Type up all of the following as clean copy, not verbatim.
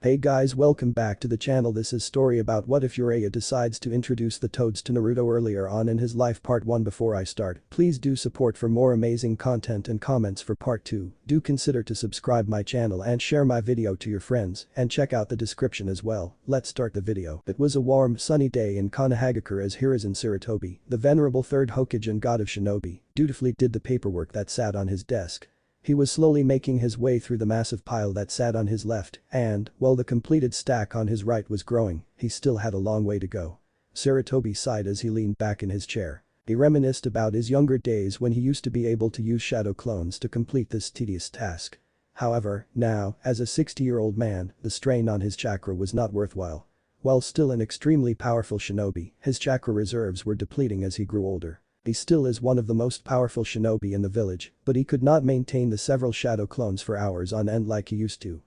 Hey guys, welcome back to the channel. This is story about what if Jiraiya decides to introduce the toads to Naruto earlier on in his life. Part 1. Before I start, please do support for more amazing content and comments for part 2. Do consider to subscribe my channel and share my video to your friends and check out the description as well. Let's start the video. It was a warm, sunny day in Konohagakure as Hiruzen Sarutobi, the venerable third Hokage and god of shinobi, dutifully did the paperwork that sat on his desk. He was slowly making his way through the massive pile that sat on his left and, while the completed stack on his right was growing, he still had a long way to go. Sarutobi sighed as he leaned back in his chair. He reminisced about his younger days when he used to be able to use shadow clones to complete this tedious task. However, now, as a 60-year-old man, the strain on his chakra was not worthwhile. While still an extremely powerful shinobi, his chakra reserves were depleting as he grew older. He still is one of the most powerful shinobi in the village, but he could not maintain the several shadow clones for hours on end like he used to.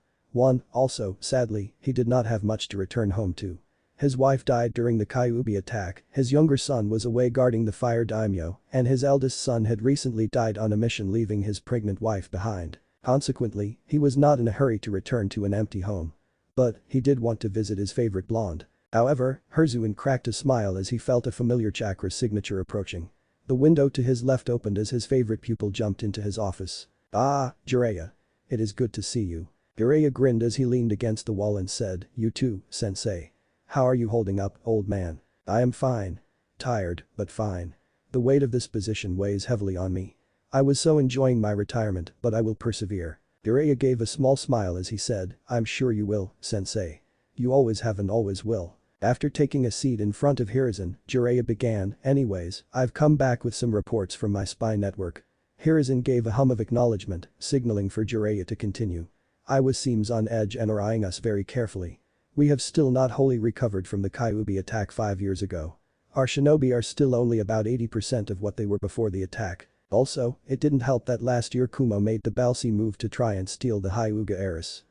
Also, sadly, he did not have much to return home to. His wife died during the Kyuubi attack, his younger son was away guarding the fire daimyo, and his eldest son had recently died on a mission leaving his pregnant wife behind. Consequently, he was not in a hurry to return to an empty home. But, he did want to visit his favorite blonde. However, Hiruzen cracked a smile as he felt a familiar chakra signature approaching. The window to his left opened as his favorite pupil jumped into his office. "Ah, Jiraiya. It is good to see you." Jiraiya grinned as he leaned against the wall and said, "You too, sensei. How are you holding up, old man?" "I am fine. Tired, but fine. The weight of this position weighs heavily on me. I was so enjoying my retirement, but I will persevere." Jiraiya gave a small smile as he said, "I'm sure you will, sensei. You always have and always will." After taking a seat in front of Hiruzen, Jiraiya began, "Anyways, I've come back with some reports from my spy network." Hiruzen gave a hum of acknowledgement, signaling for Jiraiya to continue. "I seems on edge and are eyeing us very carefully. We have still not wholly recovered from the Kyuubi attack 5 years ago. Our shinobi are still only about 80% of what they were before the attack. Also, it didn't help that last year Kumo made the ballsy move to try and steal the Hyuga heiress.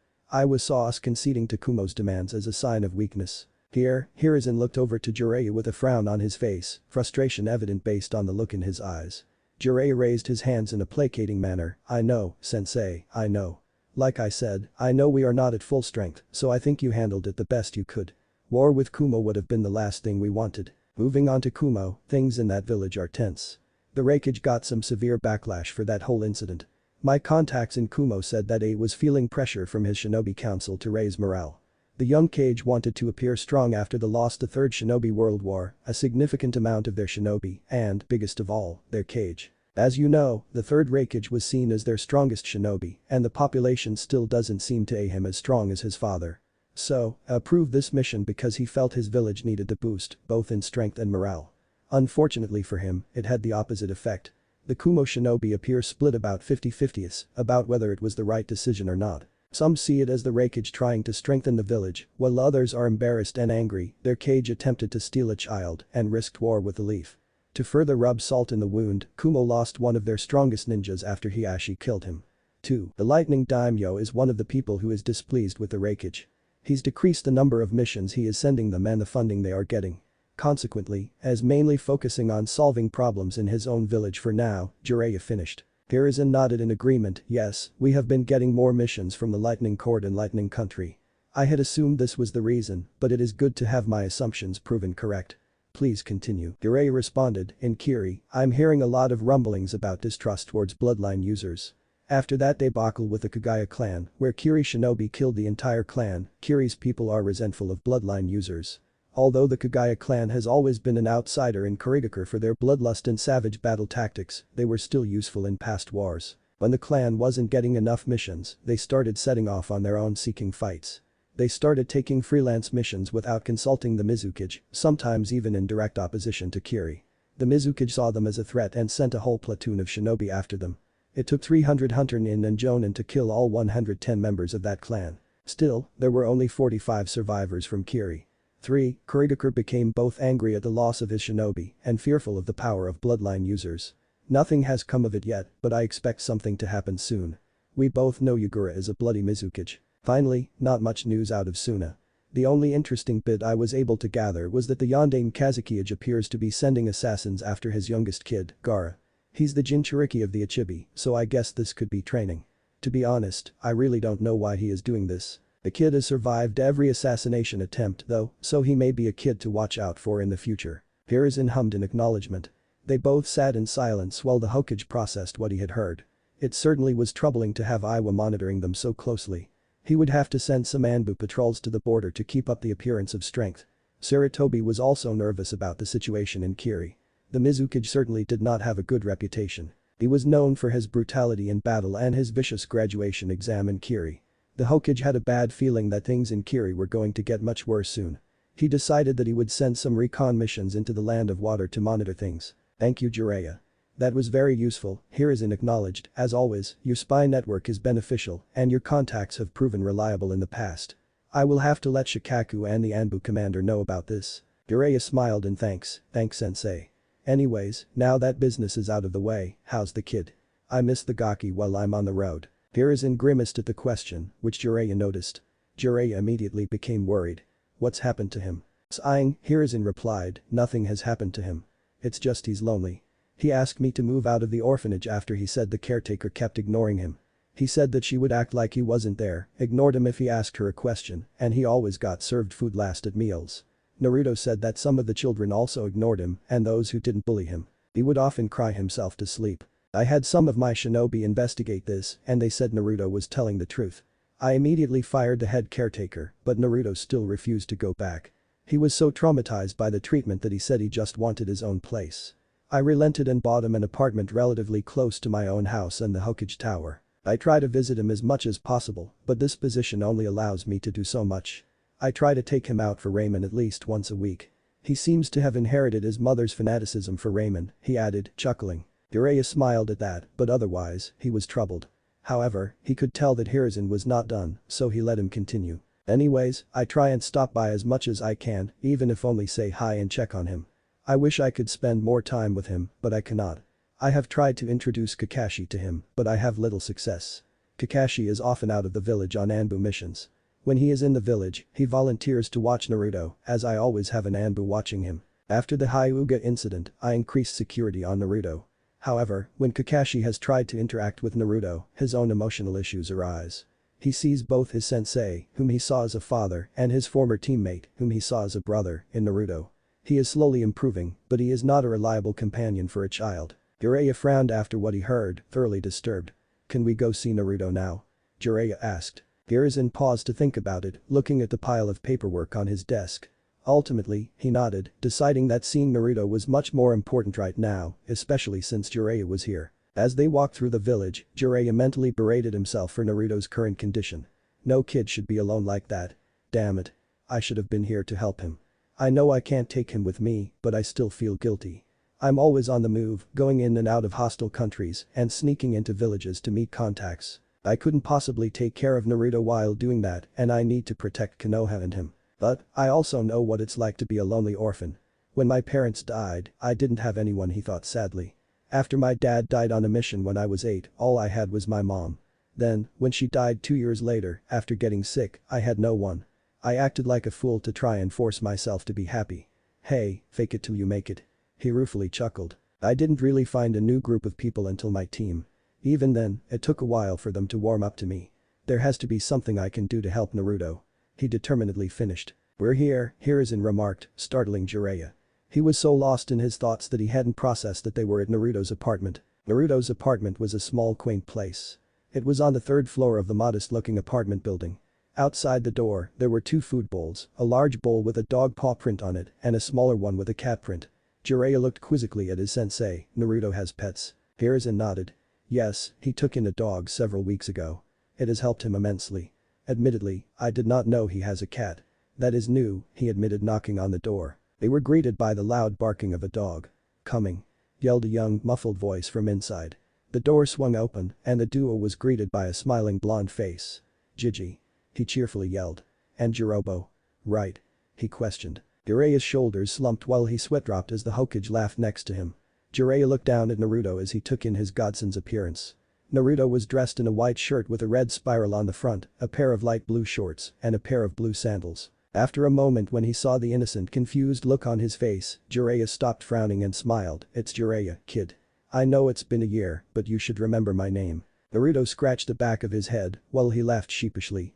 Saw us conceding to Kumo's demands as a sign of weakness." Here, Hiruzen looked over to Jiraiya with a frown on his face, frustration evident based on the look in his eyes. Jiraiya raised his hands in a placating manner, "I know, sensei, I know. Like I said, I know we are not at full strength, so I think you handled it the best you could. War with Kumo would have been the last thing we wanted. Moving on to Kumo, things in that village are tense. The Raikage got some severe backlash for that whole incident. My contacts in Kumo said that he was feeling pressure from his shinobi council to raise morale. The young Kage wanted to appear strong after the loss to Third Shinobi World War, a significant amount of their shinobi, and, biggest of all, their Kage. As you know, the Third Raikage was seen as their strongest shinobi, and the population still doesn't seem to him as strong as his father. So, approved this mission because he felt his village needed the boost, both in strength and morale. Unfortunately for him, it had the opposite effect. The Kumo shinobi appear split about 50-50 about whether it was the right decision or not. Some see it as the Raikage trying to strengthen the village, while others are embarrassed and angry. Their Kage attempted to steal a child and risked war with the leaf. To further rub salt in the wound, Kumo lost one of their strongest ninjas after Hiashi killed him. 2. The Lightning Daimyo is one of the people who is displeased with the Raikage. He's decreased the number of missions he is sending them and the funding they are getting. Consequently, as mainly focusing on solving problems in his own village for now, Jiraiya finished. Hiruzen nodded in agreement. "Yes, we have been getting more missions from the Lightning Court and Lightning Country. I had assumed this was the reason, but it is good to have my assumptions proven correct. Please continue." Jiraiya responded, "In Kiri, I'm hearing a lot of rumblings about distrust towards bloodline users. After that debacle with the Kagaya clan, where Kiri shinobi killed the entire clan, Kiri's people are resentful of bloodline users. Although the Kagaya clan has always been an outsider in Kurigakure for their bloodlust and savage battle tactics, they were still useful in past wars. When the clan wasn't getting enough missions, they started setting off on their own seeking fights. They started taking freelance missions without consulting the Mizukage, sometimes even in direct opposition to Kiri. The Mizukage saw them as a threat and sent a whole platoon of shinobi after them. It took 300 hunter-nin and jonin to kill all 110 members of that clan. Still, there were only 45 survivors from Kiri. 3. Kurigakure became both angry at the loss of his shinobi and fearful of the power of bloodline users. Nothing has come of it yet, but I expect something to happen soon. We both know Yugura is a bloody Mizukage. Finally, not much news out of Suna. The only interesting bit I was able to gather was that the Yondaime Kazekage appears to be sending assassins after his youngest kid, Gaara. He's the Jinchuriki of the Ichibi, so I guess this could be training. To be honest, I really don't know why he is doing this. The kid has survived every assassination attempt though, so he may be a kid to watch out for in the future. Hiruzen hummed in acknowledgement. They both sat in silence while the Hokage processed what he had heard. It certainly was troubling to have Iwa monitoring them so closely. He would have to send some Anbu patrols to the border to keep up the appearance of strength. Sarutobi was also nervous about the situation in Kiri. The Mizukage certainly did not have a good reputation. He was known for his brutality in battle and his vicious graduation exam in Kiri. The Hokage had a bad feeling that things in Kiri were going to get much worse soon. He decided that he would send some recon missions into the Land of Water to monitor things. Thank you, Jiraiya. That was very useful, Hiruzen acknowledged. As always, your spy network is beneficial and your contacts have proven reliable in the past. I will have to let Shikaku and the Anbu commander know about this. Jiraiya smiled in thanks, thanks sensei. Anyways, now that business is out of the way, how's the kid? I miss the gaki while I'm on the road. Hiruzen grimaced at the question, which Jiraiya noticed. Jiraiya immediately became worried. What's happened to him? Sighing, Hiruzen replied, nothing has happened to him. It's just he's lonely. He asked me to move out of the orphanage after he said the caretaker kept ignoring him. He said that she would act like he wasn't there, ignored him if he asked her a question, and he always got served food last at meals. Naruto said that some of the children also ignored him and those who didn't bully him. He would often cry himself to sleep. I had some of my shinobi investigate this and they said Naruto was telling the truth. I immediately fired the head caretaker, but Naruto still refused to go back. He was so traumatized by the treatment that he said he just wanted his own place. I relented and bought him an apartment relatively close to my own house and the Hokage Tower. I try to visit him as much as possible, but this position only allows me to do so much. I try to take him out for ramen at least once a week. He seems to have inherited his mother's fanaticism for ramen, he added, chuckling. Jiraiya smiled at that, but otherwise, he was troubled. However, he could tell that Hiruzen was not done, so he let him continue. Anyways, I try and stop by as much as I can, even if only say hi and check on him. I wish I could spend more time with him, but I cannot. I have tried to introduce Kakashi to him, but I have little success. Kakashi is often out of the village on Anbu missions. When he is in the village, he volunteers to watch Naruto, as I always have an Anbu watching him. After the Hyuga incident, I increased security on Naruto. However, when Kakashi has tried to interact with Naruto, his own emotional issues arise. He sees both his sensei, whom he saw as a father, and his former teammate, whom he saw as a brother, in Naruto. He is slowly improving, but he is not a reliable companion for a child. Jiraiya frowned after what he heard, thoroughly disturbed. Can we go see Naruto now? Jiraiya asked. Hiruzen paused to think about it, looking at the pile of paperwork on his desk. Ultimately, he nodded, deciding that seeing Naruto was much more important right now, especially since Jiraiya was here. As they walked through the village, Jiraiya mentally berated himself for Naruto's current condition. No kid should be alone like that. Damn it. I should have been here to help him. I know I can't take him with me, but I still feel guilty. I'm always on the move, going in and out of hostile countries and sneaking into villages to meet contacts. I couldn't possibly take care of Naruto while doing that and I need to protect Konoha and him. But, I also know what it's like to be a lonely orphan. When my parents died, I didn't have anyone, he thought sadly. After my dad died on a mission when I was 8, all I had was my mom. Then, when she died 2 years later, after getting sick, I had no one. I acted like a fool to try and force myself to be happy. Hey, fake it till you make it. He ruefully chuckled. I didn't really find a new group of people until my team. Even then, it took a while for them to warm up to me. There has to be something I can do to help Naruto. He determinedly finished. We're here, Hiruzen remarked, startling Jiraiya. He was so lost in his thoughts that he hadn't processed that they were at Naruto's apartment. Naruto's apartment was a small quaint place. It was on the 3rd floor of the modest-looking apartment building. Outside the door, there were 2 food bowls, a large bowl with a dog paw print on it and a smaller one with a cat print. Jiraiya looked quizzically at his sensei. Naruto has pets. Hiruzen nodded. Yes, he took in a dog several weeks ago. It has helped him immensely. Admittedly, I did not know he has a cat. That is new, he admitted, knocking on the door. They were greeted by the loud barking of a dog. Coming. Yelled a young, muffled voice from inside. The door swung open and the duo was greeted by a smiling blonde face. Gigi. He cheerfully yelled. And Jirobo. Right. He questioned. Jiraiya's shoulders slumped while he sweat-dropped as the Hokage laughed next to him. Jiraiya looked down at Naruto as he took in his godson's appearance. Naruto was dressed in a white shirt with a red spiral on the front, a pair of light blue shorts, and a pair of blue sandals. After a moment when he saw the innocent, confused look on his face, Jiraiya stopped frowning and smiled. It's Jiraiya, kid. I know it's been a year, but you should remember my name. Naruto scratched the back of his head while he laughed sheepishly.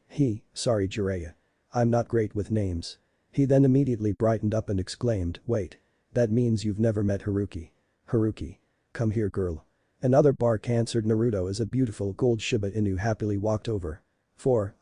Sorry Jiraiya. I'm not great with names. He then immediately brightened up and exclaimed, wait. That means you've never met Haruki. Haruki. Come here girl. Another bark answered Naruto as a beautiful gold Shiba Inu happily walked over.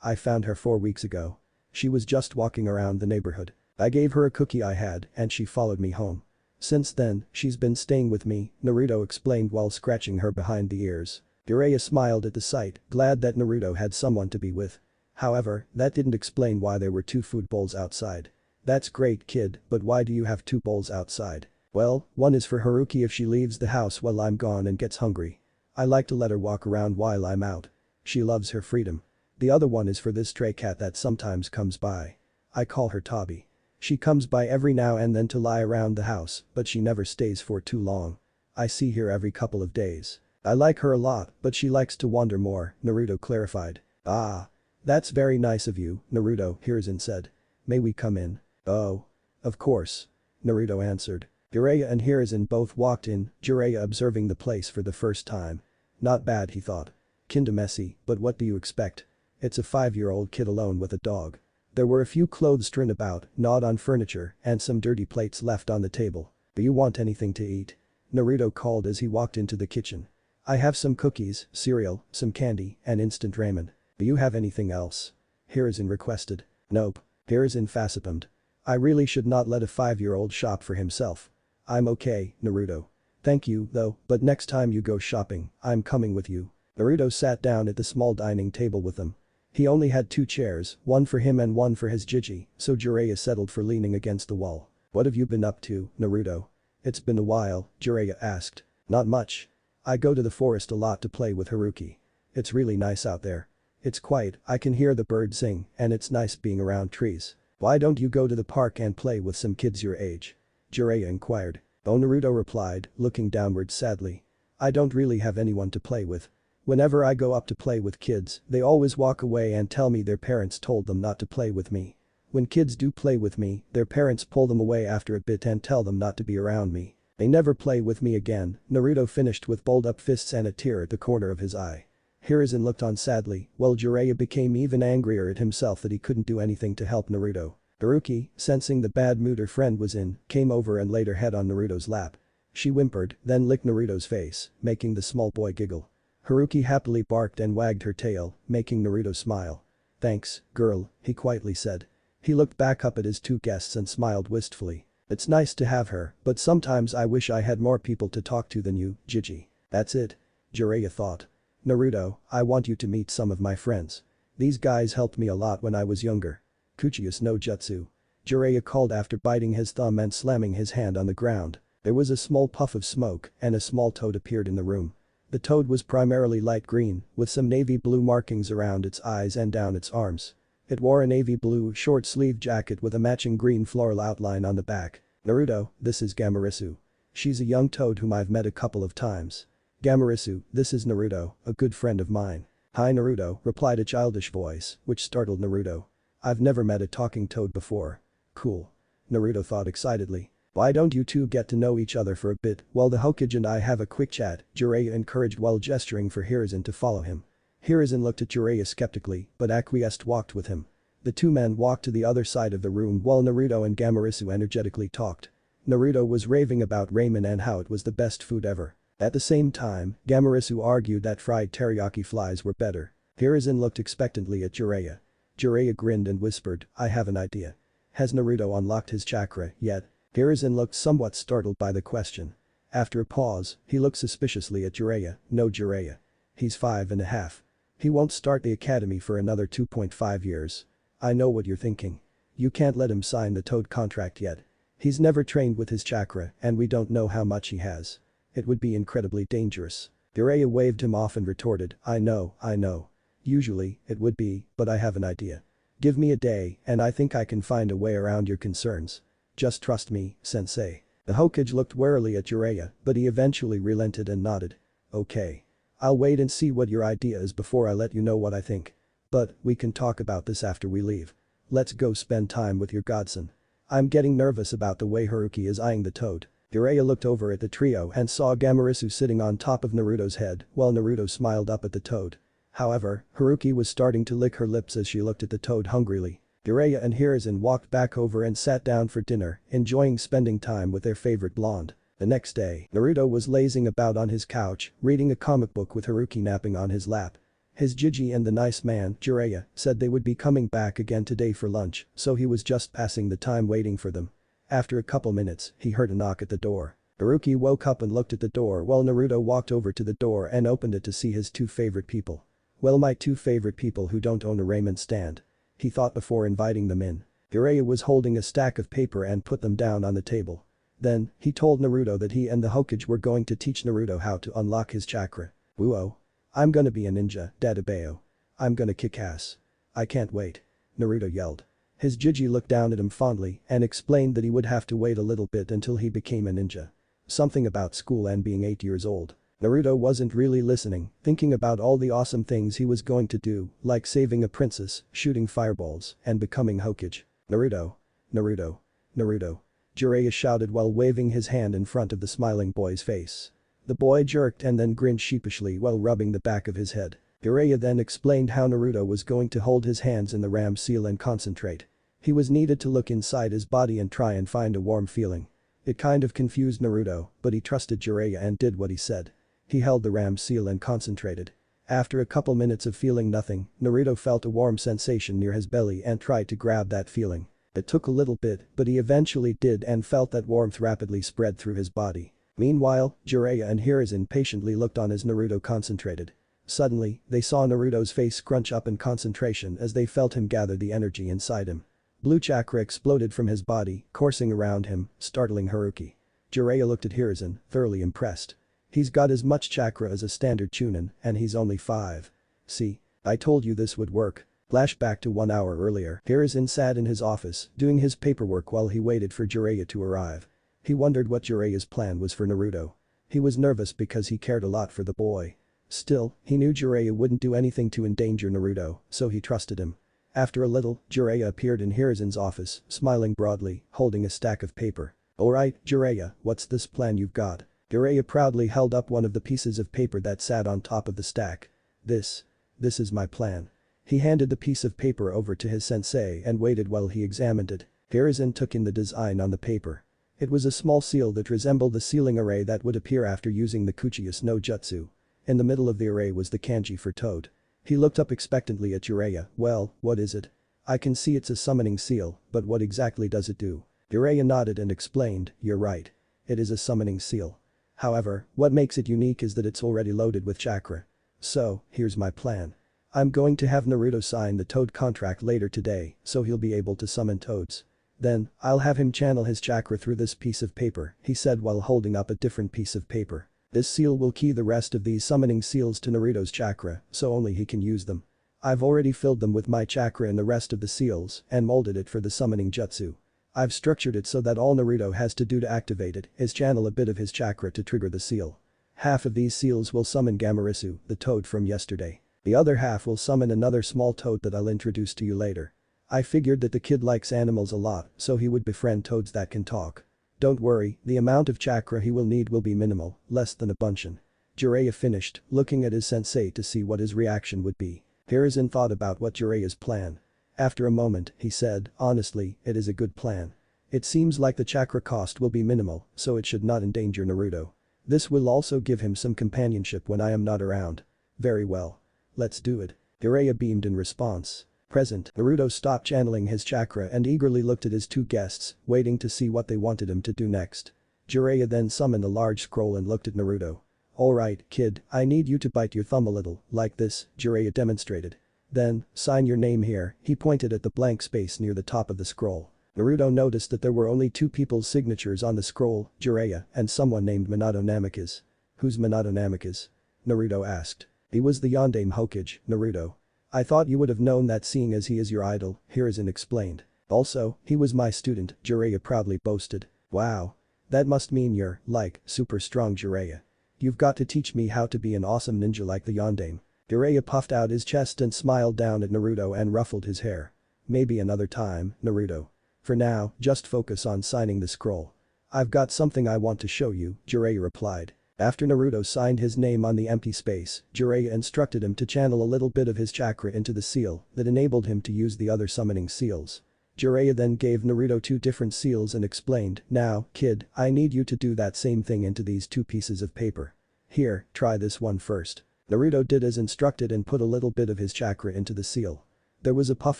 I found her 4 weeks ago. She was just walking around the neighborhood. I gave her a cookie I had and she followed me home. Since then, she's been staying with me, Naruto explained while scratching her behind the ears. Jiraiya smiled at the sight, glad that Naruto had someone to be with. However, that didn't explain why there were 2 food bowls outside. That's great kid, but why do you have 2 bowls outside? Well, one is for Haruki if she leaves the house while I'm gone and gets hungry. I like to let her walk around while I'm out. She loves her freedom. The other one is for this stray cat that sometimes comes by. I call her Tabi. She comes by every now and then to lie around the house, but she never stays for too long. I see her every couple of days. I like her a lot, but she likes to wander more, Naruto clarified. Ah. That's very nice of you, Naruto, Hiruzen said. May we come in? Oh. Of course. Naruto answered. Jiraiya and Hiruzen both walked in, Jiraiya observing the place for the first time. Not bad he thought. Kinda messy, but what do you expect? It's a 5-year-old kid alone with a dog. There were a few clothes strewn about, gnawed on furniture, and some dirty plates left on the table. Do you want anything to eat? Naruto called as he walked into the kitchen. I have some cookies, cereal, some candy, and instant ramen. Do you have anything else? Hiruzen requested. Nope. Hiruzen facepalmed. I really should not let a 5-year-old shop for himself. I'm okay, Naruto. Thank you, though, but next time you go shopping, I'm coming with you. Naruto sat down at the small dining table with them. He only had 2 chairs, one for him and one for his Jiji, so Jiraiya settled for leaning against the wall. What have you been up to, Naruto? It's been a while, Jiraiya asked. Not much. I go to the forest a lot to play with Haruki. It's really nice out there. It's quiet, I can hear the birds sing, and it's nice being around trees. Why don't you go to the park and play with some kids your age? Jiraiya inquired. Oh, Naruto replied, looking downward sadly. I don't really have anyone to play with. Whenever I go up to play with kids, they always walk away and tell me their parents told them not to play with me. When kids do play with me, their parents pull them away after a bit and tell them not to be around me. They never play with me again, Naruto finished with balled up fists and a tear at the corner of his eye. Hiruzen looked on sadly, while Jiraiya became even angrier at himself that he couldn't do anything to help Naruto. Haruki, sensing the bad mood her friend was in, came over and laid her head on Naruto's lap. She whimpered, then licked Naruto's face, making the small boy giggle. Haruki happily barked and wagged her tail, making Naruto smile. Thanks, girl, he quietly said. He looked back up at his 2 guests and smiled wistfully. It's nice to have her, but sometimes I wish I had more people to talk to than you, Jiji. That's it. Jiraiya thought. Naruto, I want you to meet some of my friends. These guys helped me a lot when I was younger. Kuchius no Jutsu. Jiraiya called after biting his thumb and slamming his hand on the ground. There was a small puff of smoke and a small toad appeared in the room. The toad was primarily light green, with some navy blue markings around its eyes and down its arms. It wore a navy blue short-sleeved jacket with a matching green floral outline on the back. Naruto, this is Gamarisu. She's a young toad whom I've met a couple of times. Gamarisu, this is Naruto, a good friend of mine. Hi Naruto, replied a childish voice, which startled Naruto. I've never met a talking toad before. Cool. Naruto thought excitedly. Why don't you 2 get to know each other for a bit while the Hokage and I have a quick chat, Jiraiya encouraged while gesturing for Hiruzen to follow him. Hiruzen looked at Jiraiya skeptically, but acquiesced walked with him. The 2 men walked to the other side of the room while Naruto and Gamarisu energetically talked. Naruto was raving about ramen and how it was the best food ever. At the same time, Gamarisu argued that fried teriyaki flies were better. Hiruzen looked expectantly at Jiraiya. Jiraiya grinned and whispered, I have an idea. Has Naruto unlocked his chakra yet? Hiruzen looked somewhat startled by the question. After a pause, he looked suspiciously at Jiraiya. No Jiraiya. He's 5.5. He won't start the academy for another 2.5 years. I know what you're thinking. You can't let him sign the Toad contract yet. He's never trained with his chakra and we don't know how much he has. It would be incredibly dangerous. Jiraiya waved him off and retorted, I know. Usually, it would be, but I have an idea. Give me a day and I think I can find a way around your concerns. Just trust me, sensei. The Hokage looked warily at Jiraiya, but he eventually relented and nodded. Okay. I'll wait and see what your idea is before I let you know what I think. But, we can talk about this after we leave. Let's go spend time with your godson. I'm getting nervous about the way Haruki is eyeing the toad. Jiraiya looked over at the trio and saw Gamarisu sitting on top of Naruto's head while Naruto smiled up at the toad. However, Haruki was starting to lick her lips as she looked at the toad hungrily. Jiraiya and Hiruzen walked back over and sat down for dinner, enjoying spending time with their favorite blonde. The next day, Naruto was lazing about on his couch, reading a comic book with Haruki napping on his lap. His Jiji and the nice man, Jiraiya, said they would be coming back again today for lunch, so he was just passing the time waiting for them. After a couple minutes, he heard a knock at the door. Haruki woke up and looked at the door while Naruto walked over to the door and opened it to see his two favorite people. Well, my two favorite people who don't own a ramen stand. He thought before inviting them in. Jiraiya was holding a stack of paper and put them down on the table. Then, he told Naruto that he and the Hokage were going to teach Naruto how to unlock his chakra. Whoa. I'm gonna be a ninja, Dadabeo. I'm gonna kick ass. I can't wait. Naruto yelled. His Jiji looked down at him fondly and explained that he would have to wait a little bit until he became a ninja. Something about school and being 8 years old. Naruto wasn't really listening, thinking about all the awesome things he was going to do, like saving a princess, shooting fireballs, and becoming Hokage. Naruto. Naruto. Naruto. Jiraiya shouted while waving his hand in front of the smiling boy's face. The boy jerked and then grinned sheepishly while rubbing the back of his head. Jiraiya then explained how Naruto was going to hold his hands in the ram seal and concentrate. He was needed to look inside his body and try and find a warm feeling. It kind of confused Naruto, but he trusted Jiraiya and did what he said. He held the ram seal and concentrated. After a couple minutes of feeling nothing, Naruto felt a warm sensation near his belly and tried to grab that feeling. It took a little bit, but he eventually did and felt that warmth rapidly spread through his body. Meanwhile, Jiraiya and Hiruzen patiently looked on as Naruto concentrated. Suddenly, they saw Naruto's face scrunch up in concentration as they felt him gather the energy inside him. Blue chakra exploded from his body, coursing around him, startling Haruki. Jiraiya looked at Hiruzen, thoroughly impressed. He's got as much chakra as a standard Chunin, and he's only 5. See? I told you this would work. Flashback to 1 hour earlier, Hiruzen sat in his office, doing his paperwork while he waited for Jiraiya to arrive. He wondered what Jiraiya's plan was for Naruto. He was nervous because he cared a lot for the boy. Still, he knew Jiraiya wouldn't do anything to endanger Naruto, so he trusted him. After a little, Jiraiya appeared in Hiruzen's office, smiling broadly, holding a stack of paper. Alright, Jiraiya, what's this plan you've got? Jiraiya proudly held up one of the pieces of paper that sat on top of the stack. This is my plan. He handed the piece of paper over to his sensei and waited while he examined it. Hiruzen took in the design on the paper. It was a small seal that resembled the sealing array that would appear after using the Uchiha no Jutsu. In the middle of the array was the kanji for toad. He looked up expectantly at Jiraiya. Well, what is it? I can see it's a summoning seal, but what exactly does it do? Jiraiya nodded and explained, you're right. It is a summoning seal. However, what makes it unique is that it's already loaded with chakra. So, here's my plan. I'm going to have Naruto sign the toad contract later today, so he'll be able to summon toads. Then, I'll have him channel his chakra through this piece of paper, he said while holding up a different piece of paper. This seal will key the rest of these summoning seals to Naruto's chakra, so only he can use them. I've already filled them with my chakra and the rest of the seals and molded it for the summoning jutsu. I've structured it so that all Naruto has to do to activate it is channel a bit of his chakra to trigger the seal. Half of these seals will summon Gamarisu, the toad from yesterday. The other half will summon another small toad that I'll introduce to you later. I figured that the kid likes animals a lot, so he would befriend toads that can talk. Don't worry, the amount of chakra he will need will be minimal, less than a bunshin. Jiraiya finished, looking at his sensei to see what his reaction would be. Hiruzen thought about what Jiraiya's plan. After a moment, he said, honestly, it is a good plan. It seems like the chakra cost will be minimal, so it should not endanger Naruto. This will also give him some companionship when I am not around. Very well. Let's do it. Jiraiya beamed in response. Present, Naruto stopped channeling his chakra and eagerly looked at his two guests, waiting to see what they wanted him to do next. Jiraiya then summoned a large scroll and looked at Naruto. Alright, kid, I need you to bite your thumb a little, like this, Jiraiya demonstrated. Then, sign your name here, he pointed at the blank space near the top of the scroll. Naruto noticed that there were only two people's signatures on the scroll, Jiraiya and someone named Minato Namikaze. Who's Minato Namikaze? Naruto asked. He was the Yondaime Hokage, Naruto. I thought you would have known that seeing as he is your idol, Hiruzen explained. Also, he was my student, Jiraiya proudly boasted. Wow. That must mean you're, like, super strong Jiraiya. You've got to teach me how to be an awesome ninja like the Yondaime. Jiraiya puffed out his chest and smiled down at Naruto and ruffled his hair. Maybe another time, Naruto. For now, just focus on signing the scroll. "I've got something I want to show you," Jiraiya replied. After Naruto signed his name on the empty space, Jiraiya instructed him to channel a little bit of his chakra into the seal that enabled him to use the other summoning seals. Jiraiya then gave Naruto 2 different seals and explained, "Now, kid, I need you to do that same thing into these 2 pieces of paper. Here, try this one first." Naruto did as instructed and put a little bit of his chakra into the seal. There was a puff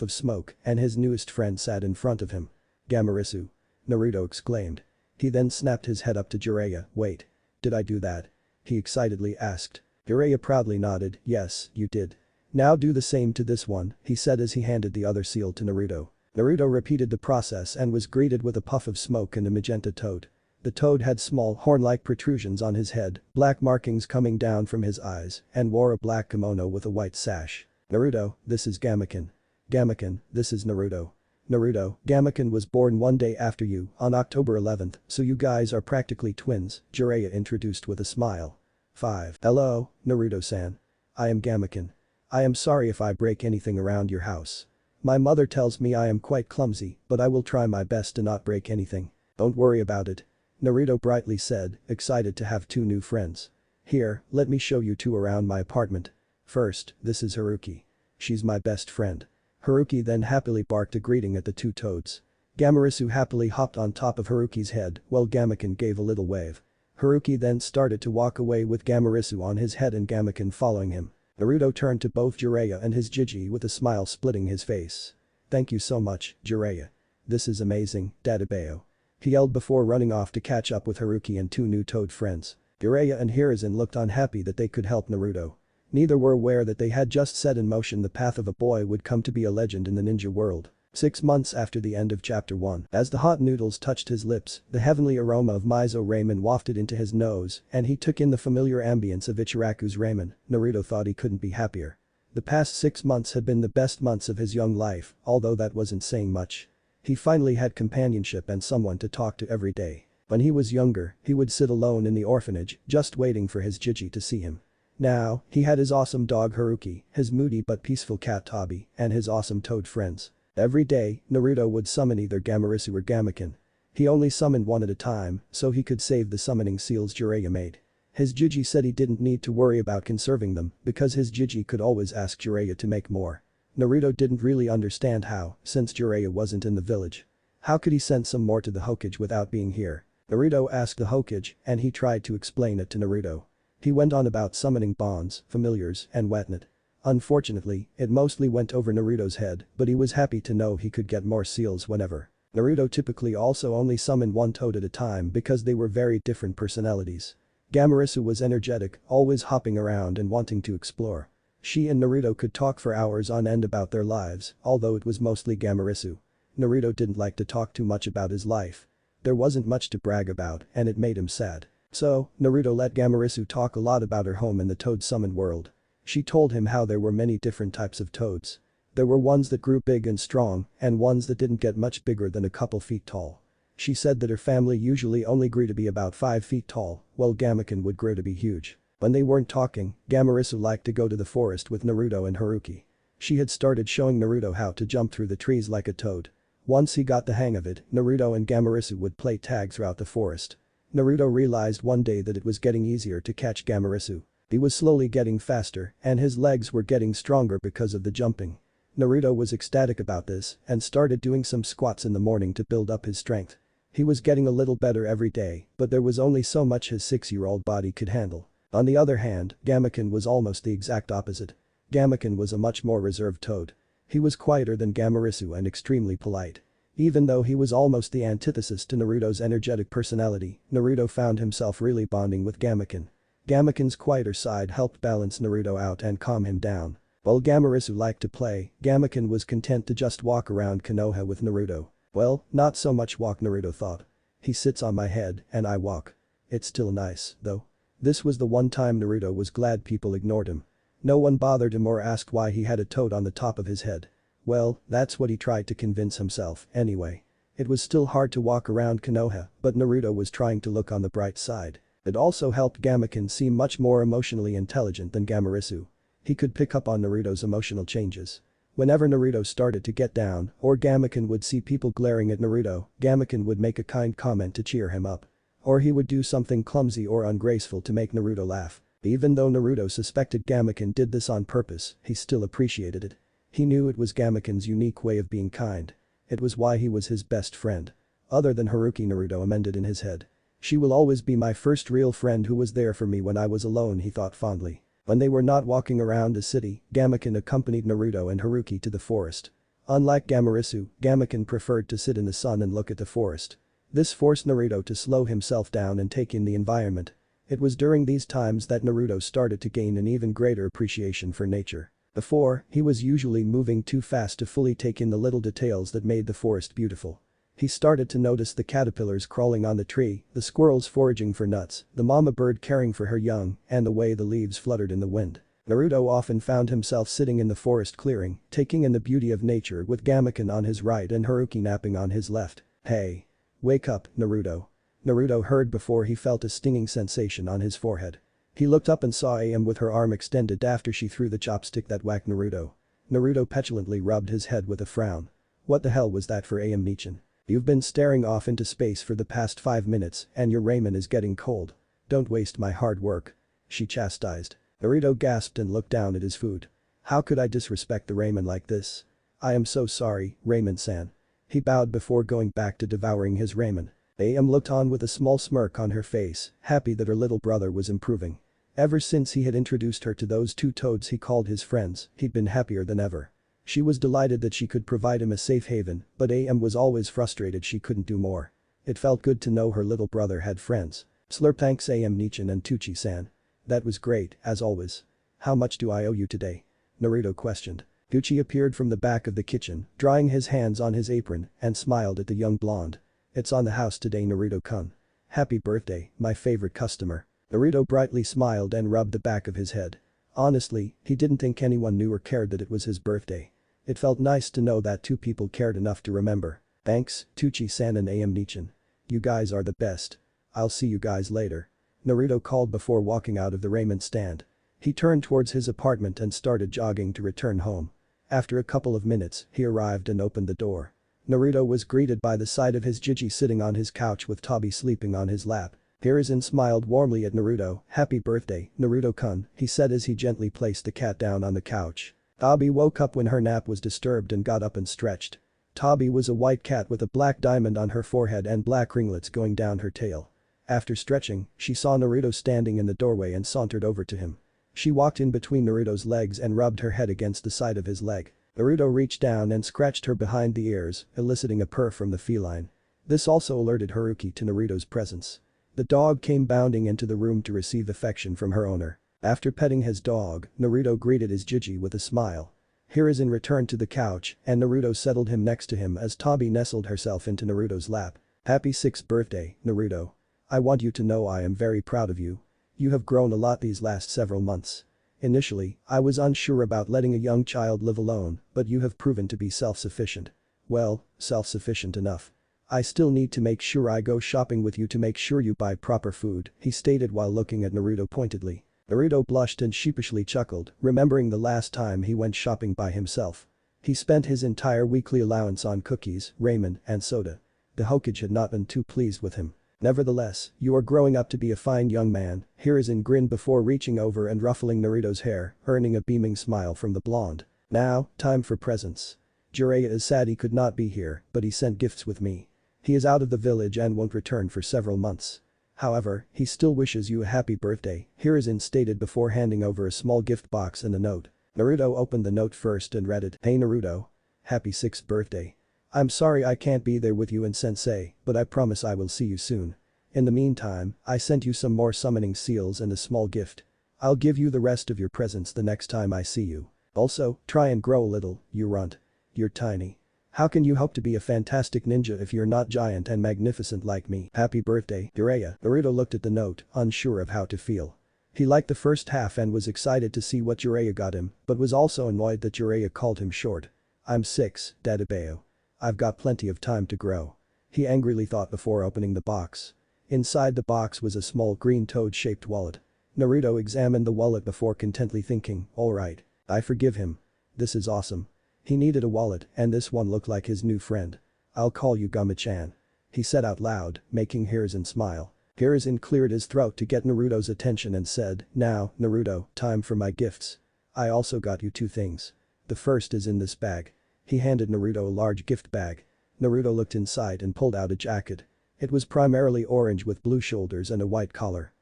of smoke and his newest friend sat in front of him. "Gamarisu!" Naruto exclaimed. He then snapped his head up to Jiraiya. "Wait. Did I do that?" he excitedly asked. Jiraiya proudly nodded, "Yes, you did. Now do the same to this one," he said as he handed the other seal to Naruto. Naruto repeated the process and was greeted with a puff of smoke and a magenta toad. The toad had small horn-like protrusions on his head, black markings coming down from his eyes, and wore a black kimono with a white sash. "Naruto, this is Gamaken. Gamaken, this is Naruto. Naruto, Gamaken was born one day after you, on October 11th, so you guys are practically twins," Jiraiya introduced with a smile. 5. "Hello, Naruto-san. I am Gamaken. I am sorry if I break anything around your house. My mother tells me I am quite clumsy, but I will try my best to not break anything. Don't worry about it," Naruto brightly said, excited to have 2 new friends. "Here, let me show you 2 around my apartment. First, this is Haruki. She's my best friend." Haruki then happily barked a greeting at the 2 toads. Gamarisu happily hopped on top of Haruki's head while Gamaken gave a little wave. Haruki then started to walk away with Gamarisu on his head and Gamaken following him. Naruto turned to both Jiraiya and his Jiji with a smile splitting his face. "Thank you so much, Jiraiya. This is amazing, Dadabeo," he yelled before running off to catch up with Haruki and 2 new toad friends. Jiraiya and Hiruzen looked unhappy that they could help Naruto. Neither were aware that they had just set in motion the path of a boy would come to be a legend in the ninja world. 6 months after the end of chapter 1. As the hot noodles touched his lips, the heavenly aroma of miso ramen wafted into his nose and he took in the familiar ambience of Ichiraku's ramen. Naruto thought he couldn't be happier. The past 6 months had been the best months of his young life, although that wasn't saying much. He finally had companionship and someone to talk to every day. When he was younger, he would sit alone in the orphanage, just waiting for his Jiji to see him. Now, he had his awesome dog Haruki, his moody but peaceful cat Tabi, and his awesome toad friends. Every day, Naruto would summon either Gamarisu or Gamaken. He only summoned one at a time, so he could save the summoning seals Jiraiya made. His Jiji said he didn't need to worry about conserving them because his Jiji could always ask Jiraiya to make more. Naruto didn't really understand how, since Jiraiya wasn't in the village. How could he send some more to the Hokage without being here? Naruto asked the Hokage, and he tried to explain it to Naruto. He went on about summoning bonds, familiars, and whatnot. Unfortunately, it mostly went over Naruto's head, but he was happy to know he could get more seals whenever. Naruto typically also only summoned 1 toad at a time because they were very different personalities. Gamarisu was energetic, always hopping around and wanting to explore. She and Naruto could talk for hours on end about their lives, although it was mostly Gamarisu. Naruto didn't like to talk too much about his life. There wasn't much to brag about and it made him sad. So, Naruto let Gamarisu talk a lot about her home in the toad summoned world. She told him how there were many different types of toads. There were ones that grew big and strong and ones that didn't get much bigger than a couple feet tall. She said that her family usually only grew to be about 5 feet tall, while Gamaken would grow to be huge. When they weren't talking, Gamarisu liked to go to the forest with Naruto and Haruki. She had started showing Naruto how to jump through the trees like a toad. Once he got the hang of it, Naruto and Gamarisu would play tag throughout the forest. Naruto realized one day that it was getting easier to catch Gamarisu. He was slowly getting faster and his legs were getting stronger because of the jumping. Naruto was ecstatic about this and started doing some squats in the morning to build up his strength. He was getting a little better every day, but there was only so much his 6-year-old body could handle. On the other hand, Gamaken was almost the exact opposite. Gamaken was a much more reserved toad. He was quieter than Gamarisu and extremely polite. Even though he was almost the antithesis to Naruto's energetic personality, Naruto found himself really bonding with Gamaken. Gamaken's quieter side helped balance Naruto out and calm him down. While Gamarisu liked to play, Gamaken was content to just walk around Konoha with Naruto. Well, not so much walk, Naruto thought. He sits on my head and I walk. It's still nice, though. This was the one time Naruto was glad people ignored him. No one bothered him or asked why he had a toad on the top of his head. Well, that's what he tried to convince himself, anyway. It was still hard to walk around Konoha, but Naruto was trying to look on the bright side. It also helped Gamaken seem much more emotionally intelligent than Gamarisu. He could pick up on Naruto's emotional changes. Whenever Naruto started to get down or Gamaken would see people glaring at Naruto, Gamaken would make a kind comment to cheer him up. Or he would do something clumsy or ungraceful to make Naruto laugh. Even though Naruto suspected Gamaken did this on purpose, he still appreciated it. He knew it was Gamaken's unique way of being kind. It was why he was his best friend. Other than Haruki, Naruto amended in his head. She will always be my first real friend who was there for me when I was alone, he thought fondly. When they were not walking around the city, Gamaken accompanied Naruto and Haruki to the forest. Unlike Gamarisu, Gamaken preferred to sit in the sun and look at the forest. This forced Naruto to slow himself down and take in the environment. It was during these times that Naruto started to gain an even greater appreciation for nature. Before, he was usually moving too fast to fully take in the little details that made the forest beautiful. He started to notice the caterpillars crawling on the tree, the squirrels foraging for nuts, the mama bird caring for her young, and the way the leaves fluttered in the wind. Naruto often found himself sitting in the forest clearing, taking in the beauty of nature with Gamaken on his right and Haruki napping on his left. Hey! Wake up, Naruto. Naruto heard before he felt a stinging sensation on his forehead. He looked up and saw Am with her arm extended after she threw the chopstick that whacked Naruto. Naruto petulantly rubbed his head with a frown. What the hell was that for Am Nichin? You've been staring off into space for the past 5 minutes and your ramen is getting cold. Don't waste my hard work. She chastised. Naruto gasped and looked down at his food. How could I disrespect the ramen like this? I am so sorry, Ramen-san. He bowed before going back to devouring his ramen. Am looked on with a small smirk on her face, happy that her little brother was improving. Ever since he had introduced her to those two toads he called his friends, he'd been happier than ever. She was delighted that she could provide him a safe haven, but Am was always frustrated she couldn't do more. It felt good to know her little brother had friends. Slurp, thanks Am Nichin and Tucci-san. That was great, as always. How much do I owe you today? Naruto questioned. Gucci appeared from the back of the kitchen, drying his hands on his apron, and smiled at the young blonde. It's on the house today, Naruto-kun. Happy birthday, my favorite customer. Naruto brightly smiled and rubbed the back of his head. Honestly, he didn't think anyone knew or cared that it was his birthday. It felt nice to know that two people cared enough to remember. Thanks, Tucci-san and Am Nichin. You guys are the best. I'll see you guys later. Naruto called before walking out of the ramen stand. He turned towards his apartment and started jogging to return home. After a couple of minutes, he arrived and opened the door. Naruto was greeted by the sight of his Jiji sitting on his couch with Tobi sleeping on his lap. Hiruzen smiled warmly at Naruto. Happy birthday, Naruto-kun, he said as he gently placed the cat down on the couch. Tobi woke up when her nap was disturbed and got up and stretched. Tobi was a white cat with a black diamond on her forehead and black ringlets going down her tail. After stretching, she saw Naruto standing in the doorway and sauntered over to him. She walked in between Naruto's legs and rubbed her head against the side of his leg. Naruto reached down and scratched her behind the ears, eliciting a purr from the feline. This also alerted Haruki to Naruto's presence. The dog came bounding into the room to receive affection from her owner. After petting his dog, Naruto greeted his Jiji with a smile. Hiruzen returned to the couch and Naruto settled him next to him as Tobi nestled herself into Naruto's lap. Happy 6th birthday, Naruto. I want you to know I am very proud of you. You have grown a lot these last several months. Initially, I was unsure about letting a young child live alone, but you have proven to be self-sufficient. Well, self-sufficient enough. I still need to make sure I go shopping with you to make sure you buy proper food, he stated while looking at Naruto pointedly. Naruto blushed and sheepishly chuckled, remembering the last time he went shopping by himself. He spent his entire weekly allowance on cookies, ramen, and soda. The Hokage had not been too pleased with him. Nevertheless, you are growing up to be a fine young man, Hiruzen grinned before reaching over and ruffling Naruto's hair, earning a beaming smile from the blonde. Now, time for presents. Jiraiya is sad he could not be here, but he sent gifts with me. He is out of the village and won't return for several months. However, he still wishes you a happy birthday, Hiruzen stated before handing over a small gift box and a note. Naruto opened the note first and read it. Hey Naruto. Happy 6th birthday. I'm sorry I can't be there with you and Sensei, but I promise I will see you soon. In the meantime, I sent you some more summoning seals and a small gift. I'll give you the rest of your presents the next time I see you. Also, try and grow a little, you runt. You're tiny. How can you hope to be a fantastic ninja if you're not giant and magnificent like me? Happy birthday, Jiraiya. Naruto looked at the note, unsure of how to feel. He liked the first half and was excited to see what Jiraiya got him, but was also annoyed that Jiraiya called him short. I'm 6, Dadabeo. I've got plenty of time to grow. He angrily thought before opening the box. Inside the box was a small green toad-shaped wallet. Naruto examined the wallet before contently thinking, alright, I forgive him. This is awesome. He needed a wallet and this one looked like his new friend. "I'll call you Gama-chan," he said out loud, making Hiruzen smile. Hiruzen cleared his throat to get Naruto's attention and said, "Now, Naruto, time for my gifts. I also got you two things. The first is in this bag." He handed Naruto a large gift bag. Naruto looked inside and pulled out a jacket. It was primarily orange with blue shoulders and a white collar.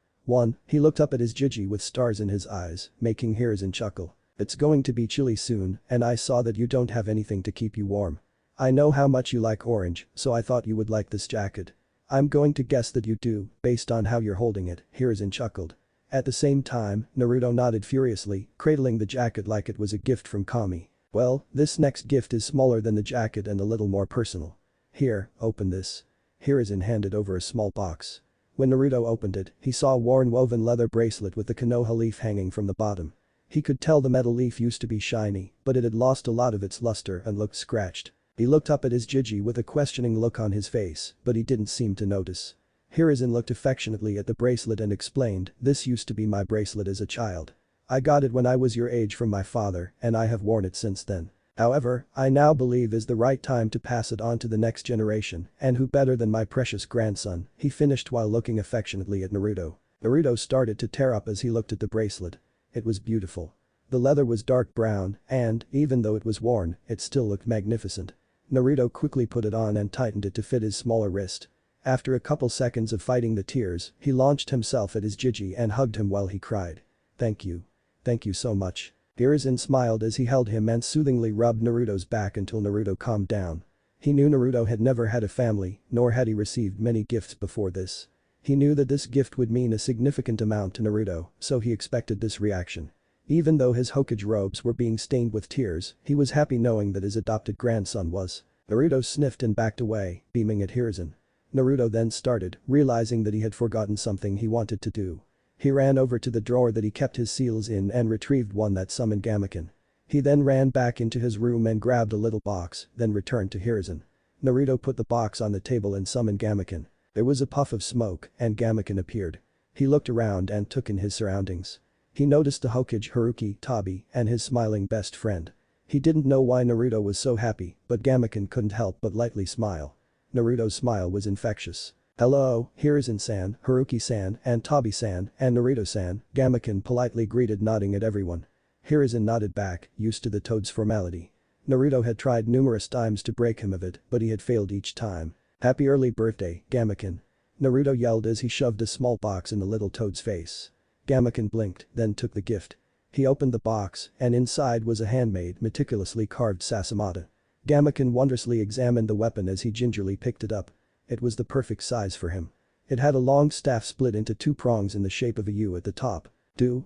He looked up at his Jiji with stars in his eyes, making Hiruzen chuckle. "It's going to be chilly soon and I saw that you don't have anything to keep you warm. I know how much you like orange, so I thought you would like this jacket." "I'm going to guess that you do, based on how you're holding it," Hiruzen chuckled. At the same time, Naruto nodded furiously, cradling the jacket like it was a gift from Kami. "Well, this next gift is smaller than the jacket and a little more personal. Here, open this." Hiruzen handed over a small box. When Naruto opened it, he saw a worn woven leather bracelet with the Konoha leaf hanging from the bottom. He could tell the metal leaf used to be shiny, but it had lost a lot of its luster and looked scratched. He looked up at his Jiji with a questioning look on his face, but he didn't seem to notice. Hiruzen looked affectionately at the bracelet and explained, "This used to be my bracelet as a child. I got it when I was your age from my father and I have worn it since then. However, I now believe is the right time to pass it on to the next generation and who better than my precious grandson," he finished while looking affectionately at Naruto. Naruto started to tear up as he looked at the bracelet. It was beautiful. The leather was dark brown and, even though it was worn, it still looked magnificent. Naruto quickly put it on and tightened it to fit his smaller wrist. After a couple seconds of fighting the tears, he launched himself at his Jiji and hugged him while he cried. "Thank you. Thank you so much." Hiruzen smiled as he held him and soothingly rubbed Naruto's back until Naruto calmed down. He knew Naruto had never had a family, nor had he received many gifts before this. He knew that this gift would mean a significant amount to Naruto, so he expected this reaction. Even though his Hokage robes were being stained with tears, he was happy knowing that his adopted grandson was. Naruto sniffed and backed away, beaming at Hiruzen. Naruto then started, realizing that he had forgotten something he wanted to do. He ran over to the drawer that he kept his seals in and retrieved one that summoned Gamaken. He then ran back into his room and grabbed a little box, then returned to Hiruzen. Naruto put the box on the table and summoned Gamaken. There was a puff of smoke and Gamaken appeared. He looked around and took in his surroundings. He noticed the Hokage Haruki, Tabi, and his smiling best friend. He didn't know why Naruto was so happy, but Gamaken couldn't help but lightly smile. Naruto's smile was infectious. "Hello, Hiruzen-san, Haruki-san, and Tabi-san, and Naruto-san," Gamaken politely greeted, nodding at everyone. Hiruzen nodded back, used to the toad's formality. Naruto had tried numerous times to break him of it, but he had failed each time. "Happy early birthday, Gamaken," Naruto yelled as he shoved a small box in the little toad's face. Gamaken blinked, then took the gift. He opened the box, and inside was a handmade, meticulously carved sasamata. Gamaken wondrously examined the weapon as he gingerly picked it up. It was the perfect size for him. It had a long staff split into two prongs in the shape of a U at the top.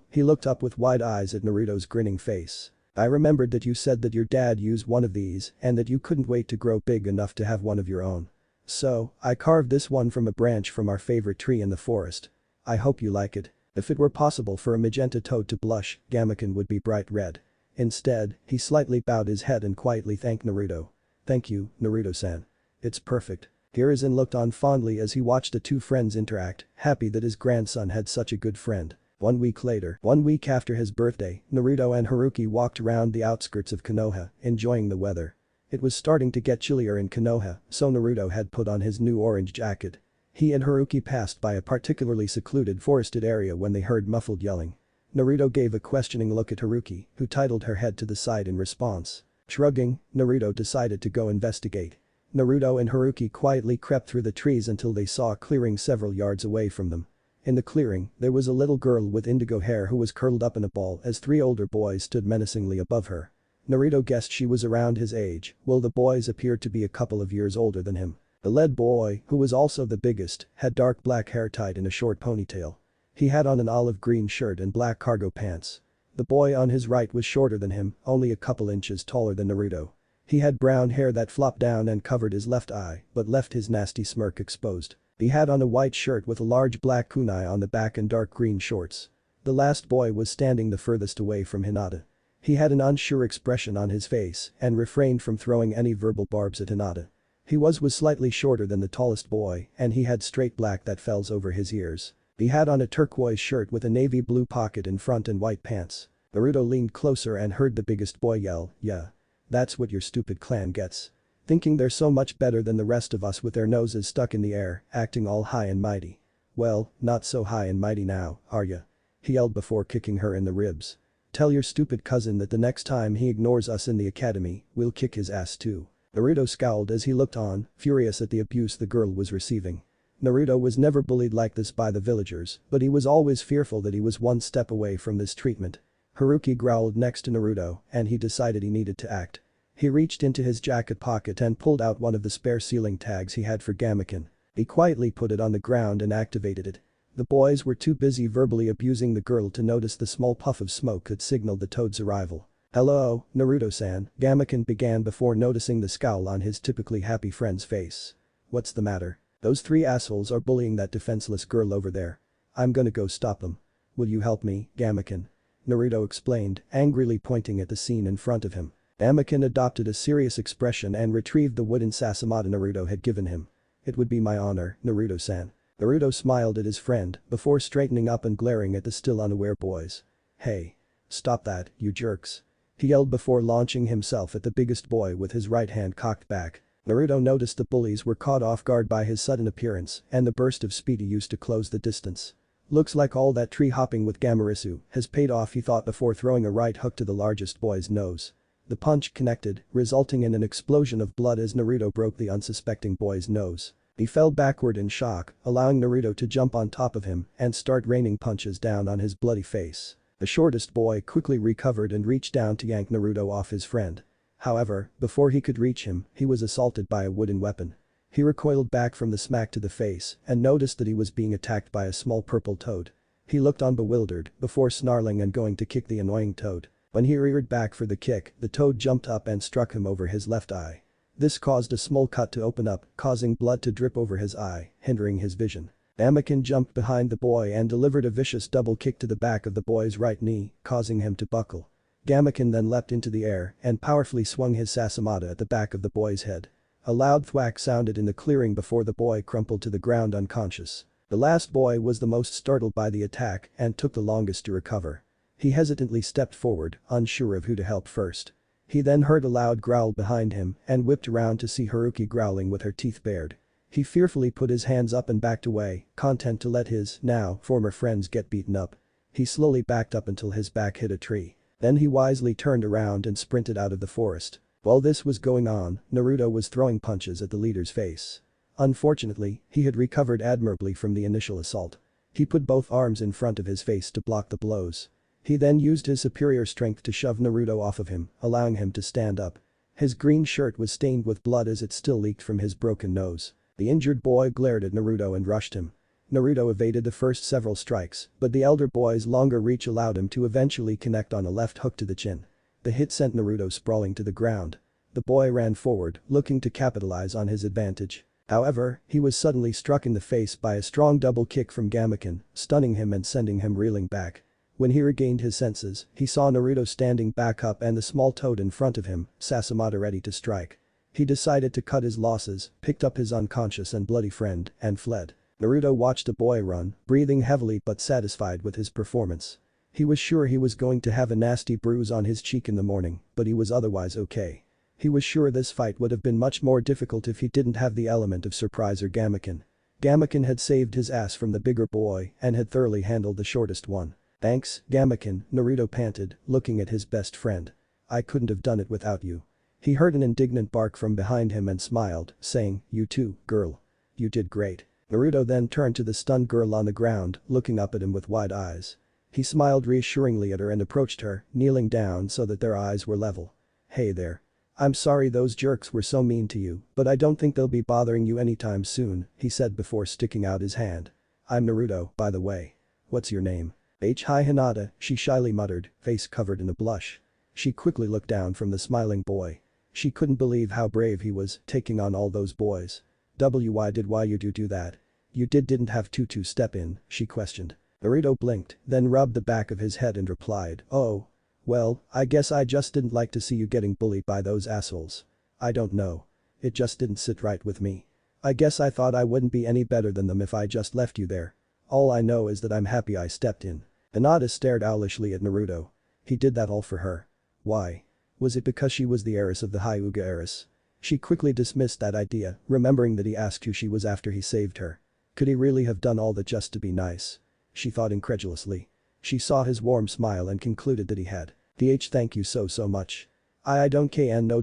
He looked up with wide eyes at Naruto's grinning face. "I remembered that you said that your dad used one of these and that you couldn't wait to grow big enough to have one of your own. So, I carved this one from a branch from our favorite tree in the forest. I hope you like it." If it were possible for a magenta toad to blush, Gamaken would be bright red. Instead, he slightly bowed his head and quietly thanked Naruto. "Thank you, Naruto-san. It's perfect." Hiruzen looked on fondly as he watched the two friends interact, happy that his grandson had such a good friend. 1 week later, 1 week after his birthday, Naruto and Haruki walked around the outskirts of Konoha, enjoying the weather. It was starting to get chillier in Konoha, so Naruto had put on his new orange jacket. He and Haruki passed by a particularly secluded forested area when they heard muffled yelling. Naruto gave a questioning look at Haruki, who titled her head to the side in response. Shrugging, Naruto decided to go investigate. Naruto and Haruki quietly crept through the trees until they saw a clearing several yards away from them. In the clearing, there was a little girl with indigo hair who was curled up in a ball as 3 older boys stood menacingly above her. Naruto guessed she was around his age, while the boys appeared to be a couple of years older than him. The lead boy, who was also the biggest, had dark black hair tied in a short ponytail. He had on an olive green shirt and black cargo pants. The boy on his right was shorter than him, only a couple inches taller than Naruto. He had brown hair that flopped down and covered his left eye, but left his nasty smirk exposed. He had on a white shirt with a large black kunai on the back and dark green shorts. The last boy was standing the furthest away from Hinata. He had an unsure expression on his face and refrained from throwing any verbal barbs at Hinata. He was slightly shorter than the tallest boy and he had straight black that fells over his ears. He had on a turquoise shirt with a navy blue pocket in front and white pants. Naruto leaned closer and heard the biggest boy yell, "Yeah." That's what your stupid clan gets. Thinking they're so much better than the rest of us with their noses stuck in the air, acting all high and mighty. Well, not so high and mighty now, are ya? He yelled before kicking her in the ribs. Tell your stupid cousin that the next time he ignores us in the academy, we'll kick his ass too. Naruto scowled as he looked on, furious at the abuse the girl was receiving. Naruto was never bullied like this by the villagers, but he was always fearful that he was one step away from this treatment. Haruki growled next to Naruto, and he decided he needed to act. He reached into his jacket pocket and pulled out one of the spare ceiling tags he had for Gamaken. He quietly put it on the ground and activated it. The boys were too busy verbally abusing the girl to notice the small puff of smoke that signaled the toad's arrival. "Hello, Naruto-san," Gamaken began before noticing the scowl on his typically happy friend's face. "What's the matter? Those three assholes are bullying that defenseless girl over there. I'm gonna go stop them. Will you help me, Gamaken?" Naruto explained, angrily pointing at the scene in front of him. Gamaken adopted a serious expression and retrieved the wooden sasamata Naruto had given him. "It would be my honor, Naruto-san." Naruto smiled at his friend before straightening up and glaring at the still unaware boys. "Hey. Stop that, you jerks." He yelled before launching himself at the biggest boy with his right hand cocked back. Naruto noticed the bullies were caught off guard by his sudden appearance and the burst of speed he used to close the distance. Looks like all that tree hopping with Gamarisu has paid off, he thought before throwing a right hook to the largest boy's nose. The punch connected, resulting in an explosion of blood as Naruto broke the unsuspecting boy's nose. He fell backward in shock, allowing Naruto to jump on top of him and start raining punches down on his bloody face. The shortest boy quickly recovered and reached down to yank Naruto off his friend. However, before he could reach him, he was assaulted by a wooden weapon. He recoiled back from the smack to the face and noticed that he was being attacked by a small purple toad. He looked on bewildered before snarling and going to kick the annoying toad. When he reared back for the kick, the toad jumped up and struck him over his left eye. This caused a small cut to open up, causing blood to drip over his eye, hindering his vision. Anakin jumped behind the boy and delivered a vicious double kick to the back of the boy's right knee, causing him to buckle. Gamaken then leapt into the air and powerfully swung his sasamata at the back of the boy's head. A loud thwack sounded in the clearing before the boy crumpled to the ground unconscious. The last boy was the most startled by the attack and took the longest to recover. He hesitantly stepped forward, unsure of who to help first. He then heard a loud growl behind him and whipped around to see Haruki growling with her teeth bared. He fearfully put his hands up and backed away, content to let his, now, former friends get beaten up. He slowly backed up until his back hit a tree. Then he wisely turned around and sprinted out of the forest. While this was going on, Naruto was throwing punches at the leader's face. Unfortunately, he had recovered admirably from the initial assault. He put both arms in front of his face to block the blows. He then used his superior strength to shove Naruto off of him, allowing him to stand up. His green shirt was stained with blood as it still leaked from his broken nose. The injured boy glared at Naruto and rushed him. Naruto evaded the first several strikes, but the elder boy's longer reach allowed him to eventually connect on a left hook to the chin. The hit sent Naruto sprawling to the ground. The boy ran forward, looking to capitalize on his advantage. However, he was suddenly struck in the face by a strong double kick from Gamaken, stunning him and sending him reeling back. When he regained his senses, he saw Naruto standing back up and the small toad in front of him, sasamata ready to strike. He decided to cut his losses, picked up his unconscious and bloody friend, and fled. Naruto watched the boy run, breathing heavily but satisfied with his performance. He was sure he was going to have a nasty bruise on his cheek in the morning, but he was otherwise okay. He was sure this fight would have been much more difficult if he didn't have the element of surprise or Gamaken. Gamaken had saved his ass from the bigger boy and had thoroughly handled the shortest one. "Thanks, Gamaken," Naruto panted, looking at his best friend. "I couldn't have done it without you." He heard an indignant bark from behind him and smiled, saying, "You too, girl. You did great." Naruto then turned to the stunned girl on the ground, looking up at him with wide eyes. He smiled reassuringly at her and approached her, kneeling down so that their eyes were level. "Hey there. I'm sorry those jerks were so mean to you, but I don't think they'll be bothering you anytime soon," he said before sticking out his hand. "I'm Naruto, by the way. What's your name?" "Hi Hinata," she shyly muttered, face covered in a blush. She quickly looked down from the smiling boy. She couldn't believe how brave he was, taking on all those boys. Why you do that? You didn't have to step in," she questioned. Naruto blinked, then rubbed the back of his head and replied, "Oh. Well, I guess I just didn't like to see you getting bullied by those assholes. I don't know. It just didn't sit right with me. I guess I thought I wouldn't be any better than them if I just left you there. All I know is that I'm happy I stepped in." Hinata stared owlishly at Naruto. He did that all for her. Why? Was it because she was the heiress of the Hyuga heiress? She quickly dismissed that idea, remembering that he asked who she was after he saved her. Could he really have done all that just to be nice? She thought incredulously. She saw his warm smile and concluded that he had. Thank you so much. I don't know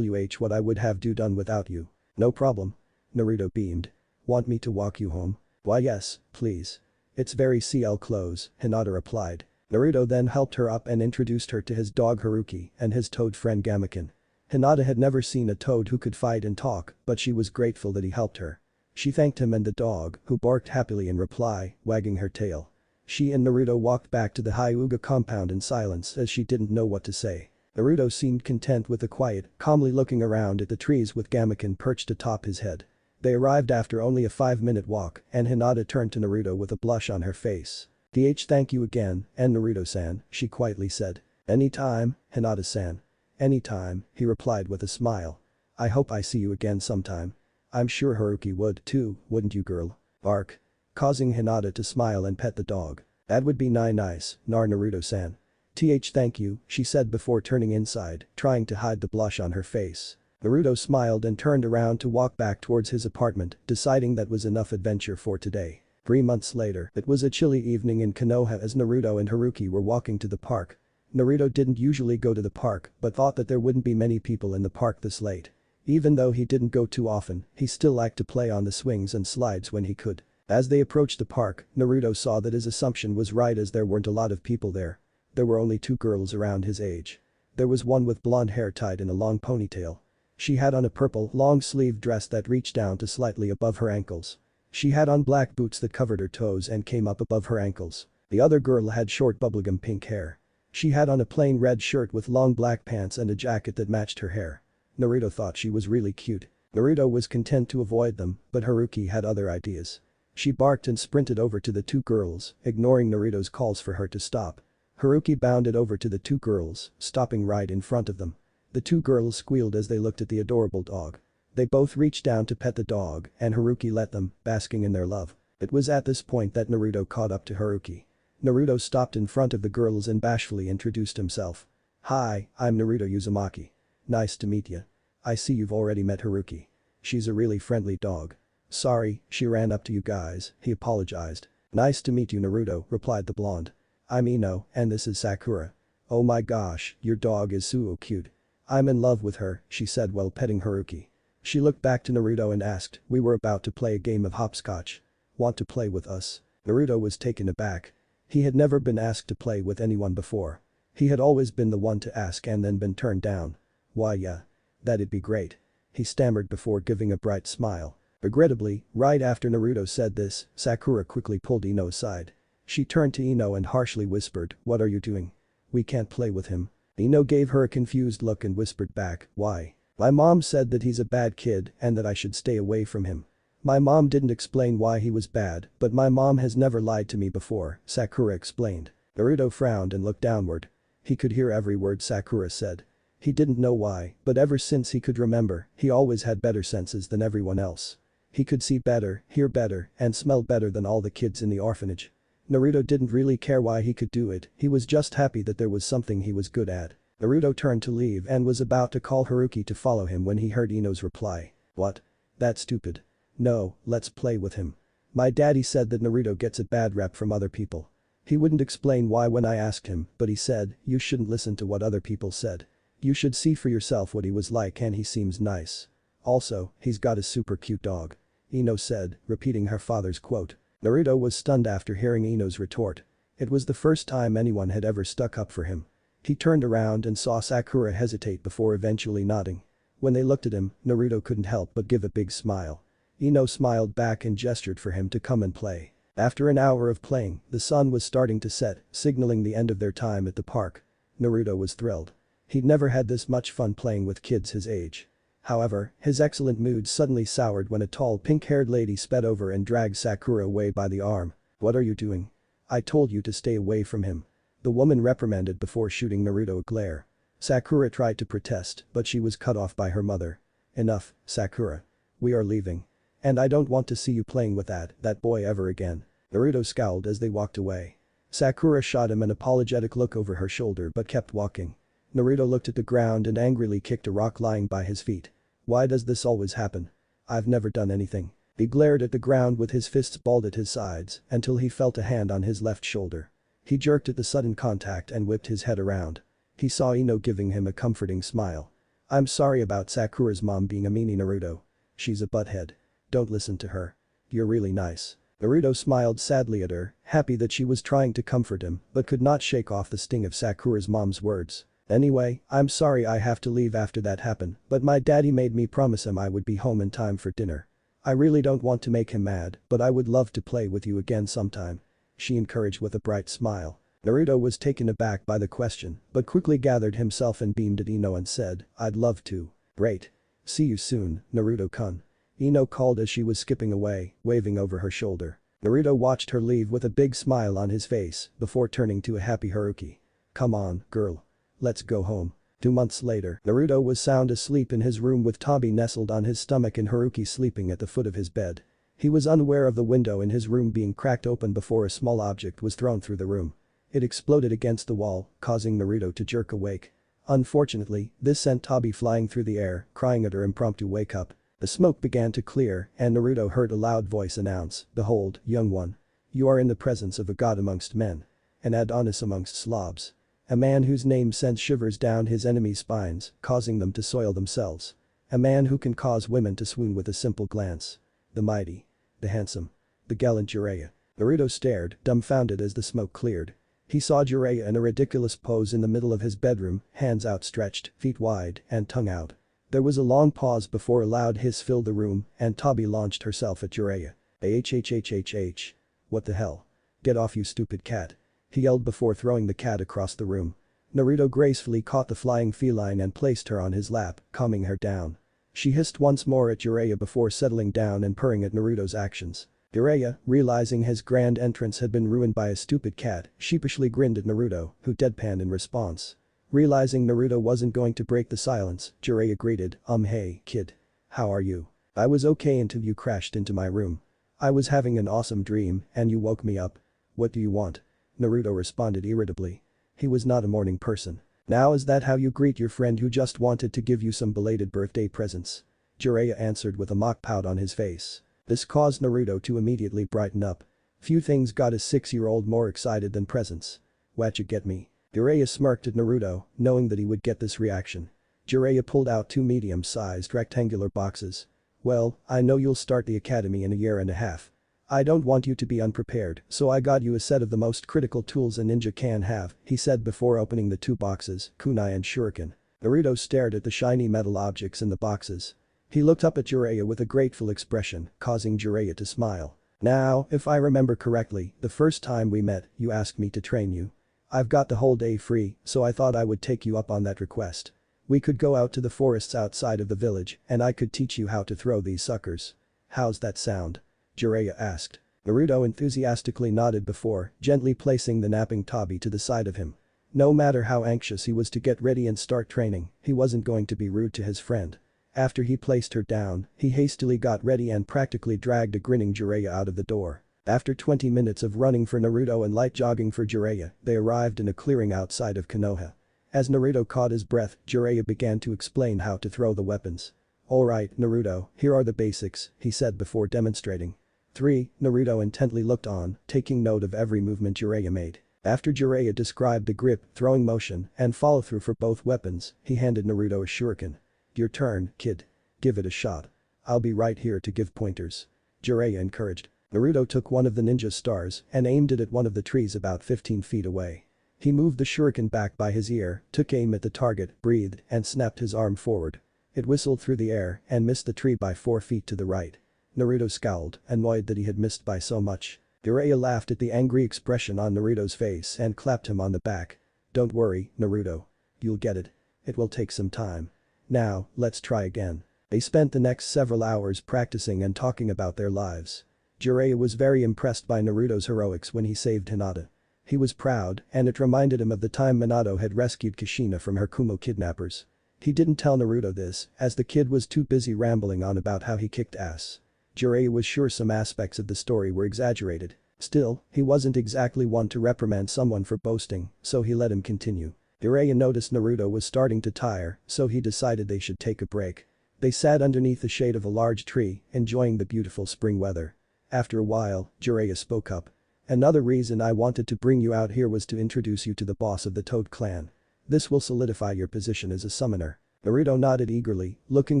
what I would have done without you. No problem. Naruto beamed. Want me to walk you home? Why yes, please. It's very close, Hinata replied. Naruto then helped her up and introduced her to his dog Haruki and his toad friend Gamaken. Hinata had never seen a toad who could fight and talk, but she was grateful that he helped her. She thanked him and the dog, who barked happily in reply, wagging her tail. She and Naruto walked back to the Hyuga compound in silence as she didn't know what to say. Naruto seemed content with the quiet, calmly looking around at the trees with Gamaken perched atop his head. They arrived after only a 5-minute walk, and Hinata turned to Naruto with a blush on her face. Thank you again, and Naruto-san, she quietly said. Anytime, Hinata-san. Anytime, he replied with a smile. I hope I see you again sometime. I'm sure Haruki would too, wouldn't you girl? Bark. Causing Hinata to smile and pet the dog. That would be nice, Naruto-san. Thank you, she said before turning inside, trying to hide the blush on her face. Naruto smiled and turned around to walk back towards his apartment, deciding that was enough adventure for today. 3 months later, it was a chilly evening in Konoha as Naruto and Haruki were walking to the park. Naruto didn't usually go to the park but thought that there wouldn't be many people in the park this late. Even though he didn't go too often, he still liked to play on the swings and slides when he could. As they approached the park, Naruto saw that his assumption was right as there weren't a lot of people there. There were only 2 girls around his age. There was one with blonde hair tied in a long ponytail. She had on a purple, long-sleeved dress that reached down to slightly above her ankles. She had on black boots that covered her toes and came up above her ankles. The other girl had short bubblegum pink hair. She had on a plain red shirt with long black pants and a jacket that matched her hair. Naruto thought she was really cute. Naruto was content to avoid them, but Haruki had other ideas. She barked and sprinted over to the 2 girls, ignoring Naruto's calls for her to stop. Haruki bounded over to the 2 girls, stopping right in front of them. The 2 girls squealed as they looked at the adorable dog. They both reached down to pet the dog, and Haruki let them, basking in their love. It was at this point that Naruto caught up to Haruki. Naruto stopped in front of the girls and bashfully introduced himself. Hi, I'm Naruto Uzumaki. Nice to meet you. I see you've already met Haruki. She's a really friendly dog. Sorry, she ran up to you guys, he apologized. Nice to meet you Naruto, replied the blonde. I'm Ino, and this is Sakura. Oh my gosh, your dog is so cute. I'm in love with her, she said while petting Haruki. She looked back to Naruto and asked, we were about to play a game of hopscotch. Want to play with us? Naruto was taken aback. He had never been asked to play with anyone before. He had always been the one to ask and then been turned down. Why yeah. That'd be great. He stammered before giving a bright smile. Regrettably, right after Naruto said this, Sakura quickly pulled Ino aside. She turned to Ino and harshly whispered, what are you doing? We can't play with him. Ino gave her a confused look and whispered back, why? My mom said that he's a bad kid and that I should stay away from him. My mom didn't explain why he was bad, but my mom has never lied to me before, Sakura explained. Naruto frowned and looked downward. He could hear every word Sakura said. He didn't know why, but ever since he could remember, he always had better senses than everyone else. He could see better, hear better, and smell better than all the kids in the orphanage. Naruto didn't really care why he could do it, he was just happy that there was something he was good at. Naruto turned to leave and was about to call Haruki to follow him when he heard Ino's reply. What? That's stupid. No, let's play with him. My daddy said that Naruto gets a bad rep from other people. He wouldn't explain why when I asked him, but he said, you shouldn't listen to what other people said. You should see for yourself what he was like and he seems nice. Also, he's got a super cute dog. Ino said, repeating her father's quote. Naruto was stunned after hearing Ino's retort. It was the first time anyone had ever stuck up for him. He turned around and saw Sakura hesitate before eventually nodding. When they looked at him, Naruto couldn't help but give a big smile. Ino smiled back and gestured for him to come and play. After an hour of playing, the sun was starting to set, signaling the end of their time at the park. Naruto was thrilled. He'd never had this much fun playing with kids his age. However, his excellent mood suddenly soured when a tall pink-haired lady sped over and dragged Sakura away by the arm. What are you doing? I told you to stay away from him. The woman reprimanded before shooting Naruto a glare. Sakura tried to protest, but she was cut off by her mother. Enough, Sakura. We are leaving. And I don't want to see you playing with that boy ever again. Naruto scowled as they walked away. Sakura shot him an apologetic look over her shoulder but kept walking. Naruto looked at the ground and angrily kicked a rock lying by his feet. Why does this always happen? I've never done anything. He glared at the ground with his fists balled at his sides until he felt a hand on his left shoulder. He jerked at the sudden contact and whipped his head around. He saw Ino giving him a comforting smile. I'm sorry about Sakura's mom being a meanie, Naruto. She's a butthead. Don't listen to her. You're really nice. Naruto smiled sadly at her, happy that she was trying to comfort him but could not shake off the sting of Sakura's mom's words. Anyway, I'm sorry I have to leave after that happened, but my daddy made me promise him I would be home in time for dinner. I really don't want to make him mad, but I would love to play with you again sometime. She encouraged with a bright smile. Naruto was taken aback by the question, but quickly gathered himself and beamed at Ino and said, I'd love to. Great. See you soon, Naruto-kun. Ino called as she was skipping away, waving over her shoulder. Naruto watched her leave with a big smile on his face before turning to a happy Haruki. Come on, girl. Let's go home. 2 months later, Naruto was sound asleep in his room with Tobi nestled on his stomach and Haruki sleeping at the foot of his bed. He was unaware of the window in his room being cracked open before a small object was thrown through the room. It exploded against the wall, causing Naruto to jerk awake. Unfortunately, this sent Tobi flying through the air, crying at her impromptu wake up. The smoke began to clear and Naruto heard a loud voice announce, Behold, young one. You are in the presence of a god amongst men. An Adonis amongst Slavs. A man whose name sends shivers down his enemies' spines, causing them to soil themselves. A man who can cause women to swoon with a simple glance. The mighty. The handsome. The gallant Jiraiya. Naruto stared, dumbfounded as the smoke cleared. He saw Jiraiya in a ridiculous pose in the middle of his bedroom, hands outstretched, feet wide, and tongue out. There was a long pause before a loud hiss filled the room and Tobi launched herself at Jiraiya. Hhhhhh. What the hell? Get off, you stupid cat. He yelled before throwing the cat across the room. Naruto gracefully caught the flying feline and placed her on his lap, calming her down. She hissed once more at Jiraiya before settling down and purring at Naruto's actions. Jiraiya, realizing his grand entrance had been ruined by a stupid cat, sheepishly grinned at Naruto, who deadpanned in response. Realizing Naruto wasn't going to break the silence, Jiraiya greeted, hey, kid. How are you? I was okay until you crashed into my room. I was having an awesome dream and you woke me up. What do you want? Naruto responded irritably. He was not a morning person. Now is that how you greet your friend who just wanted to give you some belated birthday presents? Jiraiya answered with a mock pout on his face. This caused Naruto to immediately brighten up. Few things got a 6-year-old more excited than presents. Whatcha get me? Jiraiya smirked at Naruto, knowing that he would get this reaction. Jiraiya pulled out 2 medium-sized rectangular boxes. Well, I know you'll start the academy in a year and a half. I don't want you to be unprepared, so I got you a set of the most critical tools a ninja can have, he said before opening the 2 boxes, kunai and shuriken. Naruto stared at the shiny metal objects in the boxes. He looked up at Jiraiya with a grateful expression, causing Jiraiya to smile. Now, if I remember correctly, the first time we met, you asked me to train you. I've got the whole day free, so I thought I would take you up on that request. We could go out to the forests outside of the village and I could teach you how to throw these suckers. How's that sound? Jiraiya asked. Naruto enthusiastically nodded before gently placing the napping Tobi to the side of him. No matter how anxious he was to get ready and start training, he wasn't going to be rude to his friend. After he placed her down, he hastily got ready and practically dragged a grinning Jiraiya out of the door. After 20 minutes of running for Naruto and light jogging for Jiraiya, they arrived in a clearing outside of Konoha. As Naruto caught his breath, Jiraiya began to explain how to throw the weapons. Alright, Naruto, here are the basics, he said before demonstrating. 3. Naruto intently looked on, taking note of every movement Jiraiya made. After Jiraiya described the grip, throwing motion, and follow-through for both weapons, he handed Naruto a shuriken. Your turn, kid. Give it a shot. I'll be right here to give pointers. Jiraiya encouraged. Naruto took one of the ninja stars and aimed it at one of the trees about 15 feet away. He moved the shuriken back by his ear, took aim at the target, breathed, and snapped his arm forward. It whistled through the air and missed the tree by 4 feet to the right. Naruto scowled, annoyed that he had missed by so much. Jiraiya laughed at the angry expression on Naruto's face and clapped him on the back. Don't worry, Naruto. You'll get it. It will take some time. Now, let's try again. They spent the next several hours practicing and talking about their lives. Jiraiya was very impressed by Naruto's heroics when he saved Hinata. He was proud, and it reminded him of the time Minato had rescued Kushina from her Kumo kidnappers. He didn't tell Naruto this, as the kid was too busy rambling on about how he kicked ass. Jiraiya was sure some aspects of the story were exaggerated. Still, he wasn't exactly one to reprimand someone for boasting, so he let him continue. Jiraiya noticed Naruto was starting to tire, so he decided they should take a break. They sat underneath the shade of a large tree, enjoying the beautiful spring weather. After a while, Jiraiya spoke up. Another reason I wanted to bring you out here was to introduce you to the boss of the Toad clan. This will solidify your position as a summoner. Naruto nodded eagerly, looking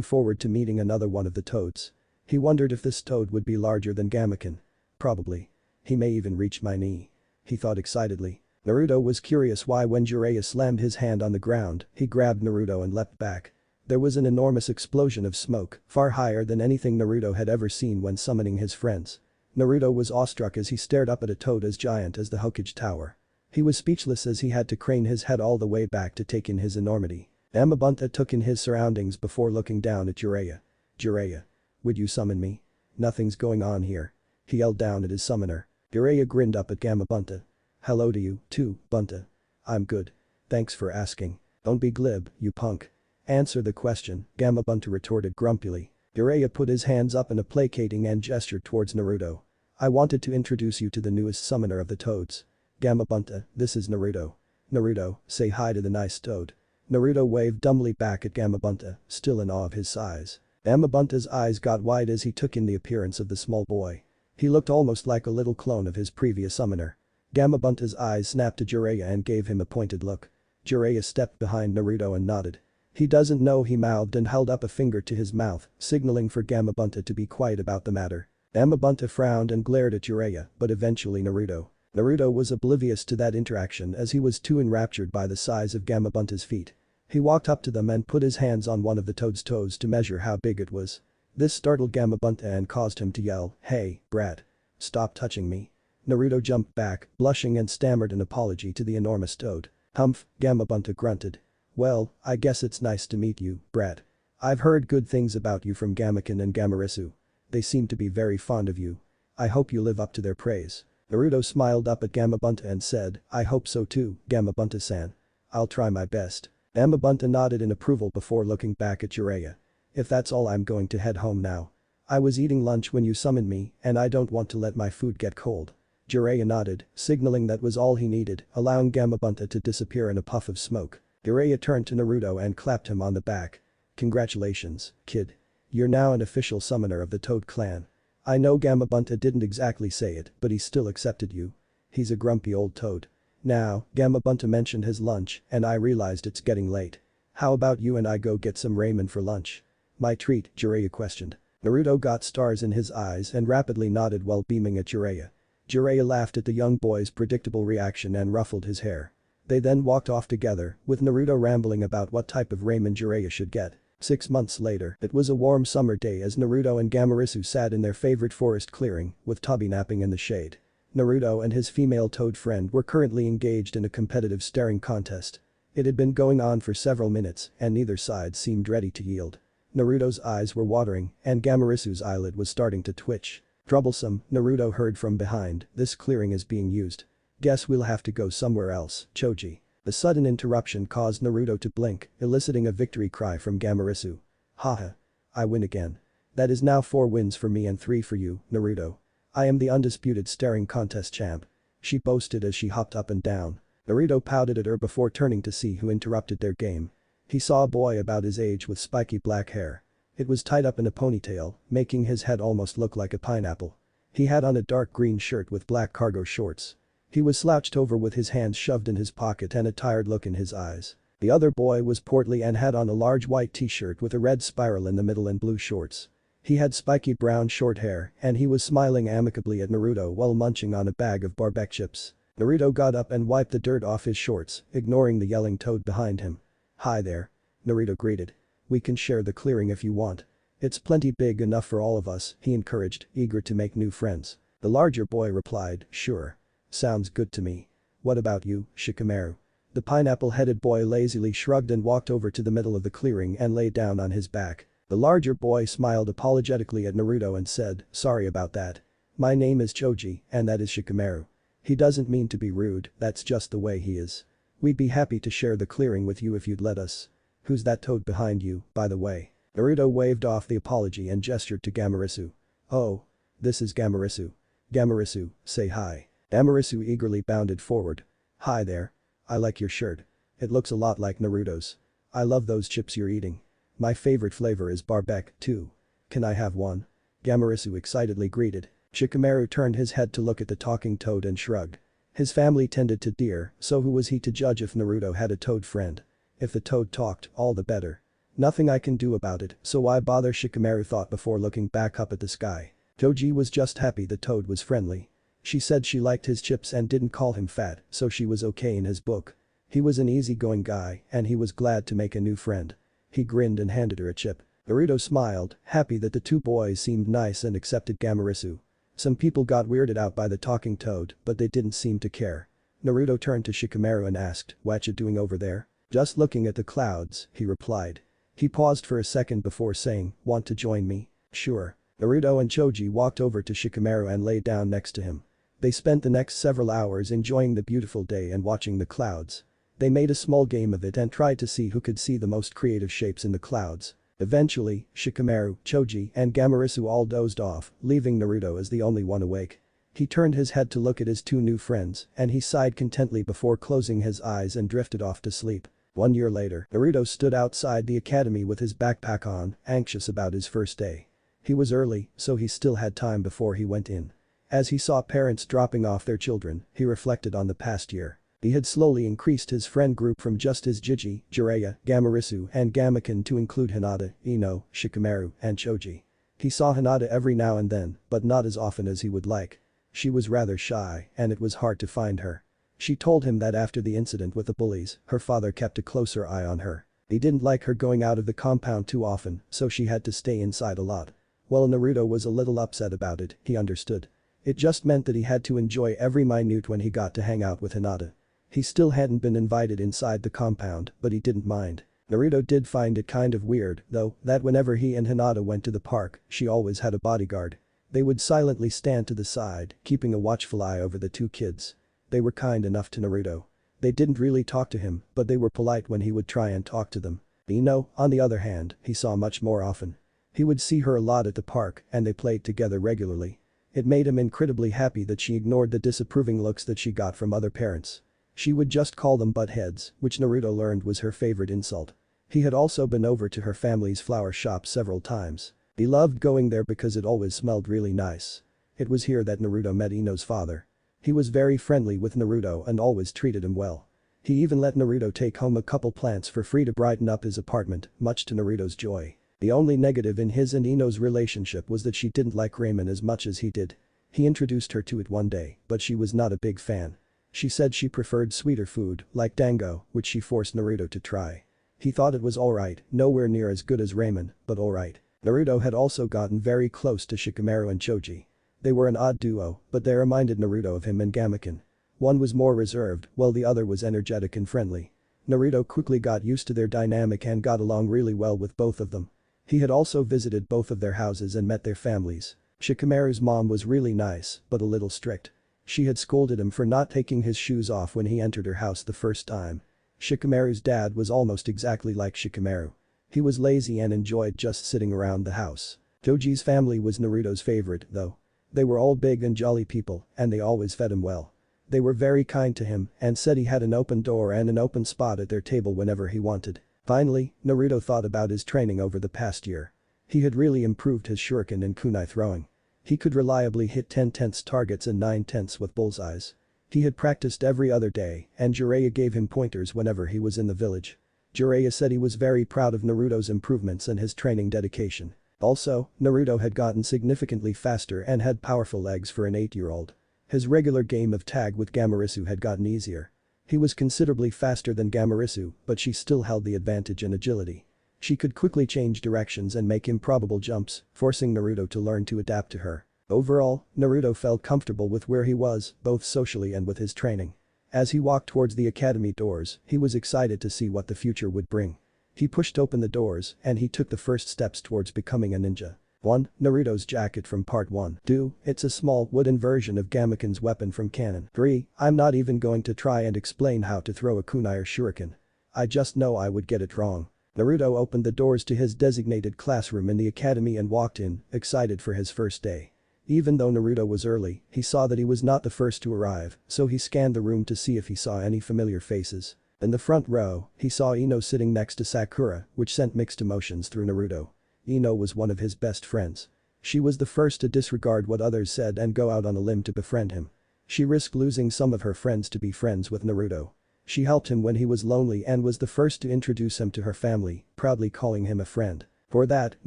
forward to meeting another one of the Toads. He wondered if this Toad would be larger than Gamaken. Probably. He may even reach my knee. He thought excitedly. Naruto was curious why when Jiraiya slammed his hand on the ground, he grabbed Naruto and leapt back. There was an enormous explosion of smoke, far higher than anything Naruto had ever seen when summoning his friends. Naruto was awestruck as he stared up at a toad as giant as the Hokage Tower. He was speechless as he had to crane his head all the way back to take in his enormity. Amabunta took in his surroundings before looking down at Jiraiya. "Jiraiya. Would you summon me? Nothing's going on here." He yelled down at his summoner. Jiraiya grinned up at Gamabunta. "Hello to you, too, Bunta. I'm good. Thanks for asking. Don't be glib, you punk. Answer the question," Gamabunta retorted grumpily. Jiraiya put his hands up in a placating and gestured towards Naruto. "I wanted to introduce you to the newest summoner of the Toads. Gamabunta, this is Naruto. Naruto, say hi to the nice toad." Naruto waved dumbly back at Gamabunta, still in awe of his size. Gamabunta's eyes got wide as he took in the appearance of the small boy. He looked almost like a little clone of his previous summoner. Gamabunta's eyes snapped to Jiraiya and gave him a pointed look. Jiraiya stepped behind Naruto and nodded. "He doesn't know," he mouthed and held up a finger to his mouth, signaling for Gamabunta to be quiet about the matter. Gamabunta frowned and glared at Jiraiya, but eventually Naruto. Naruto was oblivious to that interaction as he was too enraptured by the size of Gamabunta's feet. He walked up to them and put his hands on one of the toad's toes to measure how big it was. This startled Gamabunta and caused him to yell, "Hey, brat. Stop touching me." Naruto jumped back, blushing and stammered an apology to the enormous toad. "Humph," Gamabunta grunted. "Well, I guess it's nice to meet you, brat. I've heard good things about you from Gamaken and Gamarisu. They seem to be very fond of you. I hope you live up to their praise." Naruto smiled up at Gamabunta and said, "I hope so too, Gamabunta-san. I'll try my best." Gamabunta nodded in approval before looking back at Jiraiya. "If that's all, I'm going to head home now. I was eating lunch when you summoned me and I don't want to let my food get cold." Jiraiya nodded, signaling that was all he needed, allowing Gamabunta to disappear in a puff of smoke. Jiraiya turned to Naruto and clapped him on the back. "Congratulations, kid. You're now an official summoner of the Toad clan. I know Gamabunta didn't exactly say it, but he still accepted you. He's a grumpy old toad. Now, Gamabunta mentioned his lunch and I realized it's getting late. How about you and I go get some ramen for lunch?" "My treat?" Jiraiya questioned. Naruto got stars in his eyes and rapidly nodded while beaming at Jiraiya. Jiraiya laughed at the young boy's predictable reaction and ruffled his hair. They then walked off together, with Naruto rambling about what type of ramen Jiraiya should get. 6 months later, it was a warm summer day as Naruto and Gamarisu sat in their favorite forest clearing, with Tobi napping in the shade. Naruto and his female toad friend were currently engaged in a competitive staring contest. It had been going on for several minutes and neither side seemed ready to yield. Naruto's eyes were watering and Gamarisu's eyelid was starting to twitch. "Troublesome," Naruto heard from behind, "this clearing is being used. Guess we'll have to go somewhere else, Choji." The sudden interruption caused Naruto to blink, eliciting a victory cry from Gamarisu. "Haha. I win again. That is now 4 wins for me and 3 for you, Naruto. I am the undisputed staring contest champ," she boasted as she hopped up and down. Naruto pouted at her before turning to see who interrupted their game. He saw a boy about his age with spiky black hair. It was tied up in a ponytail, making his head almost look like a pineapple. He had on a dark green shirt with black cargo shorts. He was slouched over with his hands shoved in his pocket and a tired look in his eyes. The other boy was portly and had on a large white t-shirt with a red spiral in the middle and blue shorts. He had spiky brown short hair and he was smiling amicably at Naruto while munching on a bag of barbecue chips. Naruto got up and wiped the dirt off his shorts, ignoring the yelling toad behind him. "Hi there," Naruto greeted. "We can share the clearing if you want. It's plenty big enough for all of us," he encouraged, eager to make new friends. The larger boy replied, "Sure. Sounds good to me. What about you, Shikamaru?" The pineapple-headed boy lazily shrugged and walked over to the middle of the clearing and lay down on his back. The larger boy smiled apologetically at Naruto and said, "Sorry about that. My name is Choji and that is Shikamaru. He doesn't mean to be rude, that's just the way he is. We'd be happy to share the clearing with you if you'd let us. Who's that toad behind you, by the way?" Naruto waved off the apology and gestured to Gamarisu. "Oh. This is Gamarisu. Gamarisu, say hi." Gamarisu eagerly bounded forward. "Hi there. I like your shirt. It looks a lot like Naruto's. I love those chips you're eating. My favorite flavor is barbecue, too. Can I have one? Gamarisu excitedly greeted. Shikamaru turned his head to look at the talking toad and shrugged. His family tended to deer, so who was he to judge if Naruto had a toad friend? If the toad talked, all the better. Nothing I can do about it, so why bother, Shikamaru thought before looking back up at the sky. Choji was just happy the toad was friendly. She said she liked his chips and didn't call him fat, so she was okay in his book. He was an easygoing guy, and he was glad to make a new friend. He grinned and handed her a chip. Naruto smiled, happy that the two boys seemed nice and accepted Gamarisu. Some people got weirded out by the talking toad, but they didn't seem to care. Naruto turned to Shikamaru and asked, "What you doing over there?" "Just looking at the clouds," he replied. He paused for a second before saying, "Want to join me?" "Sure." Naruto and Choji walked over to Shikamaru and lay down next to him. They spent the next several hours enjoying the beautiful day and watching the clouds. They made a small game of it and tried to see who could see the most creative shapes in the clouds. Eventually, Shikamaru, Choji, and Gamarisu all dozed off, leaving Naruto as the only one awake. He turned his head to look at his two new friends, and he sighed contentedly before closing his eyes and drifted off to sleep. 1 year later, Naruto stood outside the academy with his backpack on, anxious about his first day. He was early, so he still had time before he went in. As he saw parents dropping off their children, he reflected on the past year. He had slowly increased his friend group from just his Jiji, Jiraiya, Gamarisu, and Gamaken to include Hinata, Ino, Shikamaru, and Choji. He saw Hinata every now and then, but not as often as he would like. She was rather shy, and it was hard to find her. She told him that after the incident with the bullies, her father kept a closer eye on her. He didn't like her going out of the compound too often, so she had to stay inside a lot. While Naruto was a little upset about it, he understood. It just meant that he had to enjoy every minute when he got to hang out with Hinata. He still hadn't been invited inside the compound, but he didn't mind. Naruto did find it kind of weird, though, that whenever he and Hinata went to the park, she always had a bodyguard. They would silently stand to the side, keeping a watchful eye over the two kids. They were kind enough to Naruto. They didn't really talk to him, but they were polite when he would try and talk to them. Ino, on the other hand, he saw much more often. He would see her a lot at the park, and they played together regularly. It made him incredibly happy that she ignored the disapproving looks that she got from other parents. She would just call them butt heads, which Naruto learned was her favorite insult. He had also been over to her family's flower shop several times. He loved going there because it always smelled really nice. It was here that Naruto met Ino's father. He was very friendly with Naruto and always treated him well. He even let Naruto take home a couple plants for free to brighten up his apartment, much to Naruto's joy. The only negative in his and Ino's relationship was that she didn't like ramen as much as he did. He introduced her to it one day, but she was not a big fan. She said she preferred sweeter food, like dango, which she forced Naruto to try. He thought it was alright, nowhere near as good as ramen, but alright. Naruto had also gotten very close to Shikamaru and Choji. They were an odd duo, but they reminded Naruto of him and Gamaken. One was more reserved, while the other was energetic and friendly. Naruto quickly got used to their dynamic and got along really well with both of them. He had also visited both of their houses and met their families. Shikamaru's mom was really nice, but a little strict. She had scolded him for not taking his shoes off when he entered her house the first time. Shikamaru's dad was almost exactly like Shikamaru. He was lazy and enjoyed just sitting around the house. Choji's family was Naruto's favorite, though. They were all big and jolly people, and they always fed him well. They were very kind to him and said he had an open door and an open spot at their table whenever he wanted. Finally, Naruto thought about his training over the past year. He had really improved his shuriken and kunai throwing. He could reliably hit 10-tenths targets and 9-tenths with bullseyes. He had practiced every other day, and Jiraiya gave him pointers whenever he was in the village. Jiraiya said he was very proud of Naruto's improvements and his training dedication. Also, Naruto had gotten significantly faster and had powerful legs for an 8-year-old. His regular game of tag with Gamarisu had gotten easier. He was considerably faster than Gamarisu, but she still held the advantage in agility. She could quickly change directions and make improbable jumps, forcing Naruto to learn to adapt to her. Overall, Naruto felt comfortable with where he was, both socially and with his training. As he walked towards the academy doors, he was excited to see what the future would bring. He pushed open the doors, and he took the first steps towards becoming a ninja. 1. Naruto's jacket from part 1. 2. It's a small wooden version of Gamaken's weapon from canon. 3. I'm not even going to try and explain how to throw a kunai or shuriken. I just know I would get it wrong. Naruto opened the doors to his designated classroom in the academy and walked in, excited for his first day. Even though Naruto was early, he saw that he was not the first to arrive, so he scanned the room to see if he saw any familiar faces. In the front row, he saw Ino sitting next to Sakura, which sent mixed emotions through Naruto. Ino was one of his best friends. She was the first to disregard what others said and go out on a limb to befriend him. She risked losing some of her friends to be friends with Naruto. She helped him when he was lonely and was the first to introduce him to her family, proudly calling him a friend. For that,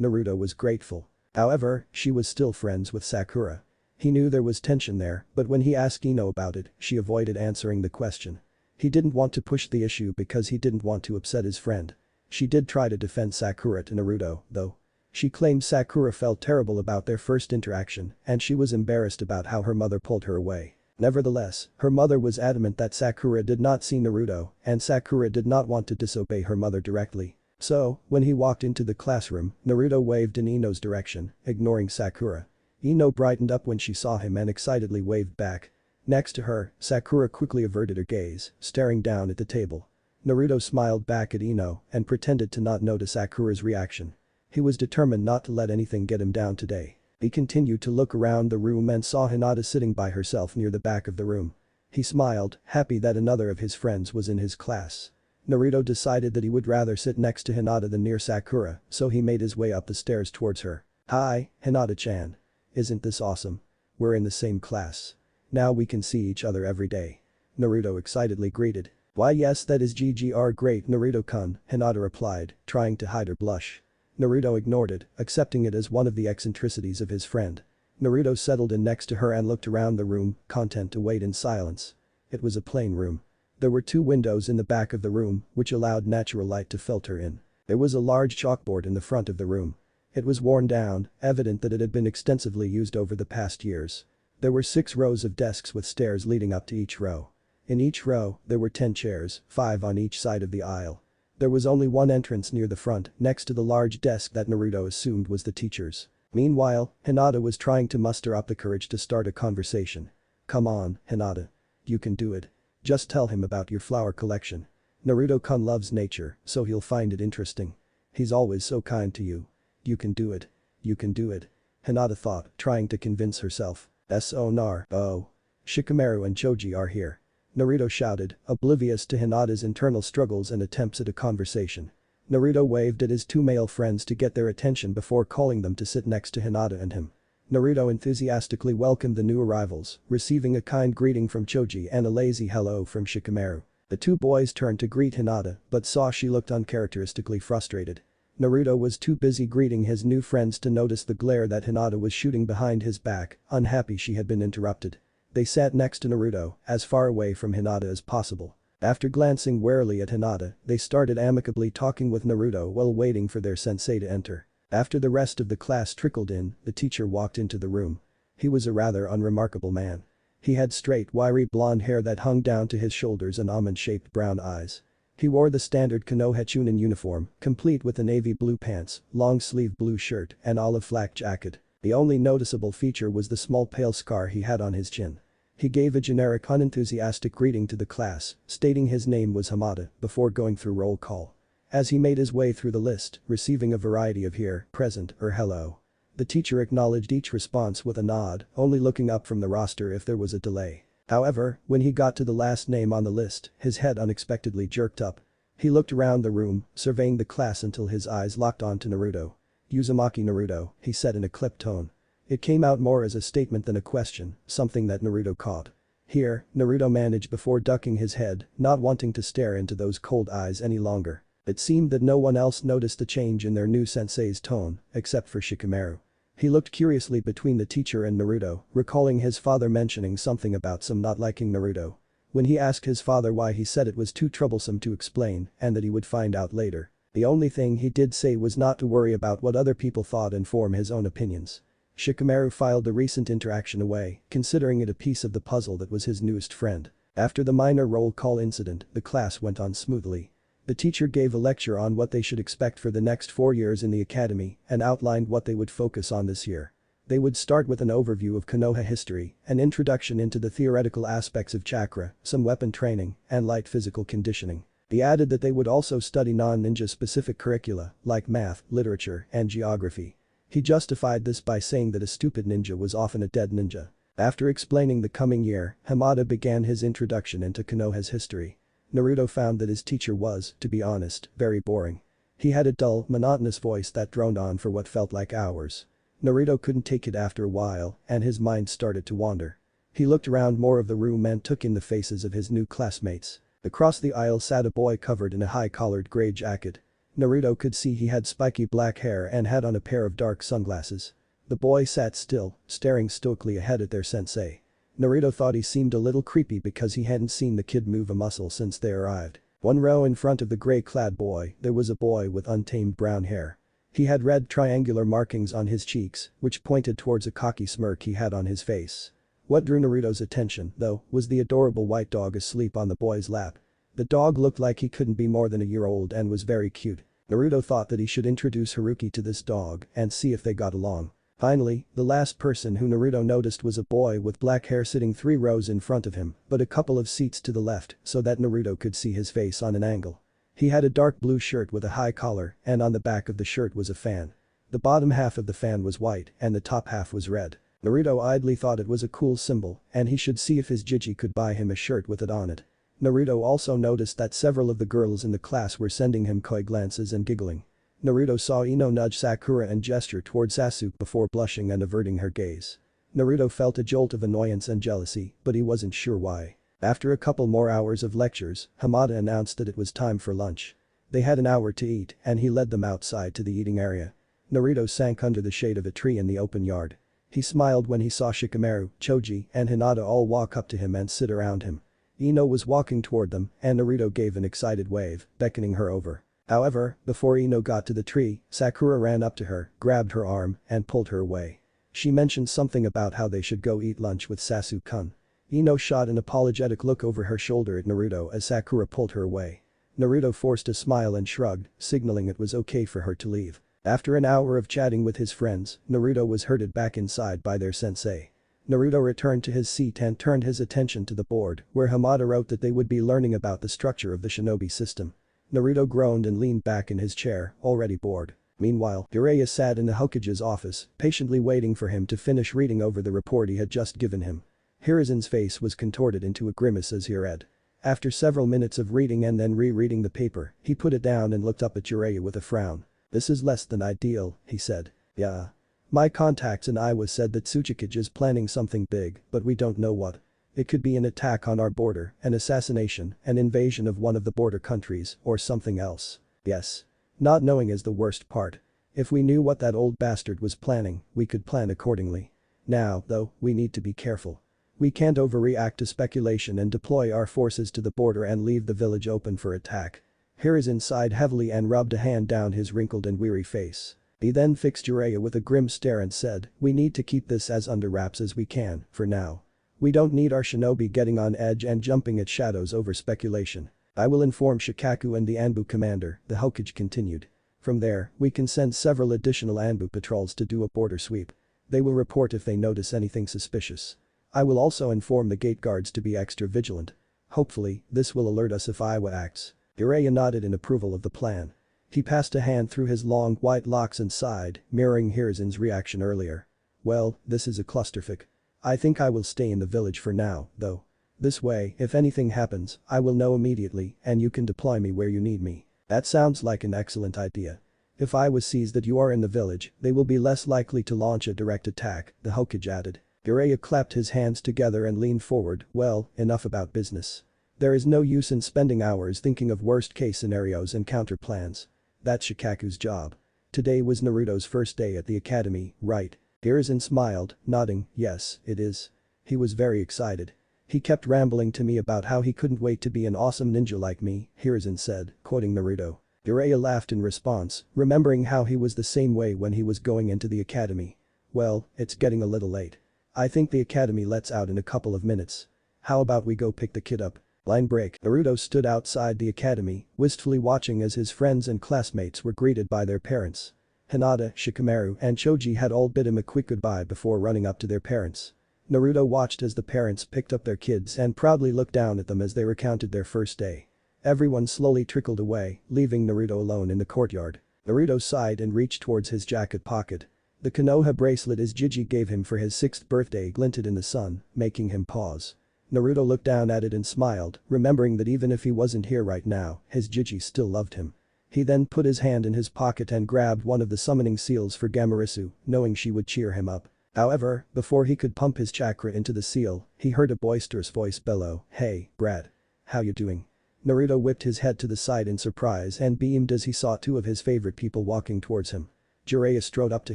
Naruto was grateful. However, she was still friends with Sakura. He knew there was tension there, but when he asked Ino about it, she avoided answering the question. He didn't want to push the issue because he didn't want to upset his friend. She did try to defend Sakura to Naruto, though. She claimed Sakura felt terrible about their first interaction and she was embarrassed about how her mother pulled her away. Nevertheless, her mother was adamant that Sakura did not see Naruto and Sakura did not want to disobey her mother directly. So, when he walked into the classroom, Naruto waved in Ino's direction, ignoring Sakura. Ino brightened up when she saw him and excitedly waved back. Next to her, Sakura quickly averted her gaze, staring down at the table. Naruto smiled back at Ino and pretended to not notice Sakura's reaction. He was determined not to let anything get him down today. He continued to look around the room and saw Hinata sitting by herself near the back of the room. He smiled, happy that another of his friends was in his class. Naruto decided that he would rather sit next to Hinata than near Sakura, so he made his way up the stairs towards her. "Hi, Hinata-chan. Isn't this awesome? We're in the same class. Now we can see each other every day." Naruto excitedly greeted. "Why yes, that is GGR great Naruto-kun," Hinata replied, trying to hide her blush. Naruto ignored it, accepting it as one of the eccentricities of his friend. Naruto settled in next to her and looked around the room, content to wait in silence. It was a plain room. There were 2 windows in the back of the room, which allowed natural light to filter in. There was a large chalkboard in the front of the room. It was worn down, evident that it had been extensively used over the past years. There were 6 rows of desks with stairs leading up to each row. In each row, there were 10 chairs, 5 on each side of the aisle. There was only one entrance near the front, next to the large desk that Naruto assumed was the teacher's. Meanwhile, Hinata was trying to muster up the courage to start a conversation. "Come on, Hinata. You can do it. Just tell him about your flower collection. Naruto-kun loves nature, so he'll find it interesting. He's always so kind to you. You can do it. You can do it." Hinata thought, trying to convince herself. Oh. Shikamaru and Choji are here. Naruto shouted, oblivious to Hinata's internal struggles and attempts at a conversation. Naruto waved at his 2 male friends to get their attention before calling them to sit next to Hinata and him. Naruto enthusiastically welcomed the new arrivals, receiving a kind greeting from Choji and a lazy hello from Shikamaru. The 2 boys turned to greet Hinata but saw she looked uncharacteristically frustrated. Naruto was too busy greeting his new friends to notice the glare that Hinata was shooting behind his back, unhappy she had been interrupted. They sat next to Naruto, as far away from Hinata as possible. After glancing warily at Hinata, they started amicably talking with Naruto while waiting for their sensei to enter. After the rest of the class trickled in, the teacher walked into the room. He was a rather unremarkable man. He had straight, wiry blonde hair that hung down to his shoulders and almond-shaped brown eyes. He wore the standard Konoha Chunin uniform, complete with the navy blue pants, long-sleeve blue shirt, and olive flak jacket. The only noticeable feature was the small pale scar he had on his chin. He gave a generic unenthusiastic greeting to the class, stating his name was Hamada, before going through roll call. As he made his way through the list, receiving a variety of here, present, or hello. The teacher acknowledged each response with a nod, only looking up from the roster if there was a delay. However, when he got to the last name on the list, his head unexpectedly jerked up. He looked around the room, surveying the class until his eyes locked onto Naruto. "Uzumaki Naruto," he said in a clipped tone. It came out more as a statement than a question, something that Naruto caught. "Here," Naruto managed before ducking his head, not wanting to stare into those cold eyes any longer. It seemed that no one else noticed the change in their new sensei's tone, except for Shikamaru. He looked curiously between the teacher and Naruto, recalling his father mentioning something about some not liking Naruto. When he asked his father why, he said it was too troublesome to explain and that he would find out later. The only thing he did say was not to worry about what other people thought and form his own opinions. Shikamaru filed the recent interaction away, considering it a piece of the puzzle that was his newest friend. After the minor roll call incident, the class went on smoothly. The teacher gave a lecture on what they should expect for the next 4 years in the academy and outlined what they would focus on this year. They would start with an overview of Konoha history, an introduction into the theoretical aspects of chakra, some weapon training, and light physical conditioning. He added that they would also study non-ninja specific curricula, like math, literature, and geography. He justified this by saying that a stupid ninja was often a dead ninja. After explaining the coming year, Hamada began his introduction into Konoha's history. Naruto found that his teacher was, to be honest, very boring. He had a dull, monotonous voice that droned on for what felt like hours. Naruto couldn't take it after a while, and his mind started to wander. He looked around more of the room and took in the faces of his new classmates. Across the aisle sat a boy covered in a high-collared gray jacket. Naruto could see he had spiky black hair and had on a pair of dark sunglasses. The boy sat still, staring stoically ahead at their sensei. Naruto thought he seemed a little creepy because he hadn't seen the kid move a muscle since they arrived. One row in front of the gray-clad boy, there was a boy with untamed brown hair. He had red triangular markings on his cheeks, which pointed towards a cocky smirk he had on his face. What drew Naruto's attention, though, was the adorable white dog asleep on the boy's lap. The dog looked like he couldn't be more than a year old and was very cute. Naruto thought that he should introduce Haruki to this dog and see if they got along. Finally, the last person who Naruto noticed was a boy with black hair sitting 3 rows in front of him, but a couple of seats to the left so that Naruto could see his face on an angle. He had a dark blue shirt with a high collar and on the back of the shirt was a fan. The bottom half of the fan was white and the top half was red. Naruto idly thought it was a cool symbol and he should see if his Jiji could buy him a shirt with it on it. Naruto also noticed that several of the girls in the class were sending him coy glances and giggling. Naruto saw Ino nudge Sakura and gesture toward Sasuke before blushing and averting her gaze. Naruto felt a jolt of annoyance and jealousy, but he wasn't sure why. After a couple more hours of lectures, Hamada announced that it was time for lunch. They had an hour to eat and he led them outside to the eating area. Naruto sank under the shade of a tree in the open yard. He smiled when he saw Shikamaru, Choji, and Hinata all walk up to him and sit around him. Ino was walking toward them and Naruto gave an excited wave, beckoning her over. However, before Ino got to the tree, Sakura ran up to her, grabbed her arm, and pulled her away. She mentioned something about how they should go eat lunch with Sasuke-kun. Ino shot an apologetic look over her shoulder at Naruto as Sakura pulled her away. Naruto forced a smile and shrugged, signaling it was okay for her to leave. After an hour of chatting with his friends, Naruto was herded back inside by their sensei. Naruto returned to his seat and turned his attention to the board, where Hamada wrote that they would be learning about the structure of the shinobi system. Naruto groaned and leaned back in his chair, already bored. Meanwhile, Jiraiya sat in the Hokage's office, patiently waiting for him to finish reading over the report he had just given him. Hirazen's face was contorted into a grimace as he read. After several minutes of reading and then rereading the paper, he put it down and looked up at Jiraiya with a frown. "This is less than ideal," he said. "Yeah. My contacts in Iowa said that Tsuchikage is planning something big, but we don't know what. It could be an attack on our border, an assassination, an invasion of one of the border countries, or something else. Yes. Not knowing is the worst part. If we knew what that old bastard was planning, we could plan accordingly. Now, though, we need to be careful. We can't overreact to speculation and deploy our forces to the border and leave the village open for attack." Hiruzen sighed heavily and rubbed a hand down his wrinkled and weary face. He then fixed Jiraiya with a grim stare and said, "We need to keep this as under wraps as we can, for now. We don't need our shinobi getting on edge and jumping at shadows over speculation. I will inform Shikaku and the Anbu commander," the Hokage continued. "From there, we can send several additional Anbu patrols to do a border sweep. They will report if they notice anything suspicious. I will also inform the gate guards to be extra vigilant. Hopefully, this will alert us if Iowa acts." Jiraiya nodded in approval of the plan. He passed a hand through his long white locks and sighed, mirroring Hiruzen's reaction earlier. "Well, this is a clusterfuck. I think I will stay in the village for now, though. This way, if anything happens, I will know immediately and you can deploy me where you need me." "That sounds like an excellent idea. If Iowa sees that you are in the village, they will be less likely to launch a direct attack," the Hokage added. Jiraiya clapped his hands together and leaned forward. "Well, enough about business. There is no use in spending hours thinking of worst-case scenarios and counter plans. That's Shikaku's job. Today was Naruto's first day at the academy, right?" Hiruzen smiled, nodding, "Yes, it is." He was very excited. "He kept rambling to me about how he couldn't wait to be an awesome ninja like me," Hiruzen said, quoting Naruto. Jiraiya laughed in response, remembering how he was the same way when he was going into the academy. "Well, it's getting a little late. I think the academy lets out in a couple of minutes. How about we go pick the kid up?" Line break. Naruto stood outside the academy, wistfully watching as his friends and classmates were greeted by their parents. Hinata, Shikamaru, and Choji had all bid him a quick goodbye before running up to their parents. Naruto watched as the parents picked up their kids and proudly looked down at them as they recounted their first day. Everyone slowly trickled away, leaving Naruto alone in the courtyard. Naruto sighed and reached towards his jacket pocket. The Konoha bracelet his Jiji gave him for his 6th birthday glinted in the sun, making him pause. Naruto looked down at it and smiled, remembering that even if he wasn't here right now, his Jiji still loved him. He then put his hand in his pocket and grabbed one of the summoning seals for Gamarisu, knowing she would cheer him up. However, before he could pump his chakra into the seal, he heard a boisterous voice bellow, "Hey, Brad. How you doing?" Naruto whipped his head to the side in surprise and beamed as he saw two of his favorite people walking towards him. Jiraiya strode up to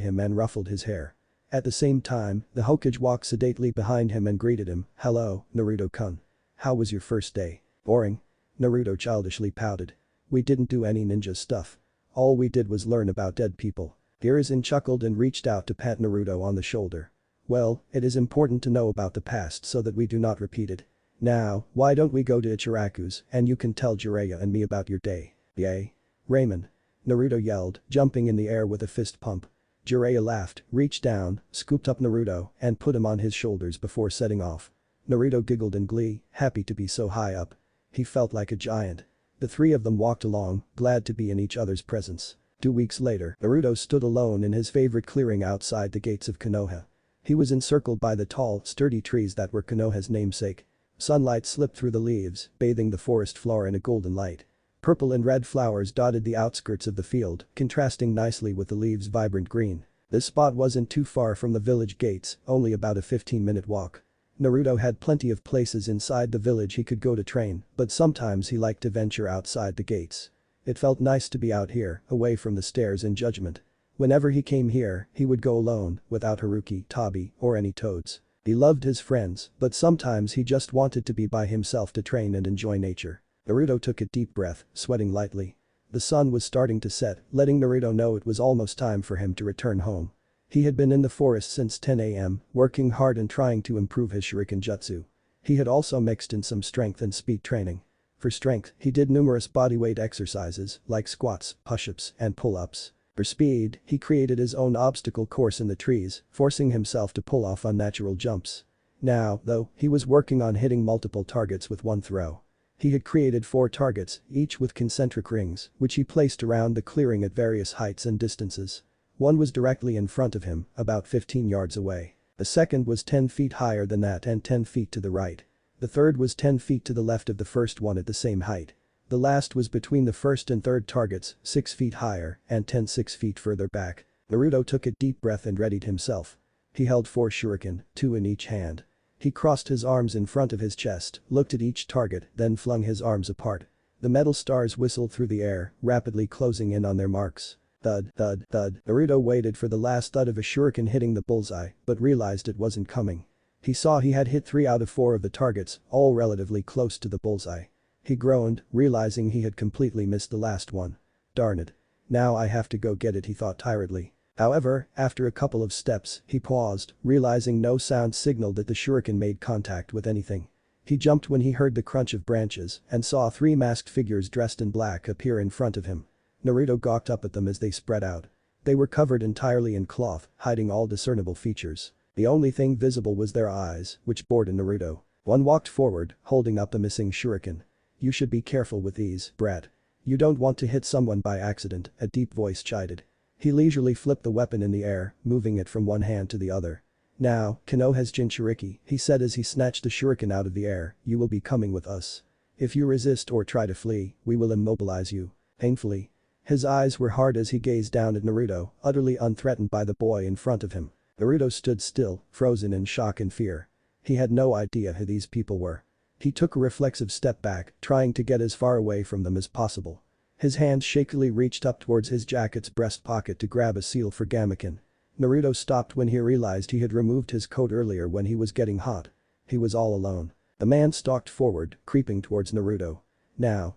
him and ruffled his hair. At the same time, the Hokage walked sedately behind him and greeted him, "Hello, Naruto-kun. How was your first day?" "Boring." Naruto childishly pouted. "We didn't do any ninja stuff. All we did was learn about dead people." Hiruzen chuckled and reached out to pat Naruto on the shoulder. "Well, it is important to know about the past so that we do not repeat it. Now, why don't we go to Ichiraku's and you can tell Jiraiya and me about your day." "Yay. Ramen." Naruto yelled, jumping in the air with a fist pump. Jiraiya laughed, reached down, scooped up Naruto, and put him on his shoulders before setting off. Naruto giggled in glee, happy to be so high up. He felt like a giant. The three of them walked along, glad to be in each other's presence. 2 weeks later, Naruto stood alone in his favorite clearing outside the gates of Konoha. He was encircled by the tall, sturdy trees that were Konoha's namesake. Sunlight slipped through the leaves, bathing the forest floor in a golden light. Purple and red flowers dotted the outskirts of the field, contrasting nicely with the leaves' vibrant green. This spot wasn't too far from the village gates, only about a 15-minute walk. Naruto had plenty of places inside the village he could go to train, but sometimes he liked to venture outside the gates. It felt nice to be out here, away from the stairs and judgment. Whenever he came here, he would go alone, without Haruki, Tabi, or any toads. He loved his friends, but sometimes he just wanted to be by himself to train and enjoy nature. Naruto took a deep breath, sweating lightly. The sun was starting to set, letting Naruto know it was almost time for him to return home. He had been in the forest since 10 a.m., working hard and trying to improve his shuriken jutsu. He had also mixed in some strength and speed training. For strength, he did numerous bodyweight exercises, like squats, push-ups, and pull-ups. For speed, he created his own obstacle course in the trees, forcing himself to pull off unnatural jumps. Now, though, he was working on hitting multiple targets with one throw. He had created 4 targets, each with concentric rings, which he placed around the clearing at various heights and distances. One was directly in front of him, about 15 yards away. The second was 10 feet higher than that and 10 feet to the right. The third was 10 feet to the left of the first one at the same height. The last was between the first and third targets, 6 feet higher, and 6 feet further back. Naruto took a deep breath and readied himself. He held 4 shuriken, 2 in each hand. He crossed his arms in front of his chest, looked at each target, then flung his arms apart. The metal stars whistled through the air, rapidly closing in on their marks. Thud, thud, thud. Naruto waited for the last thud of a shuriken hitting the bullseye, but realized it wasn't coming. He saw he had hit 3 out of 4 of the targets, all relatively close to the bullseye. He groaned, realizing he had completely missed the last one. Darn it. Now I have to go get it, he thought tiredly. However, after a couple of steps, he paused, realizing no sound signaled that the shuriken made contact with anything. He jumped when he heard the crunch of branches and saw 3 masked figures dressed in black appear in front of him. Naruto gawked up at them as they spread out. They were covered entirely in cloth, hiding all discernible features. The only thing visible was their eyes, which bored Naruto. One walked forward, holding up the missing shuriken. "You should be careful with these, brat. You don't want to hit someone by accident," a deep voice chided. He leisurely flipped the weapon in the air, moving it from one hand to the other. "Now, Konoha's Jinchuriki," he said as he snatched the shuriken out of the air, "you will be coming with us. If you resist or try to flee, we will immobilize you." Painfully. His eyes were hard as he gazed down at Naruto, utterly unthreatened by the boy in front of him. Naruto stood still, frozen in shock and fear. He had no idea who these people were. He took a reflexive step back, trying to get as far away from them as possible. His hand shakily reached up towards his jacket's breast pocket to grab a seal for Gamaken. Naruto stopped when he realized he had removed his coat earlier when he was getting hot. He was all alone. The man stalked forward, creeping towards Naruto. Now.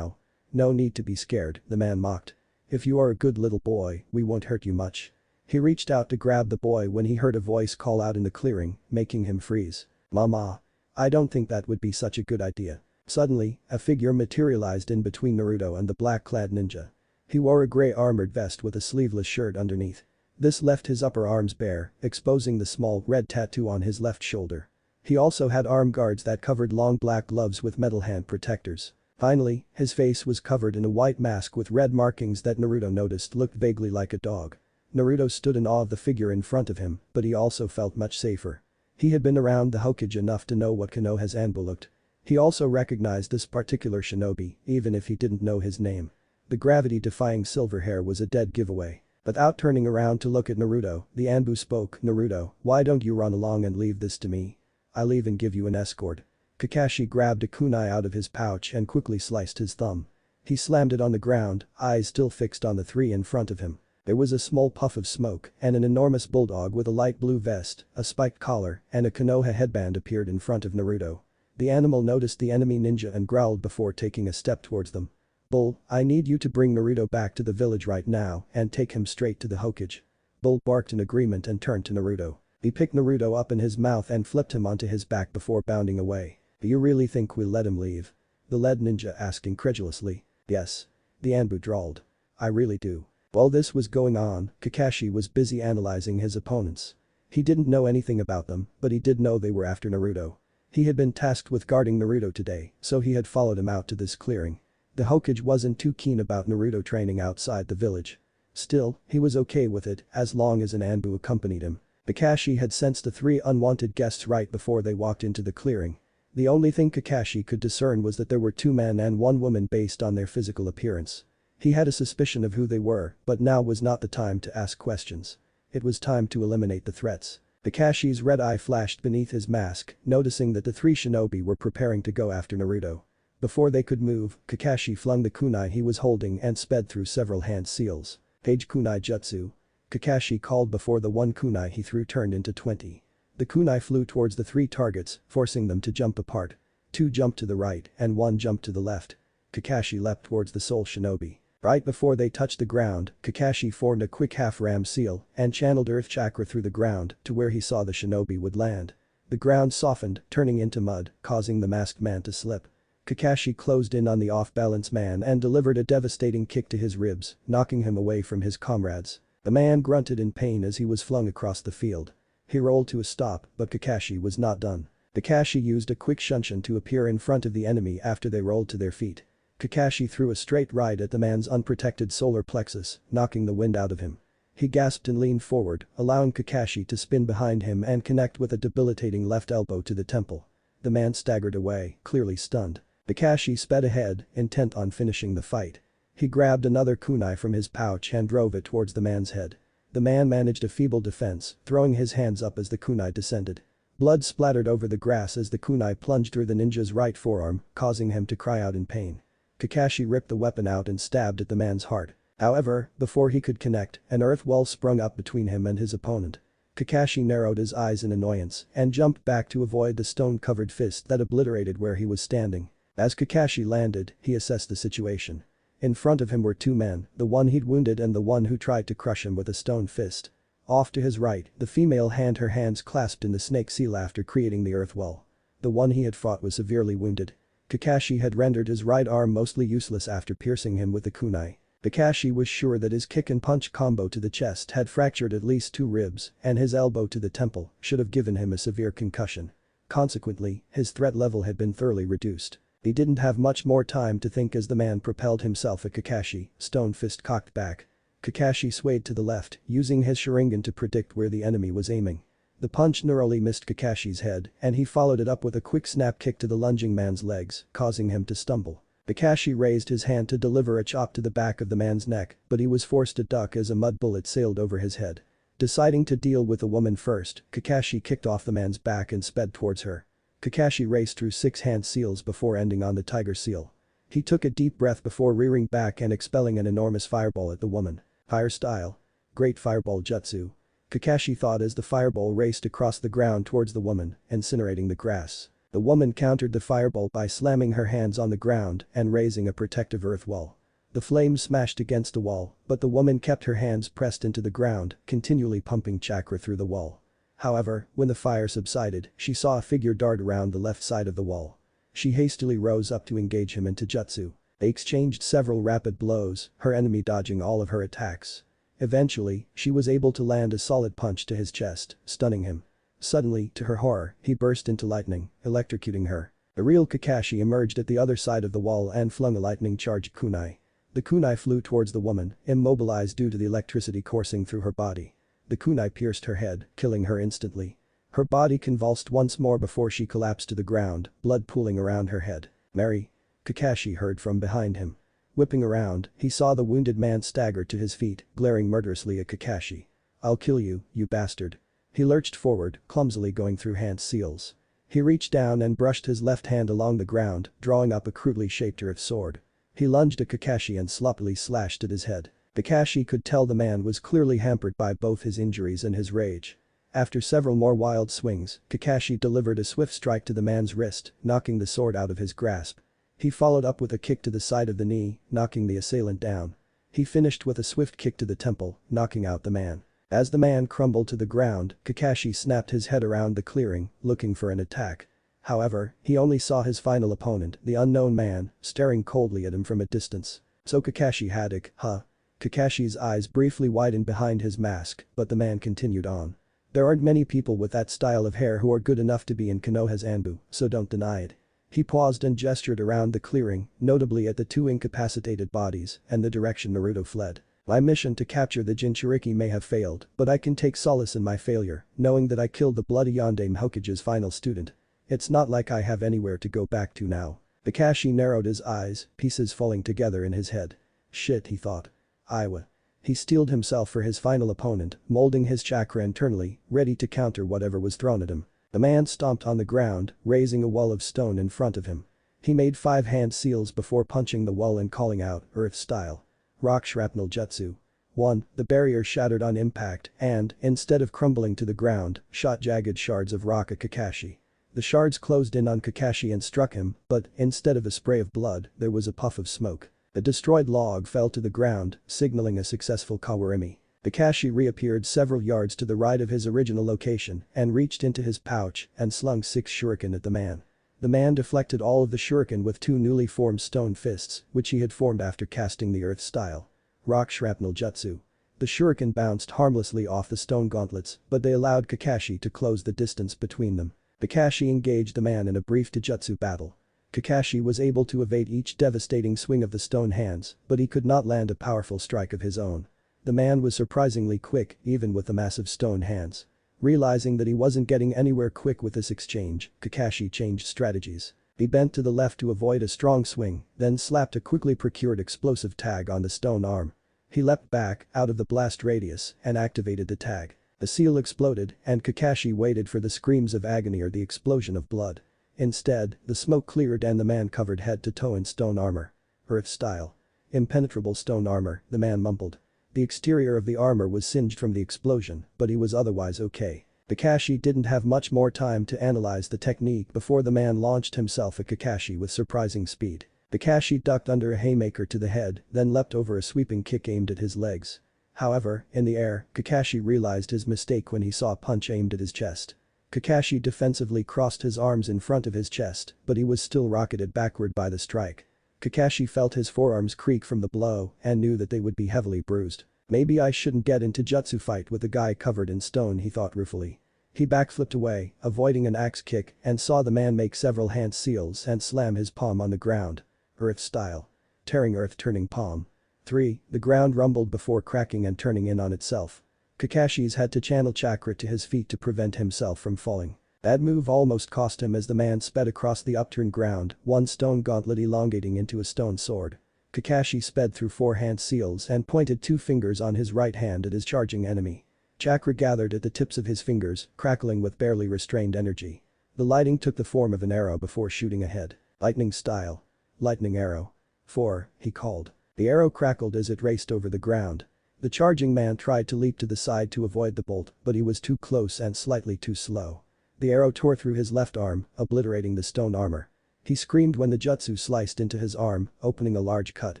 No need to be scared," the man mocked. "If you are a good little boy, we won't hurt you much." He reached out to grab the boy when he heard a voice call out in the clearing, making him freeze. "Mama. I don't think that would be such a good idea." Suddenly, a figure materialized in between Naruto and the black-clad ninja. He wore a gray armored vest with a sleeveless shirt underneath. This left his upper arms bare, exposing the small red tattoo on his left shoulder. He also had arm guards that covered long black gloves with metal hand protectors. Finally, his face was covered in a white mask with red markings that Naruto noticed looked vaguely like a dog. Naruto stood in awe of the figure in front of him, but he also felt much safer. He had been around the Hokage enough to know what Konoha's Anbu looked. He also recognized this particular shinobi, even if he didn't know his name. The gravity-defying silver hair was a dead giveaway. Without turning around to look at Naruto, the Anbu spoke, "Naruto, why don't you run along and leave this to me? I'll even give you an escort." Kakashi grabbed a kunai out of his pouch and quickly sliced his thumb. He slammed it on the ground, eyes still fixed on the three in front of him. There was a small puff of smoke and an enormous bulldog with a light blue vest, a spiked collar, and a Konoha headband appeared in front of Naruto. The animal noticed the enemy ninja and growled before taking a step towards them. "Bull, I need you to bring Naruto back to the village right now and take him straight to the Hokage." Bull barked in agreement and turned to Naruto. He picked Naruto up in his mouth and flipped him onto his back before bounding away. "Do you really think we'll let him leave?" The lead ninja asked incredulously. "Yes." The Anbu drawled. "I really do." While this was going on, Kakashi was busy analyzing his opponents. He didn't know anything about them, but he did know they were after Naruto. He had been tasked with guarding Naruto today, so he had followed him out to this clearing. The Hokage wasn't too keen about Naruto training outside the village. Still, he was okay with it as long as an Anbu accompanied him. Kakashi had sensed the three unwanted guests right before they walked into the clearing. The only thing Kakashi could discern was that there were 2 men and 1 woman based on their physical appearance. He had a suspicion of who they were, but now was not the time to ask questions. It was time to eliminate the threats. Kakashi's red eye flashed beneath his mask, noticing that the 3 shinobi were preparing to go after Naruto. Before they could move, Kakashi flung the kunai he was holding and sped through several hand seals. "Page kunai jutsu." Kakashi called before the 1 kunai he threw turned into 20. The kunai flew towards the 3 targets, forcing them to jump apart. 2 jumped to the right and 1 jumped to the left. Kakashi leapt towards the sole shinobi. Right before they touched the ground, Kakashi formed a quick half-ram seal and channeled earth chakra through the ground to where he saw the shinobi would land. The ground softened, turning into mud, causing the masked man to slip. Kakashi closed in on the off-balance man and delivered a devastating kick to his ribs, knocking him away from his comrades. The man grunted in pain as he was flung across the field. He rolled to a stop, but Kakashi was not done. Kakashi used a quick shunshin to appear in front of the enemy after they rolled to their feet. Kakashi threw a straight right at the man's unprotected solar plexus, knocking the wind out of him. He gasped and leaned forward, allowing Kakashi to spin behind him and connect with a debilitating left elbow to the temple. The man staggered away, clearly stunned. Kakashi sped ahead, intent on finishing the fight. He grabbed another kunai from his pouch and drove it towards the man's head. The man managed a feeble defense, throwing his hands up as the kunai descended. Blood splattered over the grass as the kunai plunged through the ninja's right forearm, causing him to cry out in pain. Kakashi ripped the weapon out and stabbed at the man's heart. However, before he could connect, an earth wall sprung up between him and his opponent. Kakashi narrowed his eyes in annoyance and jumped back to avoid the stone-covered fist that obliterated where he was standing. As Kakashi landed, he assessed the situation. In front of him were 2 men, the one he'd wounded and the one who tried to crush him with a stone fist. Off to his right, the female had her hands clasped in the snake seal after creating the earth wall. The one he had fought was severely wounded. Kakashi had rendered his right arm mostly useless after piercing him with the kunai. Kakashi was sure that his kick and punch combo to the chest had fractured at least 2 ribs, and his elbow to the temple should have given him a severe concussion. Consequently, his threat level had been thoroughly reduced. He didn't have much more time to think as the man propelled himself at Kakashi, stone fist cocked back. Kakashi swayed to the left, using his Sharingan to predict where the enemy was aiming. The punch narrowly missed Kakashi's head, and he followed it up with a quick snap kick to the lunging man's legs, causing him to stumble. Kakashi raised his hand to deliver a chop to the back of the man's neck, but he was forced to duck as a mud bullet sailed over his head. Deciding to deal with the woman first, Kakashi kicked off the man's back and sped towards her. Kakashi raced through 6 hand seals before ending on the tiger seal. He took a deep breath before rearing back and expelling an enormous fireball at the woman. Fire style. Great fireball jutsu. Kakashi thought as the fireball raced across the ground towards the woman, incinerating the grass. The woman countered the fireball by slamming her hands on the ground and raising a protective earth wall. The flames smashed against the wall, but the woman kept her hands pressed into the ground, continually pumping chakra through the wall. However, when the fire subsided, she saw a figure dart around the left side of the wall. She hastily rose up to engage him into jutsu. They exchanged several rapid blows, her enemy dodging all of her attacks. Eventually, she was able to land a solid punch to his chest, stunning him. Suddenly, to her horror, he burst into lightning, electrocuting her. The real Kakashi emerged at the other side of the wall and flung a lightning-charged kunai. The kunai flew towards the woman, immobilized due to the electricity coursing through her body. The kunai pierced her head, killing her instantly. Her body convulsed once more before she collapsed to the ground, blood pooling around her head. "Mary?" Kakashi heard from behind him. Whipping around, he saw the wounded man stagger to his feet, glaring murderously at Kakashi. "I'll kill you, you bastard." He lurched forward, clumsily going through hand seals. He reached down and brushed his left hand along the ground, drawing up a crudely shaped earth sword. He lunged at Kakashi and sloppily slashed at his head. Kakashi could tell the man was clearly hampered by both his injuries and his rage. After several more wild swings, Kakashi delivered a swift strike to the man's wrist, knocking the sword out of his grasp. He followed up with a kick to the side of the knee, knocking the assailant down. He finished with a swift kick to the temple, knocking out the man. As the man crumbled to the ground, Kakashi snapped his head around the clearing, looking for an attack. However, he only saw his final opponent, the unknown man, staring coldly at him from a distance. "So Kakashi Haddock, huh?" Kakashi's eyes briefly widened behind his mask, but the man continued on. "There aren't many people with that style of hair who are good enough to be in Konoha's Anbu, so don't deny it." He paused and gestured around the clearing, notably at the two incapacitated bodies and the direction Naruto fled. "My mission to capture the Jinchuriki may have failed, but I can take solace in my failure, knowing that I killed the bloody Yondaime Hokage's final student. It's not like I have anywhere to go back to now." Kakashi narrowed his eyes, pieces falling together in his head. "Shit," he thought. "Iwa." He steeled himself for his final opponent, molding his chakra internally, ready to counter whatever was thrown at him. The man stomped on the ground, raising a wall of stone in front of him. He made 5 hand seals before punching the wall and calling out, Earth style. Rock shrapnel jutsu. 1. The barrier shattered on impact and, instead of crumbling to the ground, shot jagged shards of rock at Kakashi. The shards closed in on Kakashi and struck him, but, instead of a spray of blood, there was a puff of smoke. The destroyed log fell to the ground, signaling a successful Kawarimi. Kakashi reappeared several yards to the right of his original location and reached into his pouch and slung 6 shuriken at the man. The man deflected all of the shuriken with 2 newly formed stone fists, which he had formed after casting the earth style. Rock shrapnel jutsu. The shuriken bounced harmlessly off the stone gauntlets, but they allowed Kakashi to close the distance between them. Kakashi engaged the man in a brief taijutsu battle. Kakashi was able to evade each devastating swing of the stone hands, but he could not land a powerful strike of his own. The man was surprisingly quick, even with the massive stone hands. Realizing that he wasn't getting anywhere quick with this exchange, Kakashi changed strategies. He bent to the left to avoid a strong swing, then slapped a quickly procured explosive tag on the stone arm. He leapt back, out of the blast radius, and activated the tag. The seal exploded, and Kakashi waited for the screams of agony or the explosion of blood. Instead, the smoke cleared and the man covered head to toe in stone armor. Earth style. Impenetrable stone armor, the man mumbled. The exterior of the armor was singed from the explosion, but he was otherwise okay. Kakashi didn't have much more time to analyze the technique before the man launched himself at Kakashi with surprising speed. Kakashi ducked under a haymaker to the head, then leapt over a sweeping kick aimed at his legs. However, in the air, Kakashi realized his mistake when he saw a punch aimed at his chest. Kakashi defensively crossed his arms in front of his chest, but he was still rocketed backward by the strike. Kakashi felt his forearms creak from the blow and knew that they would be heavily bruised. Maybe I shouldn't get into jutsu fight with a guy covered in stone, he thought ruefully. He backflipped away, avoiding an axe kick, and saw the man make several hand seals and slam his palm on the ground. Earth style. Tearing earth turning palm. 3. The ground rumbled before cracking and turning in on itself. Kakashi's had to channel chakra to his feet to prevent himself from falling. That move almost cost him as the man sped across the upturned ground, one stone gauntlet elongating into a stone sword. Kakashi sped through 4 hand seals and pointed 2 fingers on his right hand at his charging enemy. Chakra gathered at the tips of his fingers, crackling with barely restrained energy. The lighting took the form of an arrow before shooting ahead. Lightning style. Lightning arrow. 4, he called. The arrow crackled as it raced over the ground. The charging man tried to leap to the side to avoid the bolt, but he was too close and slightly too slow. The arrow tore through his left arm, obliterating the stone armor. He screamed when the jutsu sliced into his arm, opening a large cut.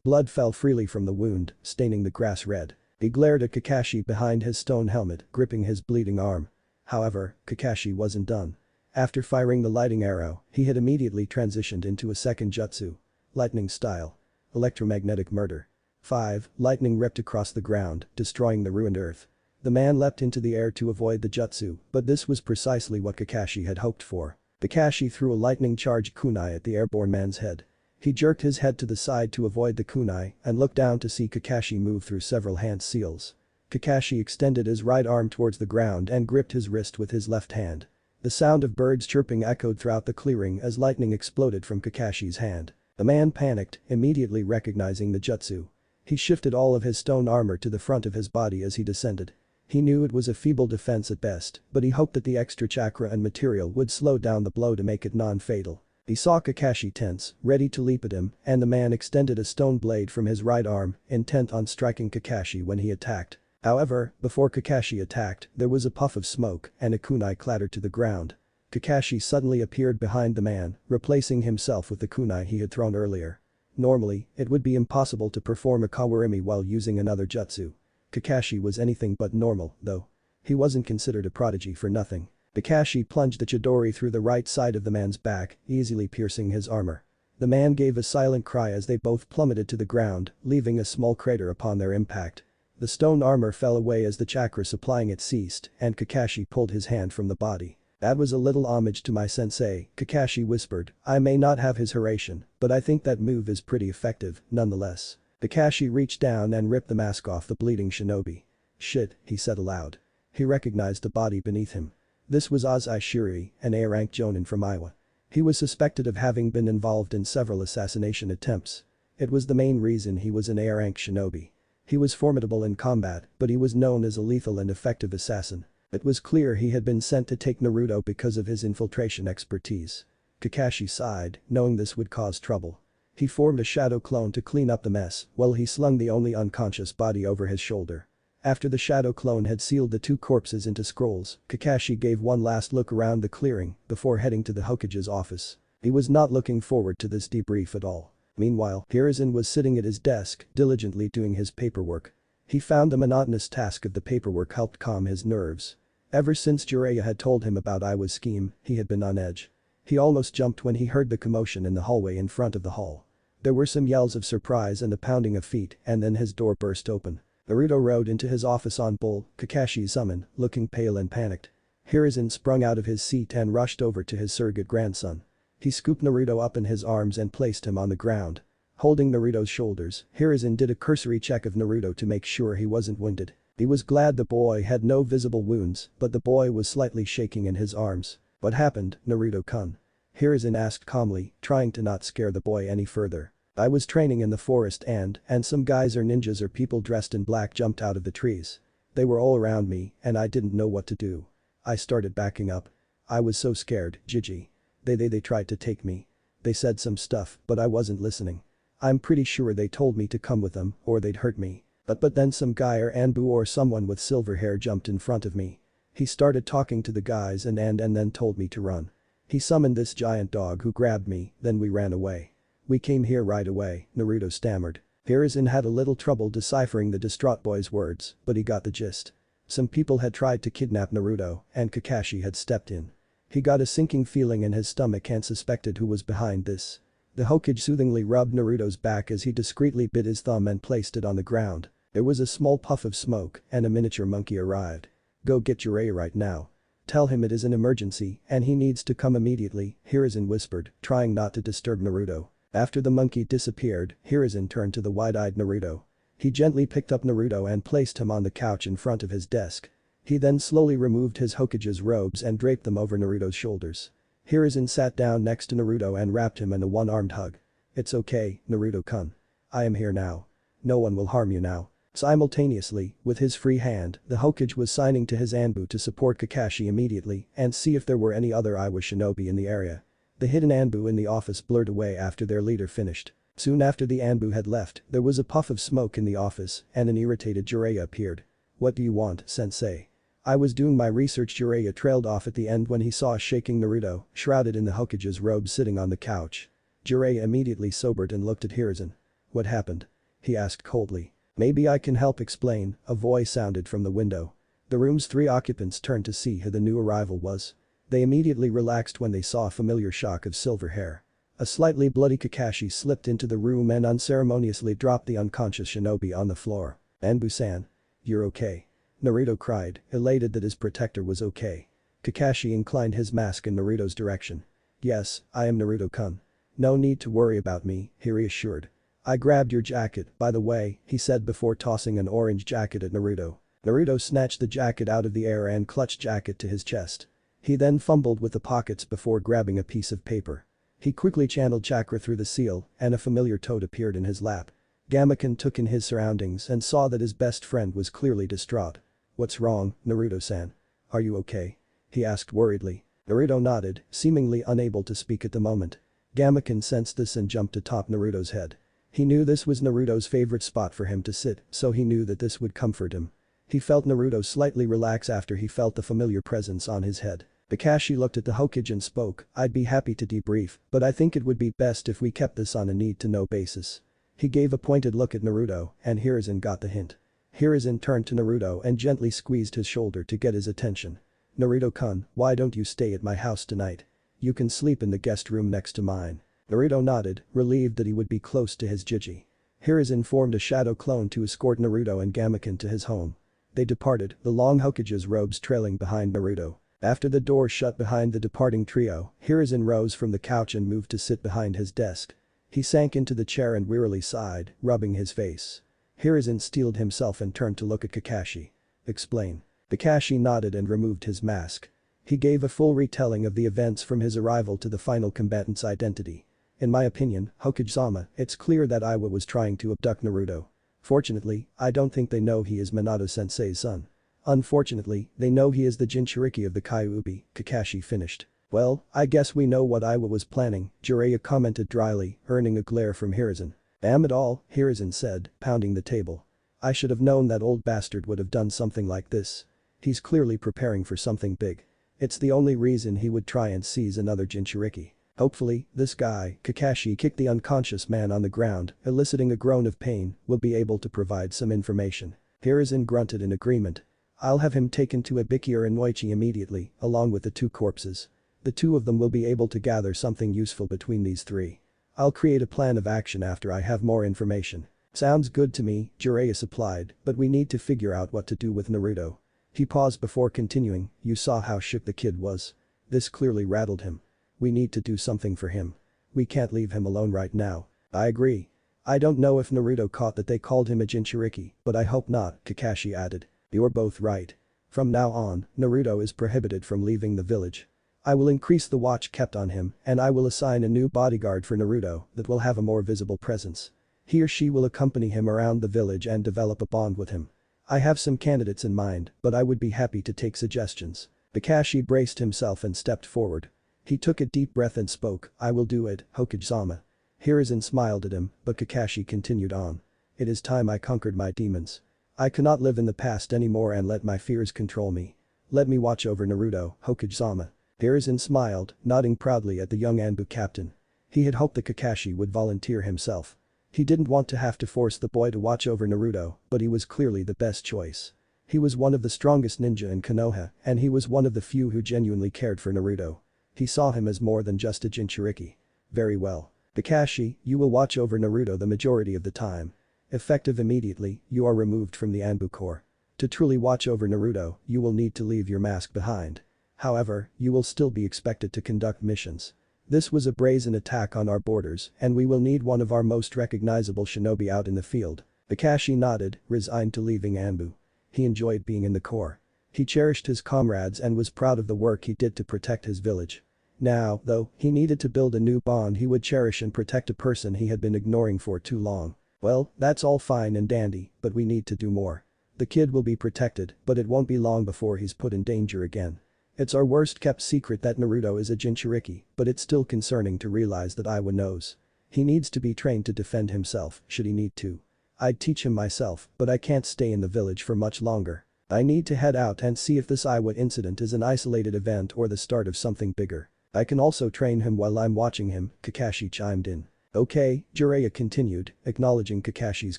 Blood fell freely from the wound, staining the grass red. He glared at Kakashi behind his stone helmet, gripping his bleeding arm. However, Kakashi wasn't done. After firing the lighting arrow, he had immediately transitioned into a second jutsu. Lightning style. Electromagnetic murder. 5. Lightning ripped across the ground, destroying the ruined earth. The man leapt into the air to avoid the jutsu, but this was precisely what Kakashi had hoped for. Kakashi threw a lightning-charged kunai at the airborne man's head. He jerked his head to the side to avoid the kunai and looked down to see Kakashi move through several hand seals. Kakashi extended his right arm towards the ground and gripped his wrist with his left hand. The sound of birds chirping echoed throughout the clearing as lightning exploded from Kakashi's hand. The man panicked, immediately recognizing the jutsu. He shifted all of his stone armor to the front of his body as he descended. He knew it was a feeble defense at best, but he hoped that the extra chakra and material would slow down the blow to make it non-fatal. He saw Kakashi tense, ready to leap at him, and the man extended a stone blade from his right arm, intent on striking Kakashi when he attacked. However, before Kakashi attacked, there was a puff of smoke and a kunai clattered to the ground. Kakashi suddenly appeared behind the man, replacing himself with the kunai he had thrown earlier. Normally, it would be impossible to perform a kawarimi while using another jutsu. Kakashi was anything but normal, though. He wasn't considered a prodigy for nothing. Kakashi plunged the chidori through the right side of the man's back, easily piercing his armor. The man gave a silent cry as they both plummeted to the ground, leaving a small crater upon their impact. The stone armor fell away as the chakra supplying it ceased, and Kakashi pulled his hand from the body. "That was a little homage to my sensei," Kakashi whispered. "I may not have his Hiraishin, but I think that move is pretty effective, nonetheless." Kakashi reached down and ripped the mask off the bleeding shinobi. "Shit," he said aloud. He recognized the body beneath him. This was Ozai Shirei, an A-rank jonin from Iowa. He was suspected of having been involved in several assassination attempts. It was the main reason he was an A-rank shinobi. He was formidable in combat, but he was known as a lethal and effective assassin. It was clear he had been sent to take Naruto because of his infiltration expertise. Kakashi sighed, knowing this would cause trouble. He formed a shadow clone to clean up the mess while he slung the only unconscious body over his shoulder. After the shadow clone had sealed the two corpses into scrolls, Kakashi gave one last look around the clearing before heading to the Hokage's office. He was not looking forward to this debrief at all. Meanwhile, Hiruzen was sitting at his desk, diligently doing his paperwork. He found the monotonous task of the paperwork helped calm his nerves. Ever since Jiraiya had told him about Iwa's scheme, he had been on edge. He almost jumped when he heard the commotion in the hallway in front of the hall. There were some yells of surprise and the pounding of feet, and then his door burst open. Naruto rode into his office on Bull, Kakashi's summon, looking pale and panicked. Hiruzen sprung out of his seat and rushed over to his surrogate grandson. He scooped Naruto up in his arms and placed him on the ground. Holding Naruto's shoulders, Hiruzen did a cursory check of Naruto to make sure he wasn't wounded. He was glad the boy had no visible wounds, but the boy was slightly shaking in his arms. "What happened, Naruto-kun?" Hiruzen asked calmly, trying to not scare the boy any further. "I was training in the forest and some guys or ninjas or people dressed in black jumped out of the trees. They were all around me and I didn't know what to do. I started backing up. I was so scared, Gigi. They tried to take me. They said some stuff, but I wasn't listening. I'm pretty sure they told me to come with them or they'd hurt me. But then some guy or Anbu or someone with silver hair jumped in front of me. He started talking to the guys and then told me to run. He summoned this giant dog who grabbed me, then we ran away. We came here right away," Naruto stammered. Hiruzen had a little trouble deciphering the distraught boy's words, but he got the gist. Some people had tried to kidnap Naruto, and Kakashi had stepped in. He got a sinking feeling in his stomach and suspected who was behind this. The Hokage soothingly rubbed Naruto's back as he discreetly bit his thumb and placed it on the ground. There was a small puff of smoke and a miniature monkey arrived. "Go get Jiraiya right now. Tell him it is an emergency and he needs to come immediately," Hiruzen whispered, trying not to disturb Naruto. After the monkey disappeared, Hiruzen turned to the wide-eyed Naruto. He gently picked up Naruto and placed him on the couch in front of his desk. He then slowly removed his Hokage's robes and draped them over Naruto's shoulders. Hiruzen sat down next to Naruto and wrapped him in a one-armed hug. "It's okay, Naruto-kun. I am here now. No one will harm you now." Simultaneously, with his free hand, the Hokage was signing to his Anbu to support Kakashi immediately and see if there were any other Iowa shinobi in the area. The hidden Anbu in the office blurred away after their leader finished. Soon after the Anbu had left, there was a puff of smoke in the office and an irritated Jiraiya appeared. "What do you want, sensei?" "I was doing my research." Jiraiya trailed off at the end when he saw a shaking Naruto, shrouded in the Hokage's robe sitting on the couch. Jiraiya immediately sobered and looked at Hiruzen. "What happened?" he asked coldly. "Maybe I can help explain," a voice sounded from the window. The room's 3 occupants turned to see who the new arrival was. They immediately relaxed when they saw a familiar shock of silver hair. A slightly bloody Kakashi slipped into the room and unceremoniously dropped the unconscious shinobi on the floor. "Anbu-san. You're okay." Naruto cried, elated that his protector was okay. Kakashi inclined his mask in Naruto's direction. "Yes, I am Naruto-kun. No need to worry about me," he reassured. "I grabbed your jacket, by the way," he said before tossing an orange jacket at Naruto. Naruto snatched the jacket out of the air and clutched jacket to his chest. He then fumbled with the pockets before grabbing a piece of paper. He quickly channeled chakra through the seal and a familiar toad appeared in his lap. Gamaken took in his surroundings and saw that his best friend was clearly distraught. "What's wrong, Naruto-san? Are you okay?" he asked worriedly. Naruto nodded, seemingly unable to speak at the moment. Gamaken sensed this and jumped atop Naruto's head. He knew this was Naruto's favorite spot for him to sit, so he knew that this would comfort him. He felt Naruto slightly relax after he felt the familiar presence on his head. Kakashi looked at the Hokage and spoke, "I'd be happy to debrief, but I think it would be best if we kept this on a need-to-know basis." He gave a pointed look at Naruto, and Hiruzen got the hint. Hiruzen turned to Naruto and gently squeezed his shoulder to get his attention. "Naruto-kun, why don't you stay at my house tonight? You can sleep in the guest room next to mine." Naruto nodded, relieved that he would be close to his Jiji. Hiruzen formed a shadow clone to escort Naruto and Gamaken to his home. They departed, the long Hokage's robes trailing behind Naruto. After the door shut behind the departing trio, Hiruzen rose from the couch and moved to sit behind his desk. He sank into the chair and wearily sighed, rubbing his face. Hiruzen steeled himself and turned to look at Kakashi. "Explain." Kakashi nodded and removed his mask. He gave a full retelling of the events from his arrival to the final combatant's identity. "In my opinion, Hokage-sama, it's clear that Iwa was trying to abduct Naruto. Fortunately, I don't think they know he is Minato-sensei's son. Unfortunately, they know he is the Jinchuriki of the Kyuubi," Kakashi finished. "Well, I guess we know what Iwa was planning," Jiraiya commented dryly, earning a glare from Hiruzen. "Damn it all," Hiruzen said, pounding the table. "I should have known that old bastard would have done something like this. He's clearly preparing for something big. It's the only reason he would try and seize another Jinchuriki. Hopefully, this guy," Kakashi kicked the unconscious man on the ground, eliciting a groan of pain, "will be able to provide some information." Hiruzen grunted in agreement. "I'll have him taken to Ibiki or Inoichi immediately, along with the two corpses. The two of them will be able to gather something useful between these three. I'll create a plan of action after I have more information." "Sounds good to me," Jiraiya supplied, "but we need to figure out what to do with Naruto." He paused before continuing, "You saw how shook the kid was. This clearly rattled him. We need to do something for him. We can't leave him alone right now." "I agree. I don't know if Naruto caught that they called him a Jinchuriki, but I hope not," Kakashi added. "You're both right. From now on, Naruto is prohibited from leaving the village. I will increase the watch kept on him and I will assign a new bodyguard for Naruto that will have a more visible presence. He or she will accompany him around the village and develop a bond with him. I have some candidates in mind, but I would be happy to take suggestions." Kakashi braced himself and stepped forward. He took a deep breath and spoke, "I will do it, Hokage-sama." Hiruzen smiled at him, but Kakashi continued on. "It is time I conquered my demons. I cannot live in the past anymore and let my fears control me. Let me watch over Naruto, Hokage-sama." Hiruzen smiled, nodding proudly at the young Anbu captain. He had hoped that Kakashi would volunteer himself. He didn't want to have to force the boy to watch over Naruto, but he was clearly the best choice. He was one of the strongest ninja in Konoha, and he was one of the few who genuinely cared for Naruto. He saw him as more than just a Jinchuriki. "Very well. Kakashi, you will watch over Naruto the majority of the time. Effective immediately, you are removed from the Anbu Corps. To truly watch over Naruto, you will need to leave your mask behind. However, you will still be expected to conduct missions. This was a brazen attack on our borders and we will need one of our most recognizable shinobi out in the field." Kakashi nodded, resigned to leaving Anbu. He enjoyed being in the Corps. He cherished his comrades and was proud of the work he did to protect his village. Now, though, he needed to build a new bond he would cherish and protect a person he had been ignoring for too long. "Well, that's all fine and dandy, but we need to do more. The kid will be protected, but it won't be long before he's put in danger again. It's our worst kept secret that Naruto is a Jinchuriki, but it's still concerning to realize that Iwa knows. He needs to be trained to defend himself, should he need to. I'd teach him myself, but I can't stay in the village for much longer. I need to head out and see if this Iwa incident is an isolated event or the start of something bigger. I can also train him while I'm watching him," Kakashi chimed in. "Okay," Jiraiya continued, acknowledging Kakashi's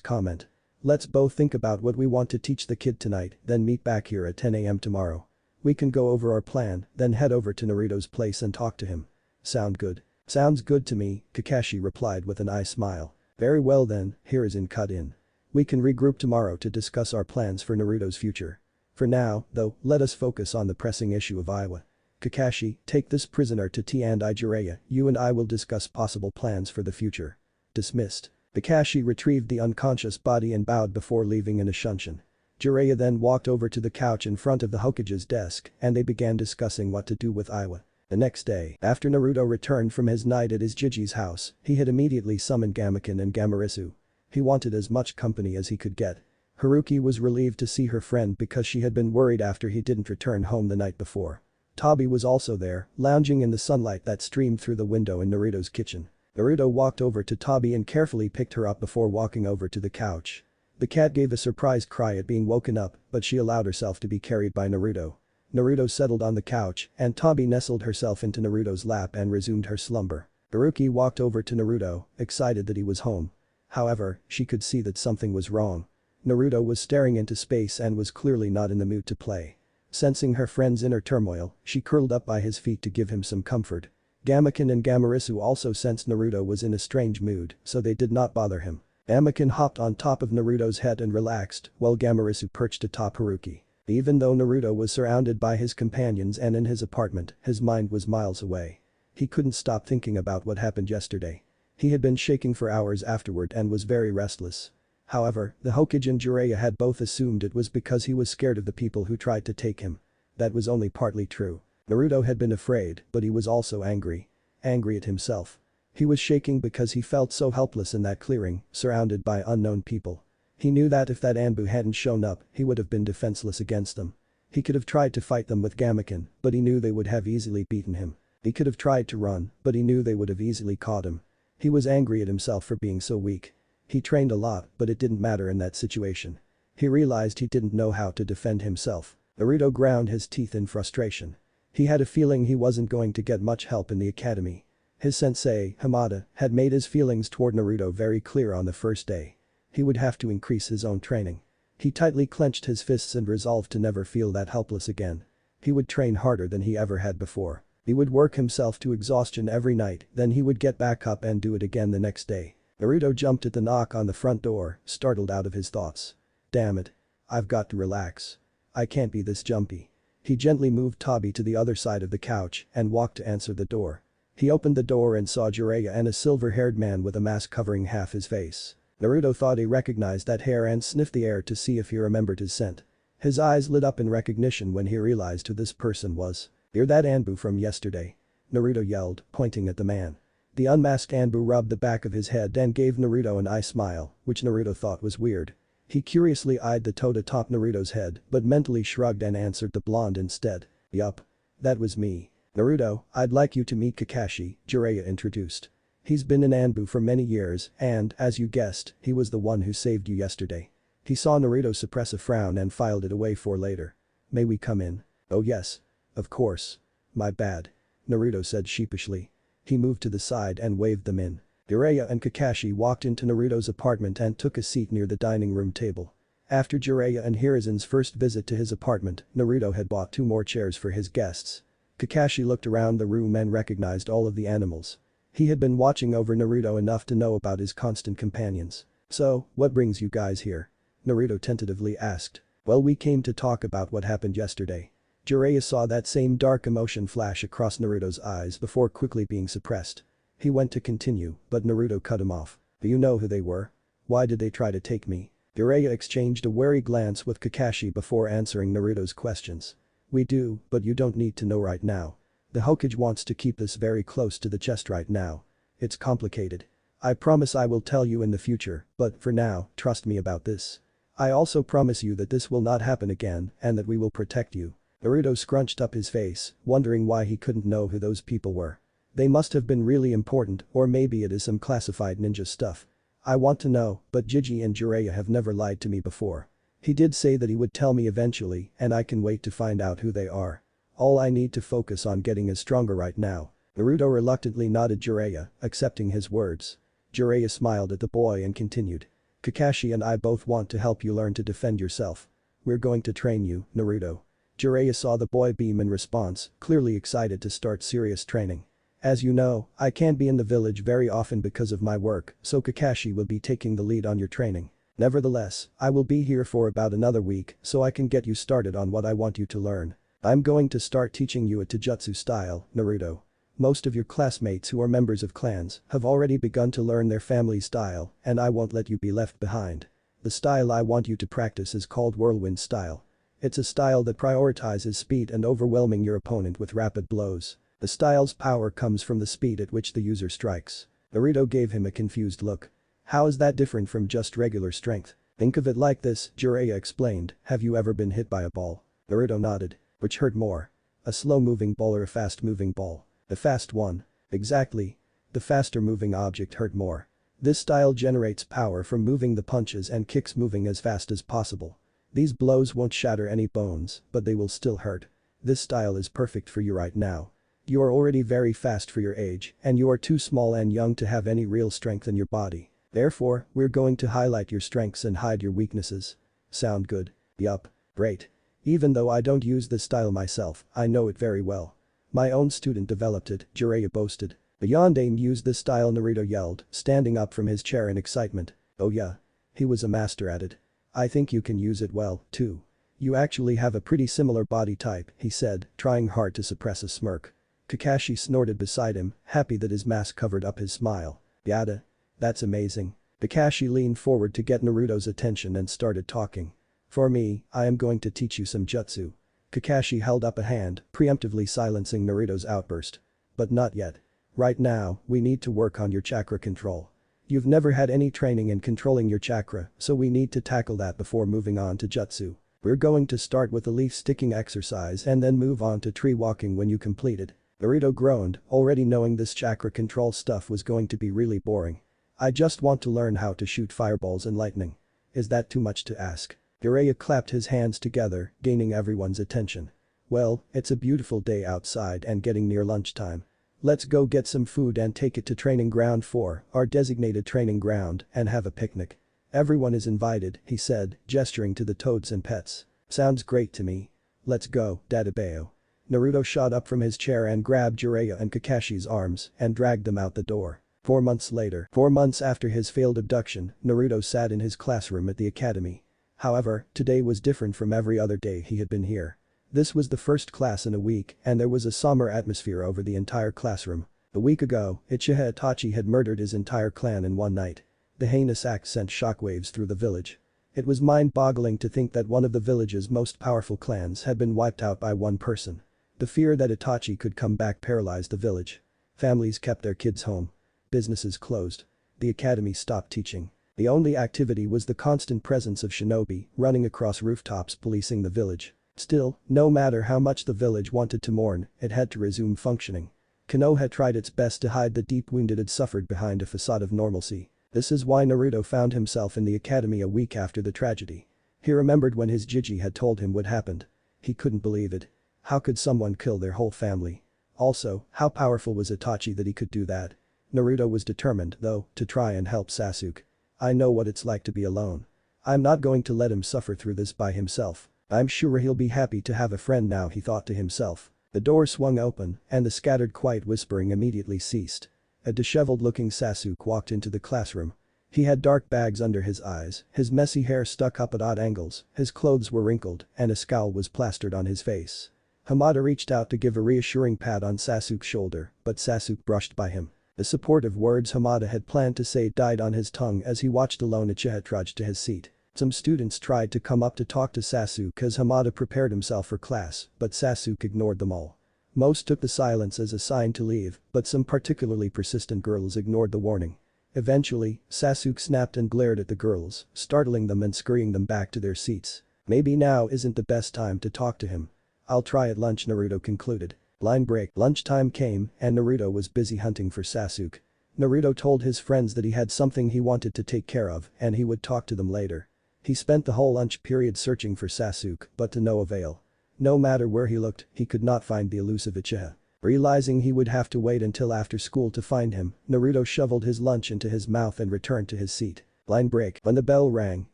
comment. "Let's both think about what we want to teach the kid tonight, then meet back here at 10 AM tomorrow. We can go over our plan, then head over to Naruto's place and talk to him." "Sound good?" "Sounds good to me," Kakashi replied with an eye smile. "Very well then," Hiruzen cut in. "We can regroup tomorrow to discuss our plans for Naruto's future. For now, though, let us focus on the pressing issue of Iwa. Kakashi, take this prisoner to T and I Jiraiya, you and I will discuss possible plans for the future." Dismissed. Kakashi retrieved the unconscious body and bowed before leaving in a shunshin. Jiraiya then walked over to the couch in front of the Hokage's desk and they began discussing what to do with Iwa. The next day, after Naruto returned from his night at his Jiji's house, he had immediately summoned Gamaken and Gamarisu. He wanted as much company as he could get. Haruki was relieved to see her friend because she had been worried after he didn't return home the night before. Tabi was also there, lounging in the sunlight that streamed through the window in Naruto's kitchen. Naruto walked over to Tabi and carefully picked her up before walking over to the couch. The cat gave a surprised cry at being woken up, but she allowed herself to be carried by Naruto. Naruto settled on the couch and Tabi nestled herself into Naruto's lap and resumed her slumber. Haruki walked over to Naruto, excited that he was home. However, she could see that something was wrong. Naruto was staring into space and was clearly not in the mood to play. Sensing her friend's inner turmoil, she curled up by his feet to give him some comfort. Gamaken and Gamarisu also sensed Naruto was in a strange mood, so they did not bother him. Gamaken hopped on top of Naruto's head and relaxed, while Gamarisu perched atop Haruki. Even though Naruto was surrounded by his companions and in his apartment, his mind was miles away. He couldn't stop thinking about what happened yesterday. He had been shaking for hours afterward and was very restless. However, the Hokage and Jiraiya had both assumed it was because he was scared of the people who tried to take him. That was only partly true. Naruto had been afraid, but he was also angry. Angry at himself. He was shaking because he felt so helpless in that clearing, surrounded by unknown people. He knew that if that Anbu hadn't shown up, he would have been defenseless against them. He could have tried to fight them with Gamaken, but he knew they would have easily beaten him. He could have tried to run, but he knew they would have easily caught him. He was angry at himself for being so weak. He trained a lot, but it didn't matter in that situation. He realized he didn't know how to defend himself. Naruto ground his teeth in frustration. He had a feeling he wasn't going to get much help in the academy. His sensei, Hinata, had made his feelings toward Naruto very clear on the first day. He would have to increase his own training. He tightly clenched his fists and resolved to never feel that helpless again. He would train harder than he ever had before. He would work himself to exhaustion every night, then he would get back up and do it again the next day. Naruto jumped at the knock on the front door, startled out of his thoughts. Damn it. I've got to relax. I can't be this jumpy. He gently moved Tabi to the other side of the couch and walked to answer the door. He opened the door and saw Jiraiya and a silver-haired man with a mask covering half his face. Naruto thought he recognized that hair and sniffed the air to see if he remembered his scent. His eyes lit up in recognition when he realized who this person was. "You're that Anbu from yesterday," Naruto yelled, pointing at the man. The unmasked Anbu rubbed the back of his head and gave Naruto an eye smile, which Naruto thought was weird. He curiously eyed the toad atop Naruto's head but mentally shrugged and answered the blonde instead. "Yup. That was me. Naruto, I'd like you to meet Kakashi," Jiraiya introduced. "He's been an Anbu for many years and, as you guessed, he was the one who saved you yesterday." He saw Naruto suppress a frown and filed it away for later. "May we come in?" "Oh yes. Of course. My bad," Naruto said sheepishly. He moved to the side and waved them in. Jiraiya and Kakashi walked into Naruto's apartment and took a seat near the dining room table. After Jiraiya and Hirazen's first visit to his apartment, Naruto had bought 2 more chairs for his guests. Kakashi looked around the room and recognized all of the animals. He had been watching over Naruto enough to know about his constant companions. "So, what brings you guys here?" Naruto tentatively asked. "Well, we came to talk about what happened yesterday." Jiraiya saw that same dark emotion flash across Naruto's eyes before quickly being suppressed. He went to continue, but Naruto cut him off. "Do you know who they were? Why did they try to take me?" Jiraiya exchanged a wary glance with Kakashi before answering Naruto's questions. "We do, but you don't need to know right now. The Hokage wants to keep this very close to the chest right now. It's complicated. I promise I will tell you in the future, but for now, trust me about this. I also promise you that this will not happen again and that we will protect you." Naruto scrunched up his face, wondering why he couldn't know who those people were. They must have been really important, or maybe it is some classified ninja stuff. "I want to know, but Jiji and Jiraiya have never lied to me before. He did say that he would tell me eventually and I can wait to find out who they are. All I need to focus on getting is stronger right now." Naruto reluctantly nodded Jiraiya, accepting his words. Jiraiya smiled at the boy and continued. "Kakashi and I both want to help you learn to defend yourself. We're going to train you, Naruto." Jiraiya saw the boy beam in response, clearly excited to start serious training. "As you know, I can't be in the village very often because of my work, so Kakashi will be taking the lead on your training. Nevertheless, I will be here for about another week so I can get you started on what I want you to learn. I'm going to start teaching you a taijutsu style, Naruto. Most of your classmates who are members of clans have already begun to learn their family style and I won't let you be left behind. The style I want you to practice is called whirlwind style. It's a style that prioritizes speed and overwhelming your opponent with rapid blows. The style's power comes from the speed at which the user strikes. Naruto gave him a confused look. How is that different from just regular strength? Think of it like this, Jiraiya explained, have you ever been hit by a ball? Naruto nodded. Which hurt more? A slow-moving ball or a fast-moving ball? The fast one. Exactly. The faster-moving object hurt more. This style generates power from moving the punches and kicks moving as fast as possible. These blows won't shatter any bones, but they will still hurt. This style is perfect for you right now. You are already very fast for your age, and you are too small and young to have any real strength in your body. Therefore, we're going to highlight your strengths and hide your weaknesses. Sound good? Yup. Great. Even though I don't use this style myself, I know it very well. My own student developed it, Jiraiya boasted. Beyond aim used this style, Naruto yelled, standing up from his chair in excitement. Oh yeah. He was a master at it. I think you can use it well, too. You actually have a pretty similar body type, he said, trying hard to suppress a smirk. Kakashi snorted beside him, happy that his mask covered up his smile. Yada. That's amazing. Kakashi leaned forward to get Naruto's attention and started talking. For me, I am going to teach you some jutsu. Kakashi held up a hand, preemptively silencing Naruto's outburst. But not yet. Right now, we need to work on your chakra control. You've never had any training in controlling your chakra, so we need to tackle that before moving on to jutsu. We're going to start with a leaf sticking exercise and then move on to tree walking when you complete it. Naruto groaned, already knowing this chakra control stuff was going to be really boring. I just want to learn how to shoot fireballs and lightning. Is that too much to ask? Jiraiya clapped his hands together, gaining everyone's attention. Well, it's a beautiful day outside and getting near lunchtime. Let's go get some food and take it to Training Ground 4, our designated training ground, and have a picnic. Everyone is invited, he said, gesturing to the toads and pets. Sounds great to me. Let's go, Dadabeo. Naruto shot up from his chair and grabbed Jiraiya and Kakashi's arms and dragged them out the door. 4 months later, 4 months after his failed abduction, Naruto sat in his classroom at the academy. However, today was different from every other day he had been here. This was the first class in a week and there was a somber atmosphere over the entire classroom. A week ago, Uchiha Itachi had murdered his entire clan in one night. The heinous act sent shockwaves through the village. It was mind-boggling to think that one of the village's most powerful clans had been wiped out by one person. The fear that Itachi could come back paralyzed the village. Families kept their kids home. Businesses closed. The academy stopped teaching. The only activity was the constant presence of shinobi running across rooftops policing the village. Still, no matter how much the village wanted to mourn, it had to resume functioning. Konoha tried its best to hide the deep wound it had suffered behind a facade of normalcy. This is why Naruto found himself in the academy a week after the tragedy. He remembered when his Jiji had told him what happened. He couldn't believe it. How could someone kill their whole family? Also, how powerful was Itachi that he could do that? Naruto was determined, though, to try and help Sasuke. I know what it's like to be alone. I'm not going to let him suffer through this by himself. I'm sure he'll be happy to have a friend now, he thought to himself. The door swung open and the scattered quiet whispering immediately ceased. A disheveled-looking Sasuke walked into the classroom. He had dark bags under his eyes, his messy hair stuck up at odd angles, his clothes were wrinkled, and a scowl was plastered on his face. Hinata reached out to give a reassuring pat on Sasuke's shoulder, but Sasuke brushed by him. The supportive words Hinata had planned to say died on his tongue as he watched alone Uchiha trudge to his seat. Some students tried to come up to talk to Sasuke as Hinata prepared himself for class, but Sasuke ignored them all. Most took the silence as a sign to leave, but some particularly persistent girls ignored the warning. Eventually, Sasuke snapped and glared at the girls, startling them and scurrying them back to their seats. Maybe now isn't the best time to talk to him. I'll try at lunch, Naruto concluded. Line break. Lunchtime came and Naruto was busy hunting for Sasuke. Naruto told his friends that he had something he wanted to take care of and he would talk to them later. He spent the whole lunch period searching for Sasuke, but to no avail. No matter where he looked, he could not find the elusive Uchiha. Realizing he would have to wait until after school to find him, Naruto shoveled his lunch into his mouth and returned to his seat. Line break. When the bell rang,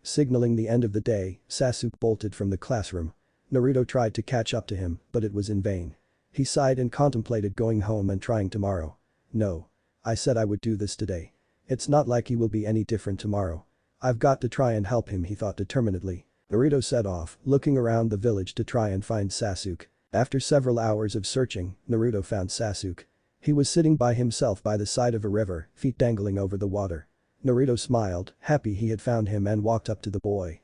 signaling the end of the day, Sasuke bolted from the classroom. Naruto tried to catch up to him, but it was in vain. He sighed and contemplated going home and trying tomorrow. No. I said I would do this today. It's not like he will be any different tomorrow. I've got to try and help him, he thought determinedly. Naruto set off, looking around the village to try and find Sasuke. After several hours of searching, Naruto found Sasuke. He was sitting by himself by the side of a river, feet dangling over the water. Naruto smiled, happy he had found him and walked up to the boy.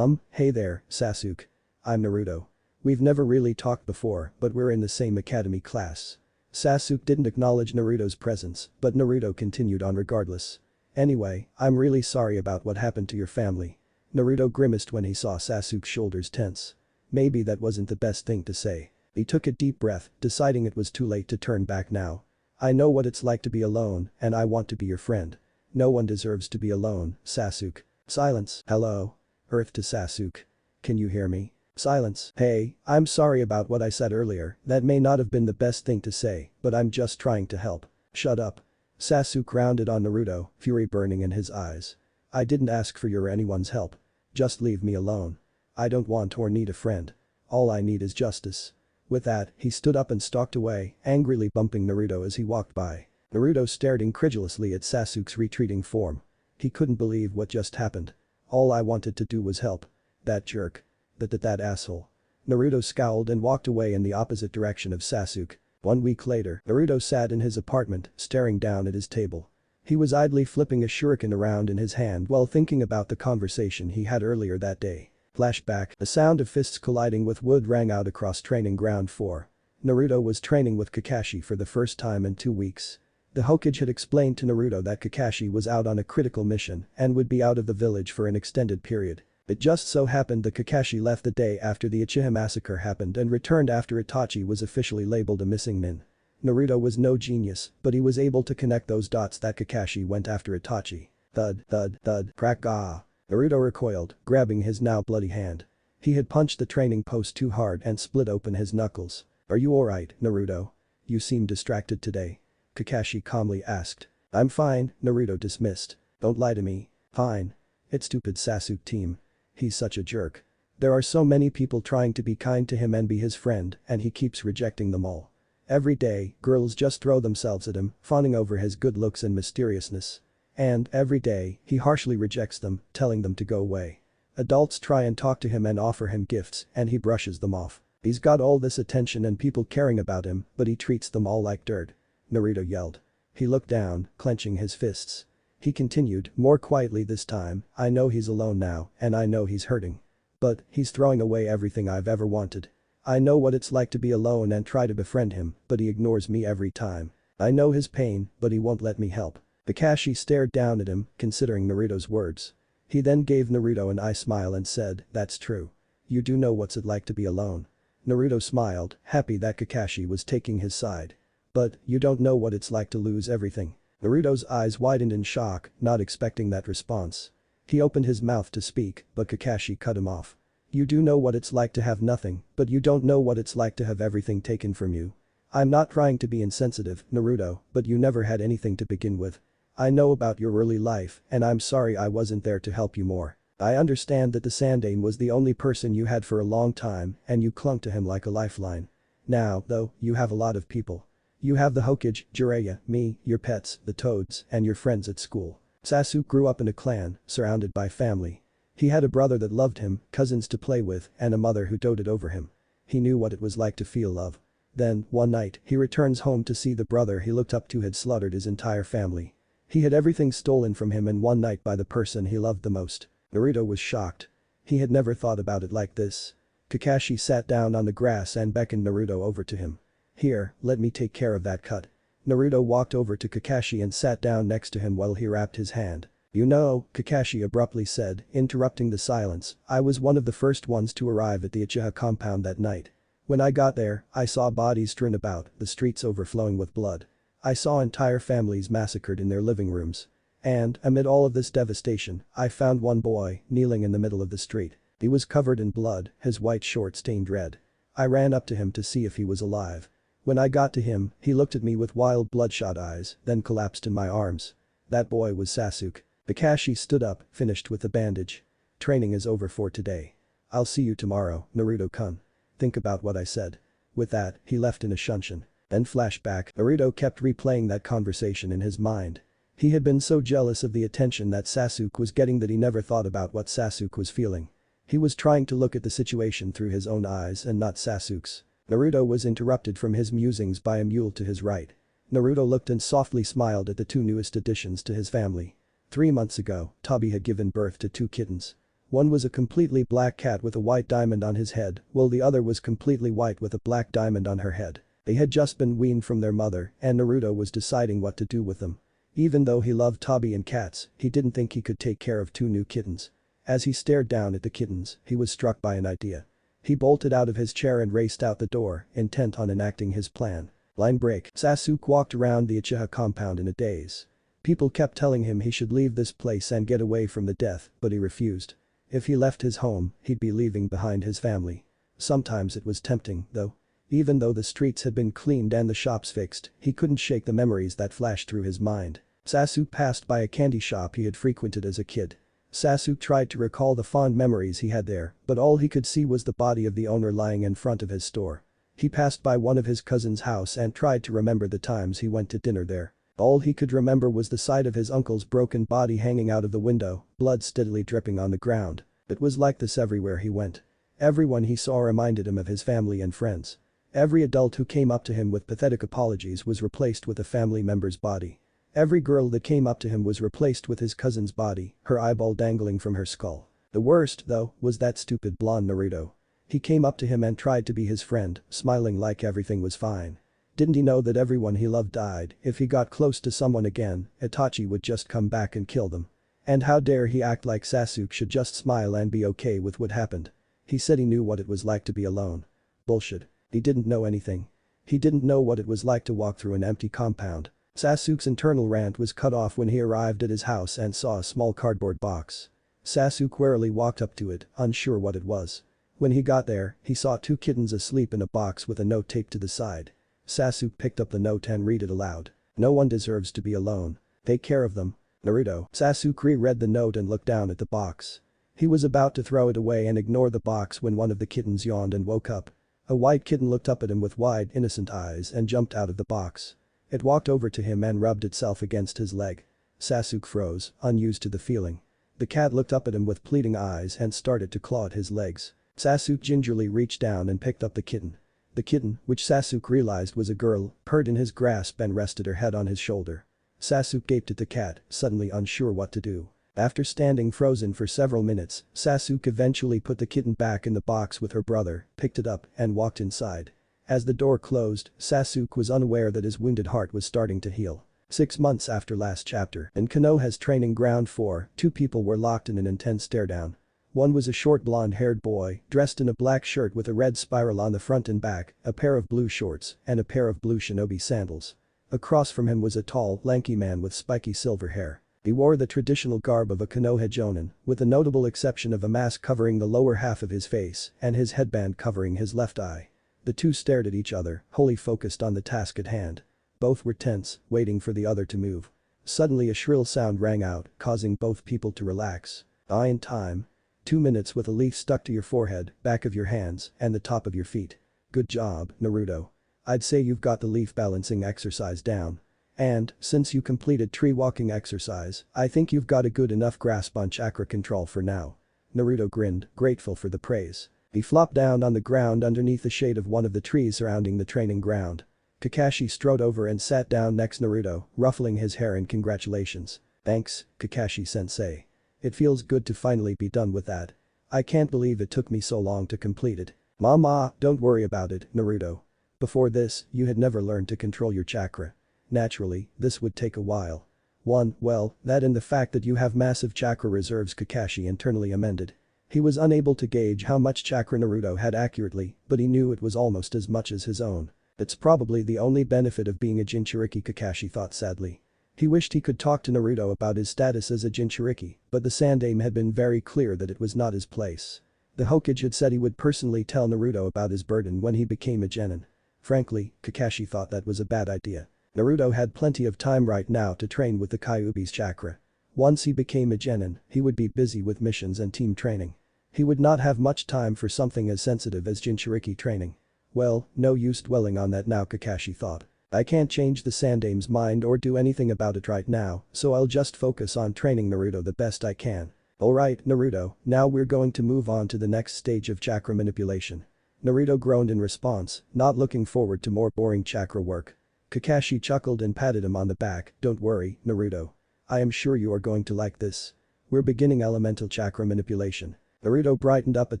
Hey there, Sasuke. I'm Naruto. We've never really talked before, but we're in the same academy class. Sasuke didn't acknowledge Naruto's presence, but Naruto continued on regardless. Anyway, I'm really sorry about what happened to your family. Naruto grimaced when he saw Sasuke's shoulders tense. Maybe that wasn't the best thing to say. He took a deep breath, deciding it was too late to turn back now. I know what it's like to be alone, and I want to be your friend. No one deserves to be alone, Sasuke. Silence. Hello? Earth to Sasuke. Can you hear me? Silence. Hey, I'm sorry about what I said earlier, that may not have been the best thing to say, but I'm just trying to help. Shut up. Sasuke rounded on Naruto, fury burning in his eyes. I didn't ask for your or anyone's help. Just leave me alone. I don't want or need a friend. All I need is justice. With that, he stood up and stalked away, angrily bumping Naruto as he walked by. Naruto stared incredulously at Sasuke's retreating form. He couldn't believe what just happened. All I wanted to do was help. That jerk. That asshole. Naruto scowled and walked away in the opposite direction of Sasuke. 1 week later, Naruto sat in his apartment, staring down at his table. He was idly flipping a shuriken around in his hand while thinking about the conversation he had earlier that day. Flashback, the sound of fists colliding with wood rang out across training ground 4. Naruto was training with Kakashi for the first time in 2 weeks. The Hokage had explained to Naruto that Kakashi was out on a critical mission and would be out of the village for an extended period. It just so happened that Kakashi left the day after the Uchiha Massacre happened and returned after Itachi was officially labeled a missing nin. Naruto was no genius, but he was able to connect those dots that Kakashi went after Itachi. Thud, thud, thud, crack ah. Naruto recoiled, grabbing his now bloody hand. He had punched the training post too hard and split open his knuckles. Are you alright, Naruto? You seem distracted today. Kakashi calmly asked. I'm fine, Naruto dismissed. Don't lie to me. Fine. It's stupid Sasuke team. He's such a jerk. There are so many people trying to be kind to him and be his friend, and he keeps rejecting them all. Every day, girls just throw themselves at him, fawning over his good looks and mysteriousness. And, every day, he harshly rejects them, telling them to go away. Adults try and talk to him and offer him gifts, and he brushes them off. He's got all this attention and people caring about him, but he treats them all like dirt. Naruto yelled. He looked down, clenching his fists. He continued, more quietly this time, I know he's alone now, and I know he's hurting. But, he's throwing away everything I've ever wanted. I know what it's like to be alone and try to befriend him, but he ignores me every time. I know his pain, but he won't let me help. Kakashi stared down at him, considering Naruto's words. He then gave Naruto an eye smile and said, that's true. You do know what's it like to be alone. Naruto smiled, happy that Kakashi was taking his side. But, you don't know what it's like to lose everything. Naruto's eyes widened in shock, not expecting that response. He opened his mouth to speak, but Kakashi cut him off. You do know what it's like to have nothing, but you don't know what it's like to have everything taken from you. I'm not trying to be insensitive, Naruto, but you never had anything to begin with. I know about your early life, and I'm sorry I wasn't there to help you more. I understand that the Sandaime was the only person you had for a long time, and you clung to him like a lifeline. Now, though, you have a lot of people. You have the Hokage, Jiraiya, me, your pets, the toads, and your friends at school. Sasuke grew up in a clan, surrounded by family. He had a brother that loved him, cousins to play with, and a mother who doted over him. He knew what it was like to feel love. Then, one night, he returns home to see the brother he looked up to had slaughtered his entire family. He had everything stolen from him in one night by the person he loved the most. Naruto was shocked. He had never thought about it like this. Kakashi sat down on the grass and beckoned Naruto over to him. Here, let me take care of that cut. Naruto walked over to Kakashi and sat down next to him while he wrapped his hand. You know, Kakashi abruptly said, interrupting the silence, I was one of the first ones to arrive at the Uchiha compound that night. When I got there, I saw bodies strewn about, the streets overflowing with blood. I saw entire families massacred in their living rooms. And, amid all of this devastation, I found one boy, kneeling in the middle of the street. He was covered in blood, his white shorts stained red. I ran up to him to see if he was alive. When I got to him, he looked at me with wild bloodshot eyes, then collapsed in my arms. That boy was Sasuke. Kakashi stood up, finished with the bandage. Training is over for today. I'll see you tomorrow, Naruto-kun. Think about what I said. With that, he left in a shunshin. Then flashback, Naruto kept replaying that conversation in his mind. He had been so jealous of the attention that Sasuke was getting that he never thought about what Sasuke was feeling. He was trying to look at the situation through his own eyes and not Sasuke's. Naruto was interrupted from his musings by a mule to his right. Naruto looked and softly smiled at the two newest additions to his family. 3 months ago, Tabi had given birth to 2 kittens. One was a completely black cat with a white diamond on his head, while the other was completely white with a black diamond on her head. They had just been weaned from their mother, and Naruto was deciding what to do with them. Even though he loved Tabi and cats, he didn't think he could take care of 2 new kittens. As he stared down at the kittens, he was struck by an idea. He bolted out of his chair and raced out the door, intent on enacting his plan. Line break. Sasuke walked around the Uchiha compound in a daze. People kept telling him he should leave this place and get away from the death, but he refused. If he left his home, he'd be leaving behind his family. Sometimes it was tempting, though. Even though the streets had been cleaned and the shops fixed, he couldn't shake the memories that flashed through his mind. Sasuke passed by a candy shop he had frequented as a kid. Sasuke tried to recall the fond memories he had there, but all he could see was the body of the owner lying in front of his store. He passed by one of his cousin's house and tried to remember the times he went to dinner there. All he could remember was the sight of his uncle's broken body hanging out of the window, blood steadily dripping on the ground. It was like this everywhere he went. Everyone he saw reminded him of his family and friends. Every adult who came up to him with pathetic apologies was replaced with a family member's body. Every girl that came up to him was replaced with his cousin's body, her eyeball dangling from her skull. The worst, though, was that stupid blonde Naruto. He came up to him and tried to be his friend, smiling like everything was fine. Didn't he know that everyone he loved died? If he got close to someone again, Itachi would just come back and kill them. And how dare he act like Sasuke should just smile and be okay with what happened. He said he knew what it was like to be alone. Bullshit. He didn't know anything. He didn't know what it was like to walk through an empty compound. Sasuke's internal rant was cut off when he arrived at his house and saw a small cardboard box. Sasuke warily walked up to it, unsure what it was. When he got there, he saw 2 kittens asleep in a box with a note taped to the side. Sasuke picked up the note and read it aloud. No one deserves to be alone. Take care of them. Naruto. Sasuke reread the note and looked down at the box. He was about to throw it away and ignore the box when one of the kittens yawned and woke up. A white kitten looked up at him with wide, innocent eyes and jumped out of the box. It walked over to him and rubbed itself against his leg. Sasuke froze, unused to the feeling. The cat looked up at him with pleading eyes and started to claw at his legs. Sasuke gingerly reached down and picked up the kitten. The kitten, which Sasuke realized was a girl, purred in his grasp and rested her head on his shoulder. Sasuke gaped at the cat, suddenly unsure what to do. After standing frozen for several minutes, Sasuke eventually put the kitten back in the box with her brother, picked it up, and walked inside. As the door closed, Sasuke was unaware that his wounded heart was starting to heal. 6 months after last chapter, in Konoha's training ground 4, 2 people were locked in an intense stare-down. One was a short blonde-haired boy, dressed in a black shirt with a red spiral on the front and back, a pair of blue shorts, and a pair of blue shinobi sandals. Across from him was a tall, lanky man with spiky silver hair. He wore the traditional garb of a Konoha jonin, with the notable exception of a mask covering the lower half of his face and his headband covering his left eye. The two stared at each other, wholly focused on the task at hand. Both were tense, waiting for the other to move. Suddenly a shrill sound rang out, causing both people to relax. In time. 2 minutes with a leaf stuck to your forehead, back of your hands, and the top of your feet. Good job, Naruto. I'd say you've got the leaf balancing exercise down. And, since you completed tree walking exercise, I think you've got a good enough grasp on chakra control for now. Naruto grinned, grateful for the praise. He flopped down on the ground underneath the shade of one of the trees surrounding the training ground. Kakashi strode over and sat down next to Naruto, ruffling his hair in congratulations. Thanks, Kakashi-sensei. It feels good to finally be done with that. I can't believe it took me so long to complete it. Mama, don't worry about it, Naruto. Before this, you had never learned to control your chakra. Naturally, this would take a while. Well, that and the fact that you have massive chakra reserves, Kakashi internally amended. He was unable to gauge how much chakra Naruto had accurately, but he knew it was almost as much as his own. It's probably the only benefit of being a Jinchuriki, Kakashi thought sadly. He wished he could talk to Naruto about his status as a Jinchuriki, but the Sandaime had been very clear that it was not his place. The Hokage had said he would personally tell Naruto about his burden when he became a genin. Frankly, Kakashi thought that was a bad idea. Naruto had plenty of time right now to train with the Kyuubi's chakra. Once he became a genin, he would be busy with missions and team training. He would not have much time for something as sensitive as Jinchuriki training. Well, no use dwelling on that now, Kakashi thought. I can't change the Sandaime's mind or do anything about it right now, so I'll just focus on training Naruto the best I can. Alright, Naruto, now we're going to move on to the next stage of chakra manipulation. Naruto groaned in response, not looking forward to more boring chakra work. Kakashi chuckled and patted him on the back. Don't worry, Naruto. I am sure you are going to like this. We're beginning elemental chakra manipulation. Naruto brightened up at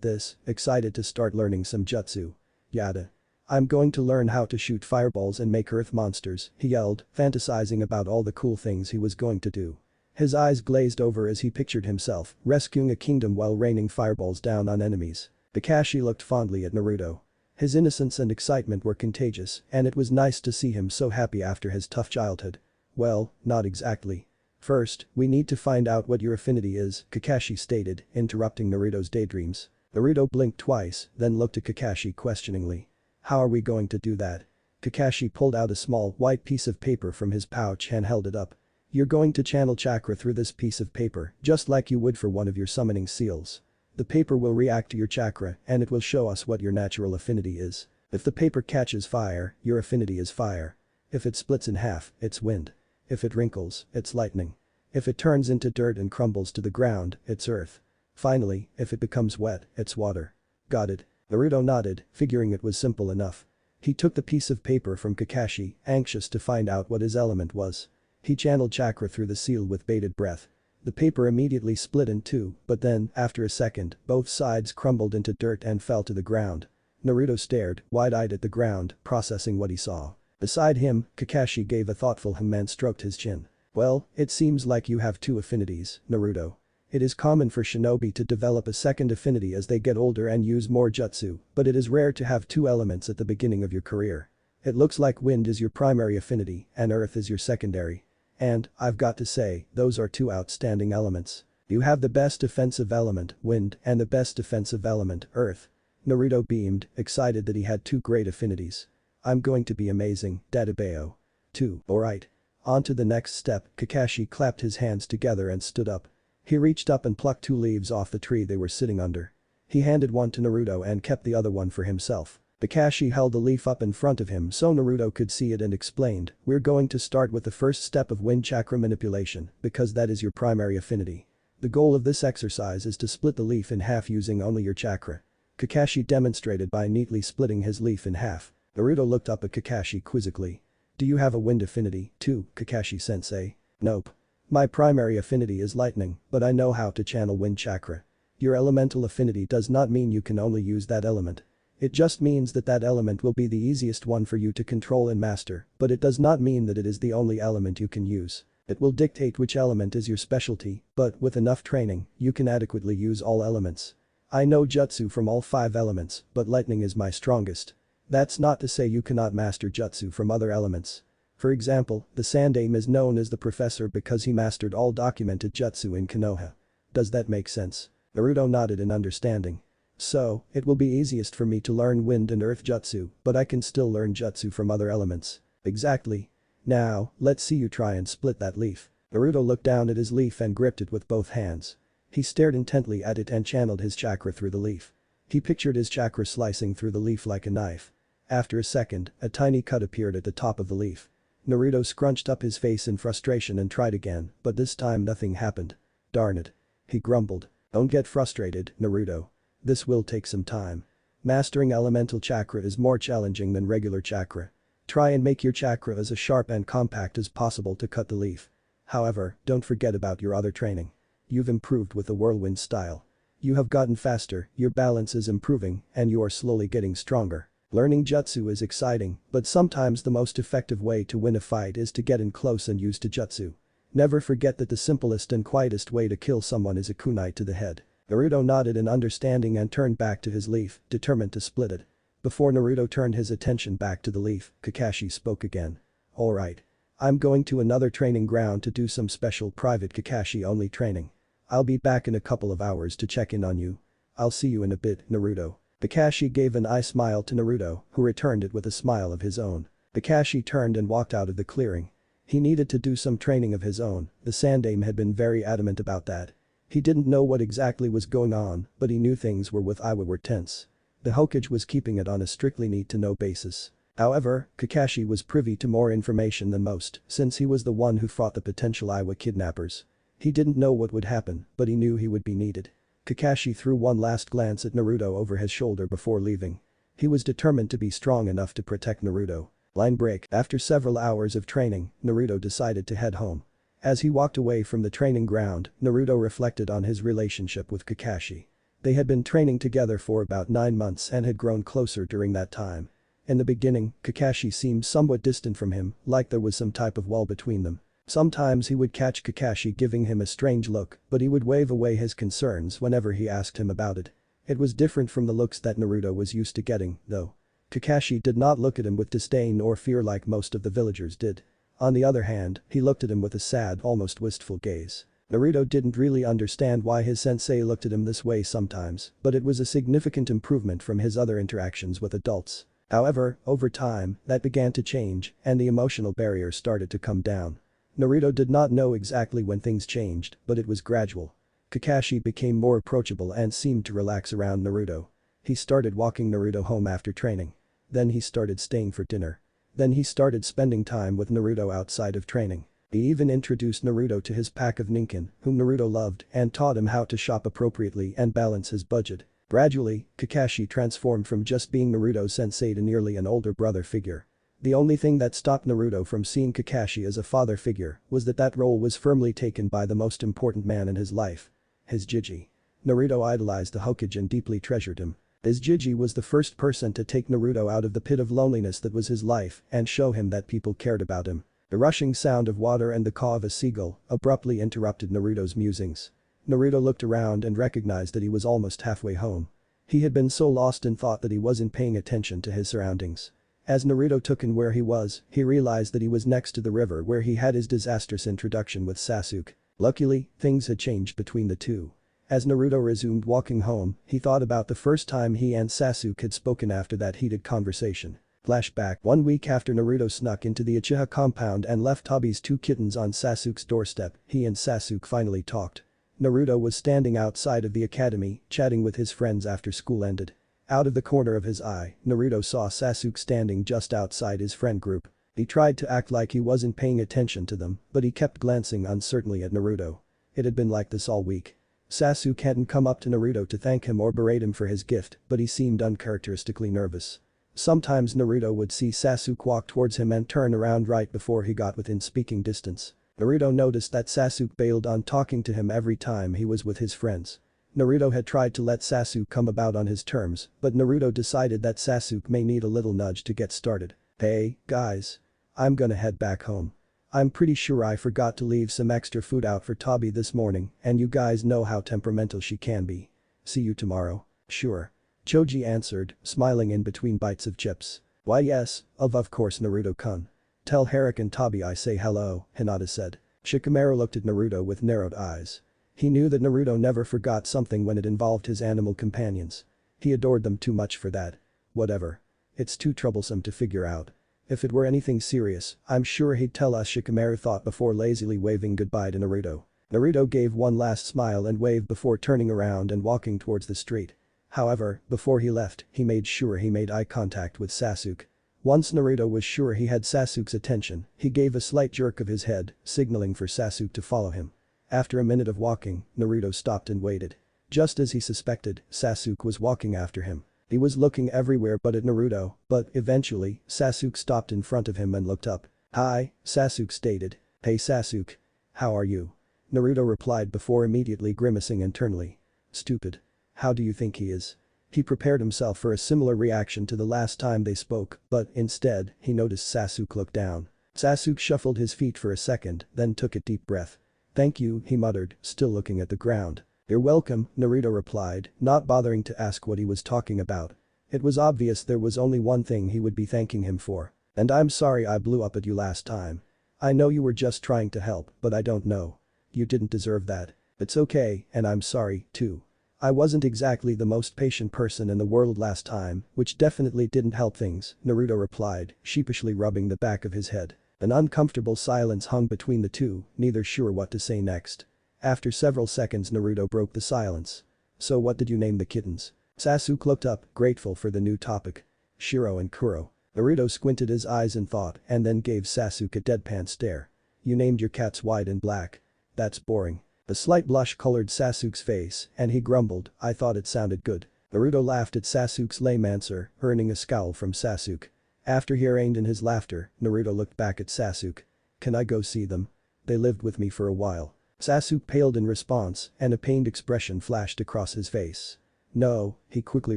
this, excited to start learning some jutsu. Yada. I'm going to learn how to shoot fireballs and make earth monsters, he yelled, fantasizing about all the cool things he was going to do. His eyes glazed over as he pictured himself rescuing a kingdom while raining fireballs down on enemies. Kakashi looked fondly at Naruto. His innocence and excitement were contagious, and it was nice to see him so happy after his tough childhood. Well, not exactly. First, we need to find out what your affinity is, Kakashi stated, interrupting Naruto's daydreams. Naruto blinked twice, then looked at Kakashi questioningly. How are we going to do that? Kakashi pulled out a small, white piece of paper from his pouch and held it up. You're going to channel chakra through this piece of paper, just like you would for one of your summoning seals. The paper will react to your chakra, and it will show us what your natural affinity is. If the paper catches fire, your affinity is fire. If it splits in half, it's wind. If it wrinkles, it's lightning. If it turns into dirt and crumbles to the ground, it's earth. Finally, if it becomes wet, it's water. Got it? Naruto nodded, figuring it was simple enough. He took the piece of paper from Kakashi, anxious to find out what his element was. He channeled chakra through the seal with bated breath. The paper immediately split in two, but then, after a second, both sides crumbled into dirt and fell to the ground. Naruto stared, wide-eyed at the ground, processing what he saw. Beside him, Kakashi gave a thoughtful hum and stroked his chin. Well, it seems like you have two affinities, Naruto. It is common for shinobi to develop a second affinity as they get older and use more jutsu, but it is rare to have two elements at the beginning of your career. It looks like wind is your primary affinity and earth is your secondary. And, I've got to say, those are two outstanding elements. You have the best defensive element, wind, and the best defensive element, earth. Naruto beamed, excited that he had two great affinities. I'm going to be amazing, Databeo. 2. Alright. On to the next step, Kakashi clapped his hands together and stood up. He reached up and plucked two leaves off the tree they were sitting under. He handed one to Naruto and kept the other one for himself. Kakashi held the leaf up in front of him so Naruto could see it and explained, we're going to start with the first step of wind chakra manipulation because that is your primary affinity. The goal of this exercise is to split the leaf in half using only your chakra. Kakashi demonstrated by neatly splitting his leaf in half. Naruto looked up at Kakashi quizzically. Do you have a wind affinity, too, Kakashi-sensei? Nope. My primary affinity is lightning, but I know how to channel wind chakra. Your elemental affinity does not mean you can only use that element. It just means that that element will be the easiest one for you to control and master, but it does not mean that it is the only element you can use. It will dictate which element is your specialty, but with enough training, you can adequately use all elements. I know jutsu from all 5 elements, but lightning is my strongest. That's not to say you cannot master jutsu from other elements. For example, the Sandaime is known as the professor because he mastered all documented jutsu in Konoha. Does that make sense? Naruto nodded in understanding. So, it will be easiest for me to learn wind and earth jutsu, but I can still learn jutsu from other elements. Exactly. Now, let's see you try and split that leaf. Naruto looked down at his leaf and gripped it with both hands. He stared intently at it and channeled his chakra through the leaf. He pictured his chakra slicing through the leaf like a knife. After a second, a tiny cut appeared at the top of the leaf. Naruto scrunched up his face in frustration and tried again, but this time nothing happened. Darn it. He grumbled. Don't get frustrated, Naruto. This will take some time. Mastering elemental chakra is more challenging than regular chakra. Try and make your chakra as sharp and compact as possible to cut the leaf. However, don't forget about your other training. You've improved with the whirlwind style. You have gotten faster, your balance is improving, and you are slowly getting stronger. Learning jutsu is exciting, but sometimes the most effective way to win a fight is to get in close and use jutsu. Never forget that the simplest and quietest way to kill someone is a kunai to the head. Naruto nodded in understanding and turned back to his leaf, determined to split it. Before Naruto turned his attention back to the leaf, Kakashi spoke again. Alright. I'm going to another training ground to do some special private Kakashi-only training. I'll be back in a couple of hours to check in on you. I'll see you in a bit, Naruto. Kakashi gave an eye smile to Naruto, who returned it with a smile of his own. Kakashi turned and walked out of the clearing. He needed to do some training of his own, the Sandaime had been very adamant about that. He didn't know what exactly was going on, but he knew things were tense. The Hokage was keeping it on a strictly need-to-know basis. However, Kakashi was privy to more information than most, since he was the one who fought the potential Iwa kidnappers. He didn't know what would happen, but he knew he would be needed. Kakashi threw one last glance at Naruto over his shoulder before leaving. He was determined to be strong enough to protect Naruto. Line break. After several hours of training, Naruto decided to head home. As he walked away from the training ground, Naruto reflected on his relationship with Kakashi. They had been training together for about 9 months and had grown closer during that time. In the beginning, Kakashi seemed somewhat distant from him, like there was some type of wall between them. Sometimes he would catch Kakashi giving him a strange look, but he would wave away his concerns whenever he asked him about it. It was different from the looks that Naruto was used to getting, though. Kakashi did not look at him with disdain or fear like most of the villagers did. On the other hand, he looked at him with a sad, almost wistful gaze. Naruto didn't really understand why his sensei looked at him this way sometimes, but it was a significant improvement from his other interactions with adults. However, over time, that began to change, and the emotional barrier started to come down. Naruto did not know exactly when things changed, but it was gradual. Kakashi became more approachable and seemed to relax around Naruto. He started walking Naruto home after training. Then he started staying for dinner. Then he started spending time with Naruto outside of training. He even introduced Naruto to his pack of ninkin, whom Naruto loved, and taught him how to shop appropriately and balance his budget. Gradually, Kakashi transformed from just being Naruto's sensei to nearly an older brother figure. The only thing that stopped Naruto from seeing Kakashi as a father figure was that role was firmly taken by the most important man in his life. His Jiji. Naruto idolized the Hokage and deeply treasured him. His Jiji was the first person to take Naruto out of the pit of loneliness that was his life and show him that people cared about him. The rushing sound of water and the caw of a seagull abruptly interrupted Naruto's musings. Naruto looked around and recognized that he was almost halfway home. He had been so lost in thought that he wasn't paying attention to his surroundings. As Naruto took in where he was, he realized that he was next to the river where he had his disastrous introduction with Sasuke. Luckily, things had changed between the two. As Naruto resumed walking home, he thought about the first time he and Sasuke had spoken after that heated conversation. Flashback: 1 week after Naruto snuck into the Uchiha compound and left Tobi's 2 kittens on Sasuke's doorstep, he and Sasuke finally talked. Naruto was standing outside of the academy, chatting with his friends after school ended. Out of the corner of his eye, Naruto saw Sasuke standing just outside his friend group. He tried to act like he wasn't paying attention to them, but he kept glancing uncertainly at Naruto. It had been like this all week. Sasuke hadn't come up to Naruto to thank him or berate him for his gift, but he seemed uncharacteristically nervous. Sometimes Naruto would see Sasuke walk towards him and turn around right before he got within speaking distance. Naruto noticed that Sasuke bailed on talking to him every time he was with his friends. Naruto had tried to let Sasuke come about on his terms, but Naruto decided that Sasuke may need a little nudge to get started. Hey, guys. I'm gonna head back home. I'm pretty sure I forgot to leave some extra food out for Tobi this morning, and you guys know how temperamental she can be. See you tomorrow. Sure. Choji answered, smiling in between bites of chips. Why yes, of course Naruto-kun. Tell Haruka and Tobi I say hello, Hinata said. Shikamaru looked at Naruto with narrowed eyes. He knew that Naruto never forgot something when it involved his animal companions. He adored them too much for that. Whatever. It's too troublesome to figure out. If it were anything serious, I'm sure he'd tell us, Shikamaru thought before lazily waving goodbye to Naruto. Naruto gave one last smile and waved before turning around and walking towards the street. However, before he left, he made sure he made eye contact with Sasuke. Once Naruto was sure he had Sasuke's attention, he gave a slight jerk of his head, signaling for Sasuke to follow him. After a minute of walking, Naruto stopped and waited. Just as he suspected, Sasuke was walking after him. He was looking everywhere but at Naruto, but eventually, Sasuke stopped in front of him and looked up. Hi, Sasuke stated. Hey Sasuke. How are you? Naruto replied before immediately grimacing internally. Stupid. How do you think he is? He prepared himself for a similar reaction to the last time they spoke, but instead, he noticed Sasuke look down. Sasuke shuffled his feet for a second, then took a deep breath. Thank you, he muttered, still looking at the ground. You're welcome, Naruto replied, not bothering to ask what he was talking about. It was obvious there was only one thing he would be thanking him for. And I'm sorry I blew up at you last time. I know you were just trying to help, but I don't know. You didn't deserve that. It's okay, and I'm sorry, too. I wasn't exactly the most patient person in the world last time, which definitely didn't help things, Naruto replied, sheepishly rubbing the back of his head. An uncomfortable silence hung between the two, neither sure what to say next. After several seconds Naruto broke the silence. So what did you name the kittens? Sasuke looked up, grateful for the new topic. Shiro and Kuro. Naruto squinted his eyes in thought and then gave Sasuke a deadpan stare. You named your cats white and black. That's boring. A slight blush colored Sasuke's face and he grumbled, I thought it sounded good. Naruto laughed at Sasuke's lame answer, earning a scowl from Sasuke. After he reined in his laughter, Naruto looked back at Sasuke. Can I go see them? They lived with me for a while. Sasuke paled in response and a pained expression flashed across his face. No, he quickly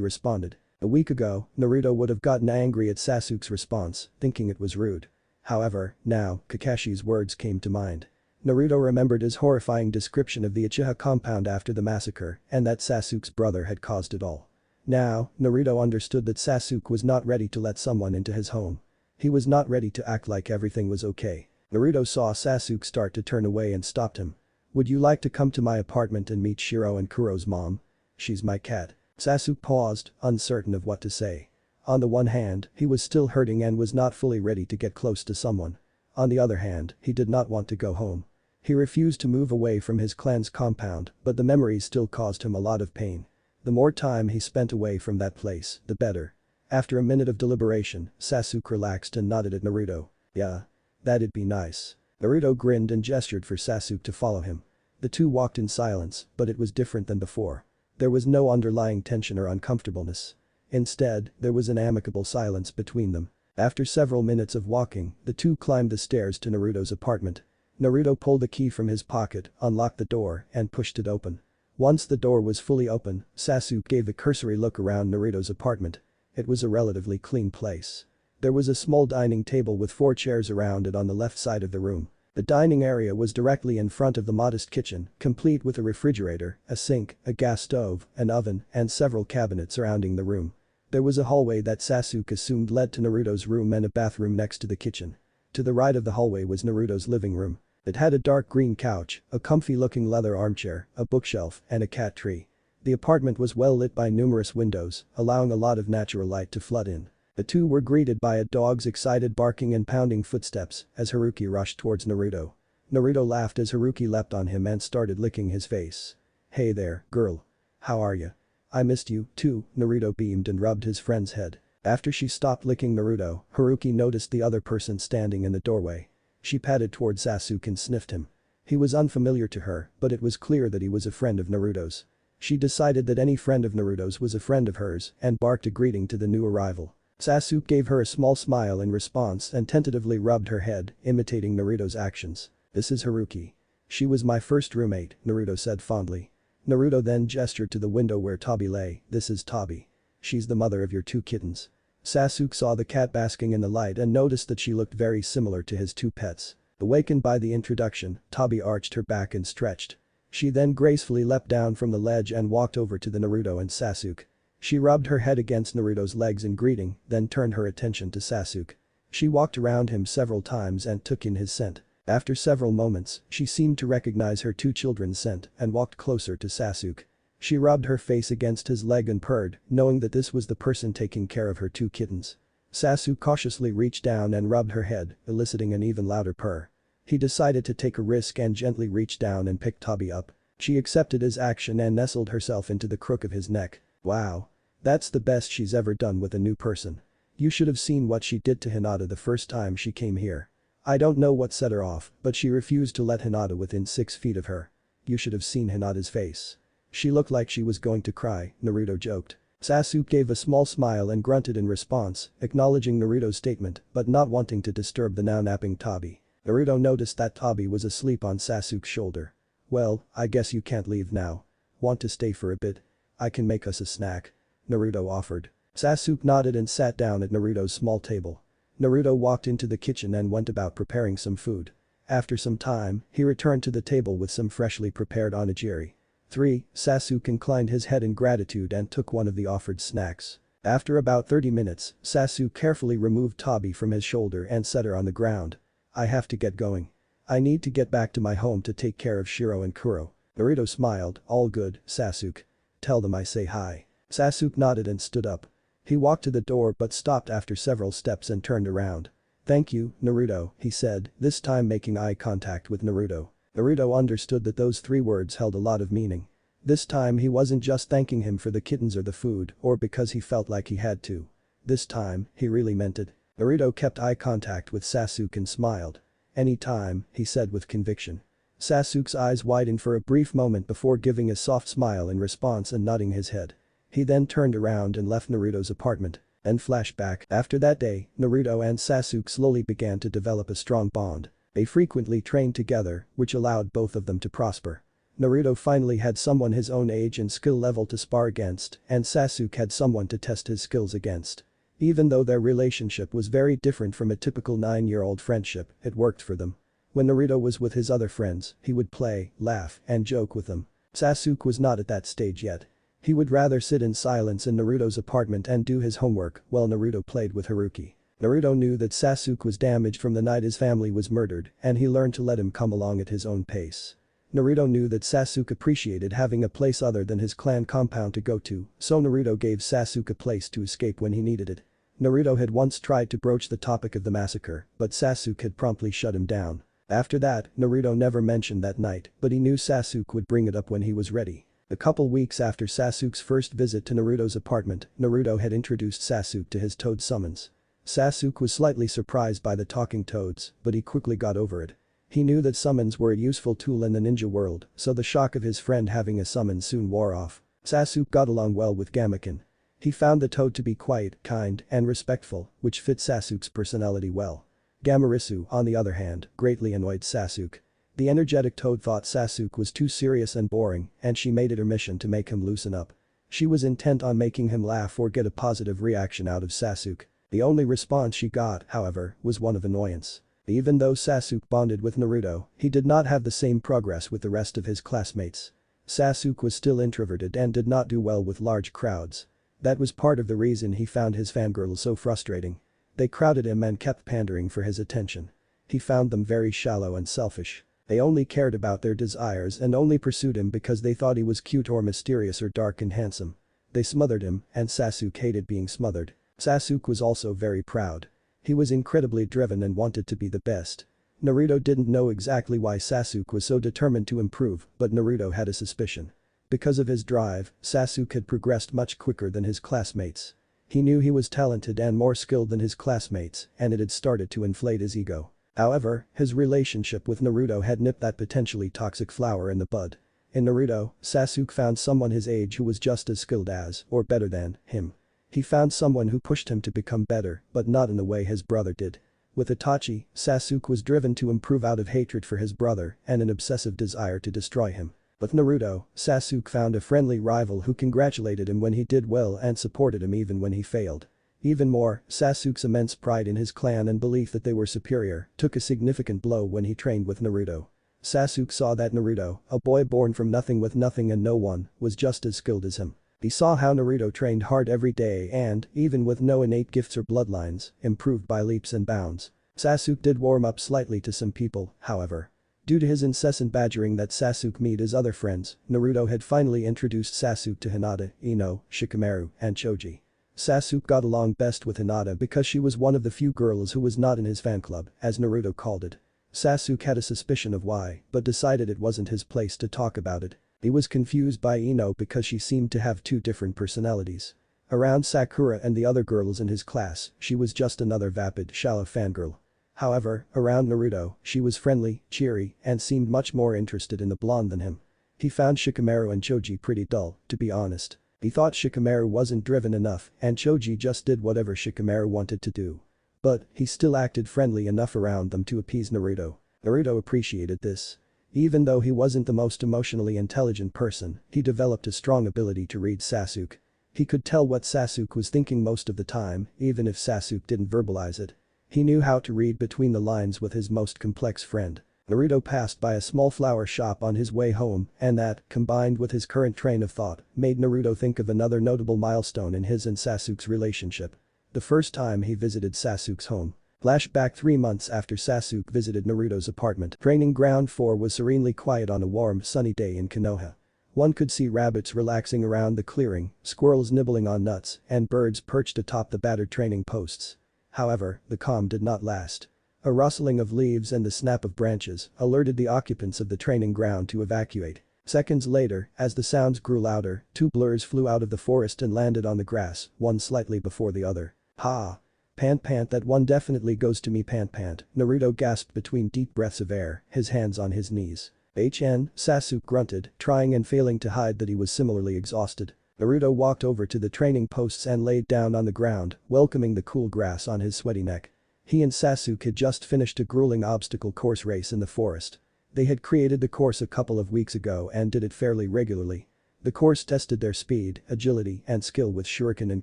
responded. A week ago, Naruto would have gotten angry at Sasuke's response, thinking it was rude. However, now, Kakashi's words came to mind. Naruto remembered his horrifying description of the Uchiha compound after the massacre and that Sasuke's brother had caused it all. Now, Naruto understood that Sasuke was not ready to let someone into his home. He was not ready to act like everything was okay. Naruto saw Sasuke start to turn away and stopped him. Would you like to come to my apartment and meet Shiro and Kuro's mom? She's my cat. Sasuke paused, uncertain of what to say. On the one hand, he was still hurting and was not fully ready to get close to someone. On the other hand, he did not want to go home. He refused to move away from his clan's compound, but the memories still caused him a lot of pain. The more time he spent away from that place, the better. After a minute of deliberation, Sasuke relaxed and nodded at Naruto. Yeah. That'd be nice. Naruto grinned and gestured for Sasuke to follow him. The two walked in silence, but it was different than before. There was no underlying tension or uncomfortableness. Instead, there was an amicable silence between them. After several minutes of walking, the two climbed the stairs to Naruto's apartment. Naruto pulled the key from his pocket, unlocked the door, and pushed it open. Once the door was fully open, Sasuke gave a cursory look around Naruto's apartment. It was a relatively clean place. There was a small dining table with 4 chairs around it on the left side of the room. The dining area was directly in front of the modest kitchen, complete with a refrigerator, a sink, a gas stove, an oven, and several cabinets surrounding the room. There was a hallway that Sasuke assumed led to Naruto's room and a bathroom next to the kitchen. To the right of the hallway was Naruto's living room. It had a dark green couch, a comfy-looking leather armchair, a bookshelf, and a cat tree. The apartment was well lit by numerous windows, allowing a lot of natural light to flood in. The two were greeted by a dog's excited barking and pounding footsteps as Haruki rushed towards Naruto. Naruto laughed as Haruki leapt on him and started licking his face. Hey there, girl. How are you? I missed you, too, Naruto beamed and rubbed his friend's head. After she stopped licking Naruto, Haruki noticed the other person standing in the doorway. She padded toward Sasuke and sniffed him. He was unfamiliar to her, but it was clear that he was a friend of Naruto's. She decided that any friend of Naruto's was a friend of hers and barked a greeting to the new arrival. Sasuke gave her a small smile in response and tentatively rubbed her head, imitating Naruto's actions. This is Haruki. She was my first roommate, Naruto said fondly. Naruto then gestured to the window where Tabi lay. This is Tabi. She's the mother of your 2 kittens. Sasuke saw the cat basking in the light and noticed that she looked very similar to his 2 pets. Awakened by the introduction, Tabi arched her back and stretched. She then gracefully leapt down from the ledge and walked over to the Naruto and Sasuke. She rubbed her head against Naruto's legs in greeting, then turned her attention to Sasuke. She walked around him several times and took in his scent. After several moments, she seemed to recognize her 2 children's scent and walked closer to Sasuke. She rubbed her face against his leg and purred, knowing that this was the person taking care of her 2 kittens. Sasuke cautiously reached down and rubbed her head, eliciting an even louder purr. He decided to take a risk and gently reached down and picked Tabi up. She accepted his action and nestled herself into the crook of his neck. Wow. That's the best she's ever done with a new person. You should have seen what she did to Hinata the first time she came here. I don't know what set her off, but she refused to let Hinata within 6 feet of her. You should have seen Hinata's face. She looked like she was going to cry, Naruto joked. Sasuke gave a small smile and grunted in response, acknowledging Naruto's statement but not wanting to disturb the now napping Tabi. Naruto noticed that Tabi was asleep on Sasuke's shoulder. Well, I guess you can't leave now. Want to stay for a bit? I can make us a snack. Naruto offered. Sasuke nodded and sat down at Naruto's small table. Naruto walked into the kitchen and went about preparing some food. After some time, he returned to the table with some freshly prepared onigiri. 3. Sasuke inclined his head in gratitude and took one of the offered snacks. After about 30 minutes, Sasuke carefully removed Tabi from his shoulder and set her on the ground. I have to get going. I need to get back to my home to take care of Shiro and Kuro. Naruto smiled, all good, Sasuke. Tell them I say hi. Sasuke nodded and stood up. He walked to the door but stopped after several steps and turned around. Thank you, Naruto, he said, this time making eye contact with Naruto. Naruto understood that those 3 words held a lot of meaning. This time he wasn't just thanking him for the kittens or the food or because he felt like he had to. This time, he really meant it. Naruto kept eye contact with Sasuke and smiled. Anytime, he said with conviction. Sasuke's eyes widened for a brief moment before giving a soft smile in response and nodding his head. He then turned around and left Naruto's apartment. And flashback. After that day, Naruto and Sasuke slowly began to develop a strong bond. They frequently trained together, which allowed both of them to prosper. Naruto finally had someone his own age and skill level to spar against, and Sasuke had someone to test his skills against. Even though their relationship was very different from a typical 9-year-old friendship, it worked for them. When Naruto was with his other friends, he would play, laugh, and joke with them. Sasuke was not at that stage yet. He would rather sit in silence in Naruto's apartment and do his homework while Naruto played with Haruki. Naruto knew that Sasuke was damaged from the night his family was murdered, and he learned to let him come along at his own pace. Naruto knew that Sasuke appreciated having a place other than his clan compound to go to, so Naruto gave Sasuke a place to escape when he needed it. Naruto had once tried to broach the topic of the massacre, but Sasuke had promptly shut him down. After that, Naruto never mentioned that night, but he knew Sasuke would bring it up when he was ready. A couple weeks after Sasuke's first visit to Naruto's apartment, Naruto had introduced Sasuke to his toad summons. Sasuke was slightly surprised by the talking toads, but he quickly got over it. He knew that summons were a useful tool in the ninja world, so the shock of his friend having a summon soon wore off. Sasuke got along well with Gamaken. He found the toad to be quiet, kind, and respectful, which fit Sasuke's personality well. Gamarisu, on the other hand, greatly annoyed Sasuke. The energetic toad thought Sasuke was too serious and boring, and she made it her mission to make him loosen up. She was intent on making him laugh or get a positive reaction out of Sasuke. The only response she got, however, was one of annoyance. Even though Sasuke bonded with Naruto, he did not have the same progress with the rest of his classmates. Sasuke was still introverted and did not do well with large crowds. That was part of the reason he found his fangirls so frustrating. They crowded him and kept pandering for his attention. He found them very shallow and selfish. They only cared about their desires and only pursued him because they thought he was cute or mysterious or dark and handsome. They smothered him, and Sasuke hated being smothered. Sasuke was also very proud. He was incredibly driven and wanted to be the best. Naruto didn't know exactly why Sasuke was so determined to improve, but Naruto had a suspicion. Because of his drive, Sasuke had progressed much quicker than his classmates. He knew he was talented and more skilled than his classmates, and it had started to inflate his ego. However, his relationship with Naruto had nipped that potentially toxic flower in the bud. In Naruto, Sasuke found someone his age who was just as skilled as, or better than, him. He found someone who pushed him to become better, but not in the way his brother did. With Itachi, Sasuke was driven to improve out of hatred for his brother and an obsessive desire to destroy him. With Naruto, Sasuke found a friendly rival who congratulated him when he did well and supported him even when he failed. Even more, Sasuke's immense pride in his clan and belief that they were superior took a significant blow when he trained with Naruto. Sasuke saw that Naruto, a boy born from nothing with nothing and no one, was just as skilled as him. He saw how Naruto trained hard every day and, even with no innate gifts or bloodlines, improved by leaps and bounds. Sasuke did warm up slightly to some people, however. Due to his incessant badgering that Sasuke meet his other friends, Naruto had finally introduced Sasuke to Hinata, Ino, Shikamaru, and Choji. Sasuke got along best with Hinata because she was one of the few girls who was not in his fan club, as Naruto called it. Sasuke had a suspicion of why, but decided it wasn't his place to talk about it. He was confused by Ino because she seemed to have two different personalities. Around Sakura and the other girls in his class, she was just another vapid, shallow fangirl. However, around Naruto, she was friendly, cheery, and seemed much more interested in the blonde than him. He found Shikamaru and Choji pretty dull, to be honest. He thought Shikamaru wasn't driven enough and Choji just did whatever Shikamaru wanted to do. But, he still acted friendly enough around them to appease Naruto. Naruto appreciated this. Even though he wasn't the most emotionally intelligent person, he developed a strong ability to read Sasuke. He could tell what Sasuke was thinking most of the time, even if Sasuke didn't verbalize it. He knew how to read between the lines with his most complex friend. Naruto passed by a small flower shop on his way home, and that, combined with his current train of thought, made Naruto think of another notable milestone in his and Sasuke's relationship. The first time he visited Sasuke's home. Flashback 3 months after Sasuke visited Naruto's apartment. Training ground 4 was serenely quiet on a warm, sunny day in Konoha. One could see rabbits relaxing around the clearing, squirrels nibbling on nuts, and birds perched atop the battered training posts. However, the calm did not last. A rustling of leaves and the snap of branches alerted the occupants of the training ground to evacuate. Seconds later, as the sounds grew louder, 2 blurs flew out of the forest and landed on the grass, one slightly before the other. Ha! Pant pant, that one definitely goes to me, pant pant, Naruto gasped between deep breaths of air, his hands on his knees. Sasuke grunted, trying and failing to hide that he was similarly exhausted. Naruto walked over to the training posts and laid down on the ground, welcoming the cool grass on his sweaty neck. He and Sasuke had just finished a grueling obstacle course race in the forest. They had created the course a couple of weeks ago and did it fairly regularly. The course tested their speed, agility, and skill with shuriken and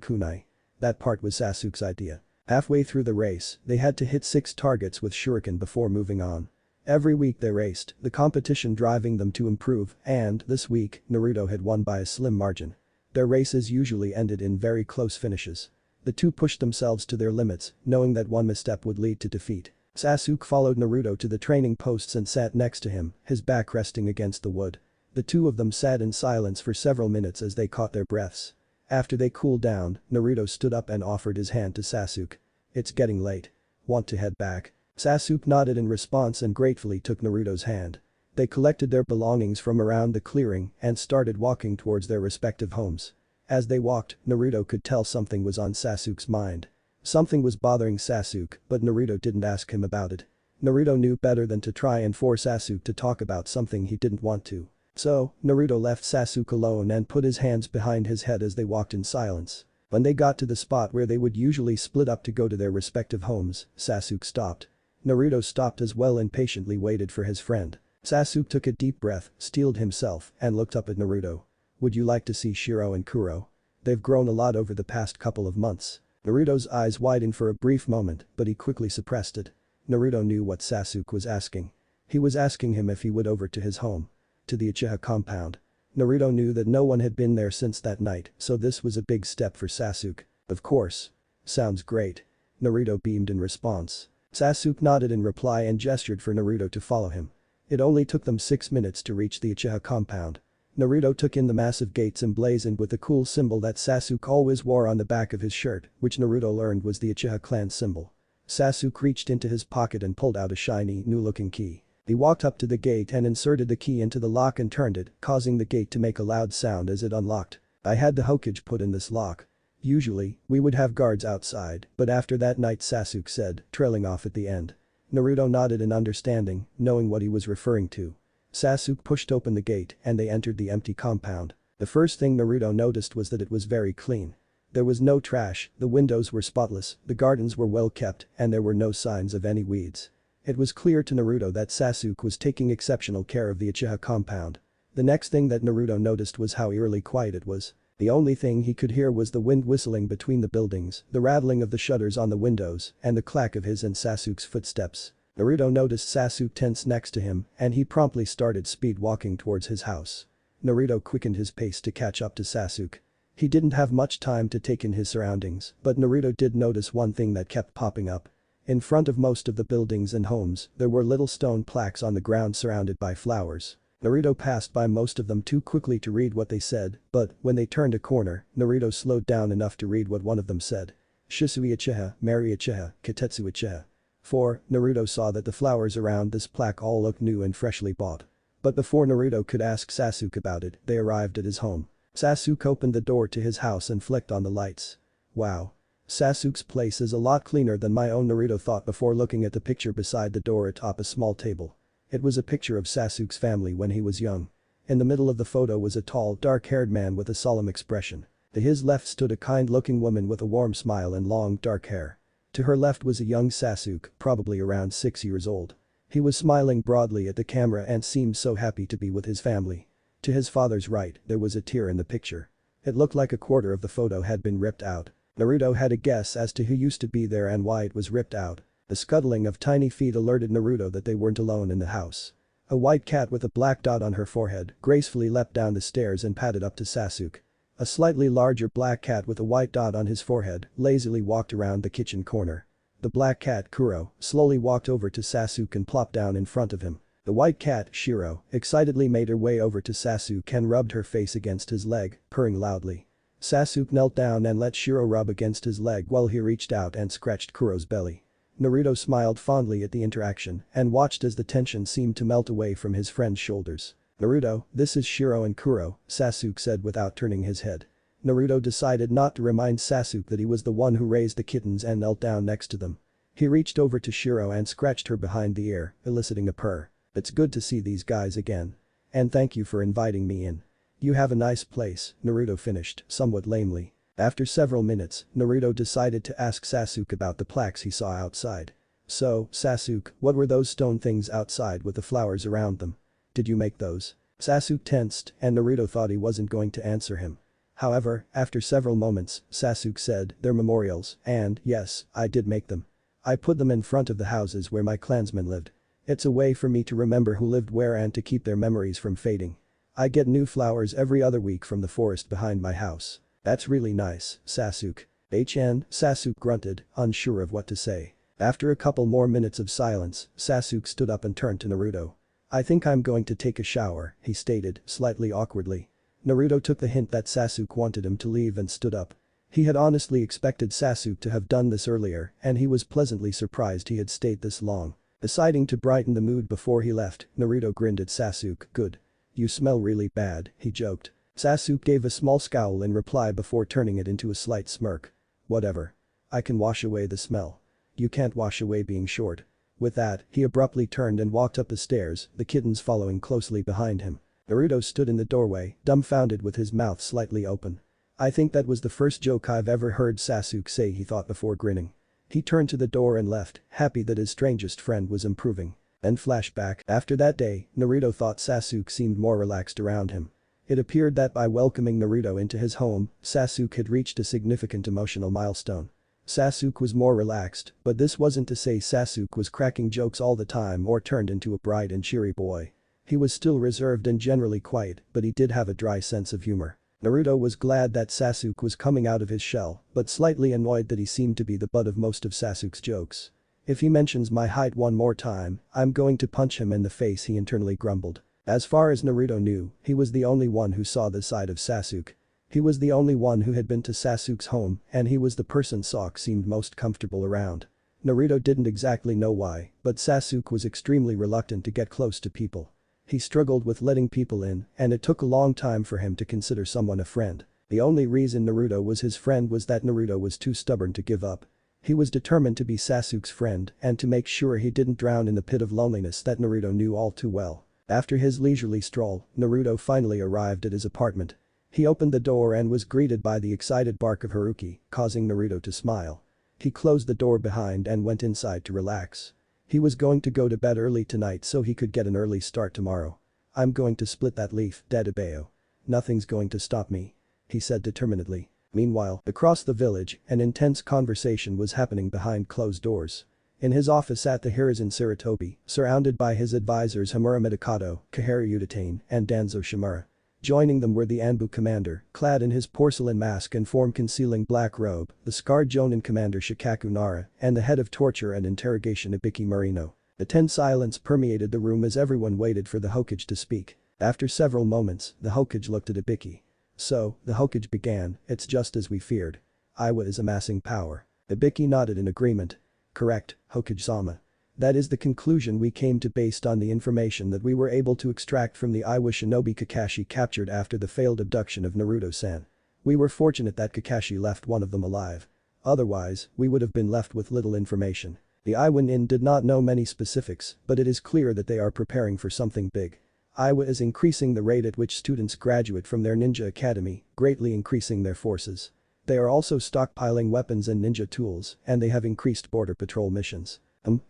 kunai. That part was Sasuke's idea. Halfway through the race, they had to hit 6 targets with shuriken before moving on. Every week they raced, the competition driving them to improve, and, this week, Naruto had won by a slim margin. Their races usually ended in very close finishes. The two pushed themselves to their limits, knowing that one misstep would lead to defeat. Sasuke followed Naruto to the training posts and sat next to him, his back resting against the wood. The two of them sat in silence for several minutes as they caught their breaths. After they cooled down, Naruto stood up and offered his hand to Sasuke. "It's getting late. Want to head back?" Sasuke nodded in response and gratefully took Naruto's hand. They collected their belongings from around the clearing and started walking towards their respective homes. As they walked, Naruto could tell something was on Sasuke's mind. Something was bothering Sasuke, but Naruto didn't ask him about it. Naruto knew better than to try and force Sasuke to talk about something he didn't want to. So, Naruto left Sasuke alone and put his hands behind his head as they walked in silence. When they got to the spot where they would usually split up to go to their respective homes, Sasuke stopped. Naruto stopped as well and patiently waited for his friend. Sasuke took a deep breath, steeled himself, and looked up at Naruto. "Would you like to see Shiro and Kuro? They've grown a lot over the past couple of months." Naruto's eyes widened for a brief moment, but he quickly suppressed it. Naruto knew what Sasuke was asking. He was asking him if he would over to his home. To the Uchiha compound. Naruto knew that no one had been there since that night, so this was a big step for Sasuke. "Of course. Sounds great." Naruto beamed in response. Sasuke nodded in reply and gestured for Naruto to follow him. It only took them 6 minutes to reach the Uchiha compound. Naruto took in the massive gates emblazoned with the cool symbol that Sasuke always wore on the back of his shirt, which Naruto learned was the Uchiha clan symbol. Sasuke reached into his pocket and pulled out a shiny, new-looking key. He walked up to the gate and inserted the key into the lock and turned it, causing the gate to make a loud sound as it unlocked. "I had the Hokage put in this lock. Usually, we would have guards outside, but after that night," Sasuke said, trailing off at the end. Naruto nodded in understanding, knowing what he was referring to. Sasuke pushed open the gate and they entered the empty compound. The first thing Naruto noticed was that it was very clean. There was no trash, the windows were spotless, the gardens were well kept, and there were no signs of any weeds. It was clear to Naruto that Sasuke was taking exceptional care of the Uchiha compound. The next thing that Naruto noticed was how eerily quiet it was. The only thing he could hear was the wind whistling between the buildings, the rattling of the shutters on the windows, and the clack of his and Sasuke's footsteps. Naruto noticed Sasuke tense next to him, and he promptly started speed walking towards his house. Naruto quickened his pace to catch up to Sasuke. He didn't have much time to take in his surroundings, but Naruto did notice one thing that kept popping up. In front of most of the buildings and homes, there were little stone plaques on the ground surrounded by flowers. Naruto passed by most of them too quickly to read what they said, but, when they turned a corner, Naruto slowed down enough to read what one of them said. "Shisui Uchiha, Mary Uchiha, Kitetsu Uchiha." For, Naruto saw that the flowers around this plaque all looked new and freshly bought. But before Naruto could ask Sasuke about it, they arrived at his home. Sasuke opened the door to his house and flicked on the lights. "Wow. Sasuke's place is a lot cleaner than my own," Naruto thought before looking at the picture beside the door atop a small table. It was a picture of Sasuke's family when he was young. In the middle of the photo was a tall, dark-haired man with a solemn expression. To his left stood a kind-looking woman with a warm smile and long, dark hair. To her left was a young Sasuke, probably around 6 years old. He was smiling broadly at the camera and seemed so happy to be with his family. To his father's right, there was a tear in the picture. It looked like a quarter of the photo had been ripped out. Naruto had a guess as to who used to be there and why it was ripped out. The scuttling of tiny feet alerted Naruto that they weren't alone in the house. A white cat with a black dot on her forehead gracefully leapt down the stairs and padded up to Sasuke. A slightly larger black cat with a white dot on his forehead lazily walked around the kitchen corner. The black cat, Kuro, slowly walked over to Sasuke and plopped down in front of him. The white cat, Shiro, excitedly made her way over to Sasuke and rubbed her face against his leg, purring loudly. Sasuke knelt down and let Shiro rub against his leg while he reached out and scratched Kuro's belly. Naruto smiled fondly at the interaction and watched as the tension seemed to melt away from his friend's shoulders. "Naruto, this is Shiro and Kuro," Sasuke said without turning his head. Naruto decided not to remind Sasuke that he was the one who raised the kittens and knelt down next to them. He reached over to Shiro and scratched her behind the ear, eliciting a purr. "It's good to see these guys again. And thank you for inviting me in. You have a nice place," Naruto finished, somewhat lamely. After several minutes, Naruto decided to ask Sasuke about the plaques he saw outside. So, Sasuke, what were those stone things outside with the flowers around them? Did you make those? Sasuke tensed, and Naruto thought he wasn't going to answer him. However, after several moments, Sasuke said, they're memorials, and, yes, I did make them. I put them in front of the houses where my clansmen lived. It's a way for me to remember who lived where and to keep their memories from fading. I get new flowers every other week from the forest behind my house. That's really nice, Sasuke. Sasuke grunted, unsure of what to say. After a couple more minutes of silence, Sasuke stood up and turned to Naruto. I think I'm going to take a shower, he stated, slightly awkwardly. Naruto took the hint that Sasuke wanted him to leave and stood up. He had honestly expected Sasuke to have done this earlier, and he was pleasantly surprised he had stayed this long. Deciding to brighten the mood before he left, Naruto grinned at Sasuke, good. You smell really bad, he joked. Sasuke gave a small scowl in reply before turning it into a slight smirk. Whatever. I can wash away the smell. You can't wash away being short. With that, he abruptly turned and walked up the stairs, the kittens following closely behind him. Naruto stood in the doorway, dumbfounded with his mouth slightly open. I think that was the first joke I've ever heard Sasuke say, he thought before grinning. He turned to the door and left, happy that his strangest friend was improving. Then flashback. After that day, Naruto thought Sasuke seemed more relaxed around him. It appeared that by welcoming Naruto into his home, Sasuke had reached a significant emotional milestone. Sasuke was more relaxed, but this wasn't to say Sasuke was cracking jokes all the time or turned into a bright and cheery boy. He was still reserved and generally quiet, but he did have a dry sense of humor. Naruto was glad that Sasuke was coming out of his shell, but slightly annoyed that he seemed to be the butt of most of Sasuke's jokes. If he mentions my height one more time, I'm going to punch him in the face, he internally grumbled. As far as Naruto knew, he was the only one who saw this side of Sasuke. He was the only one who had been to Sasuke's home, and he was the person Sasuke seemed most comfortable around. Naruto didn't exactly know why, but Sasuke was extremely reluctant to get close to people. He struggled with letting people in, and it took a long time for him to consider someone a friend. The only reason Naruto was his friend was that Naruto was too stubborn to give up. He was determined to be Sasuke's friend and to make sure he didn't drown in the pit of loneliness that Naruto knew all too well. After his leisurely stroll, Naruto finally arrived at his apartment. He opened the door and was greeted by the excited bark of Haruki, causing Naruto to smile. He closed the door behind and went inside to relax. He was going to go to bed early tonight so he could get an early start tomorrow. I'm going to split that leaf, Dadabeo. Nothing's going to stop me, he said determinedly. Meanwhile, across the village, an intense conversation was happening behind closed doors. In his office sat the Hiruzen Sarutobi, surrounded by his advisors Hamura Midokado, Kaharu Udatane, and Danzo Shimura. Joining them were the Anbu commander, clad in his porcelain mask and form-concealing black robe, the scarred Jonin commander Shikaku Nara, and the head of torture and interrogation Ibiki Marino. A tense silence permeated the room as everyone waited for the Hokage to speak. After several moments, the Hokage looked at Ibiki. So, the Hokage began, it's just as we feared. Iwa is amassing power. Ibiki nodded in agreement. Correct, Hokage-sama. That is the conclusion we came to based on the information that we were able to extract from the Iwa shinobi Kakashi captured after the failed abduction of Naruto-san. We were fortunate that Kakashi left one of them alive. Otherwise, we would have been left with little information. The Iwa Nin did not know many specifics, but it is clear that they are preparing for something big. Iwa is increasing the rate at which students graduate from their ninja academy, greatly increasing their forces. They are also stockpiling weapons and ninja tools, and they have increased border patrol missions.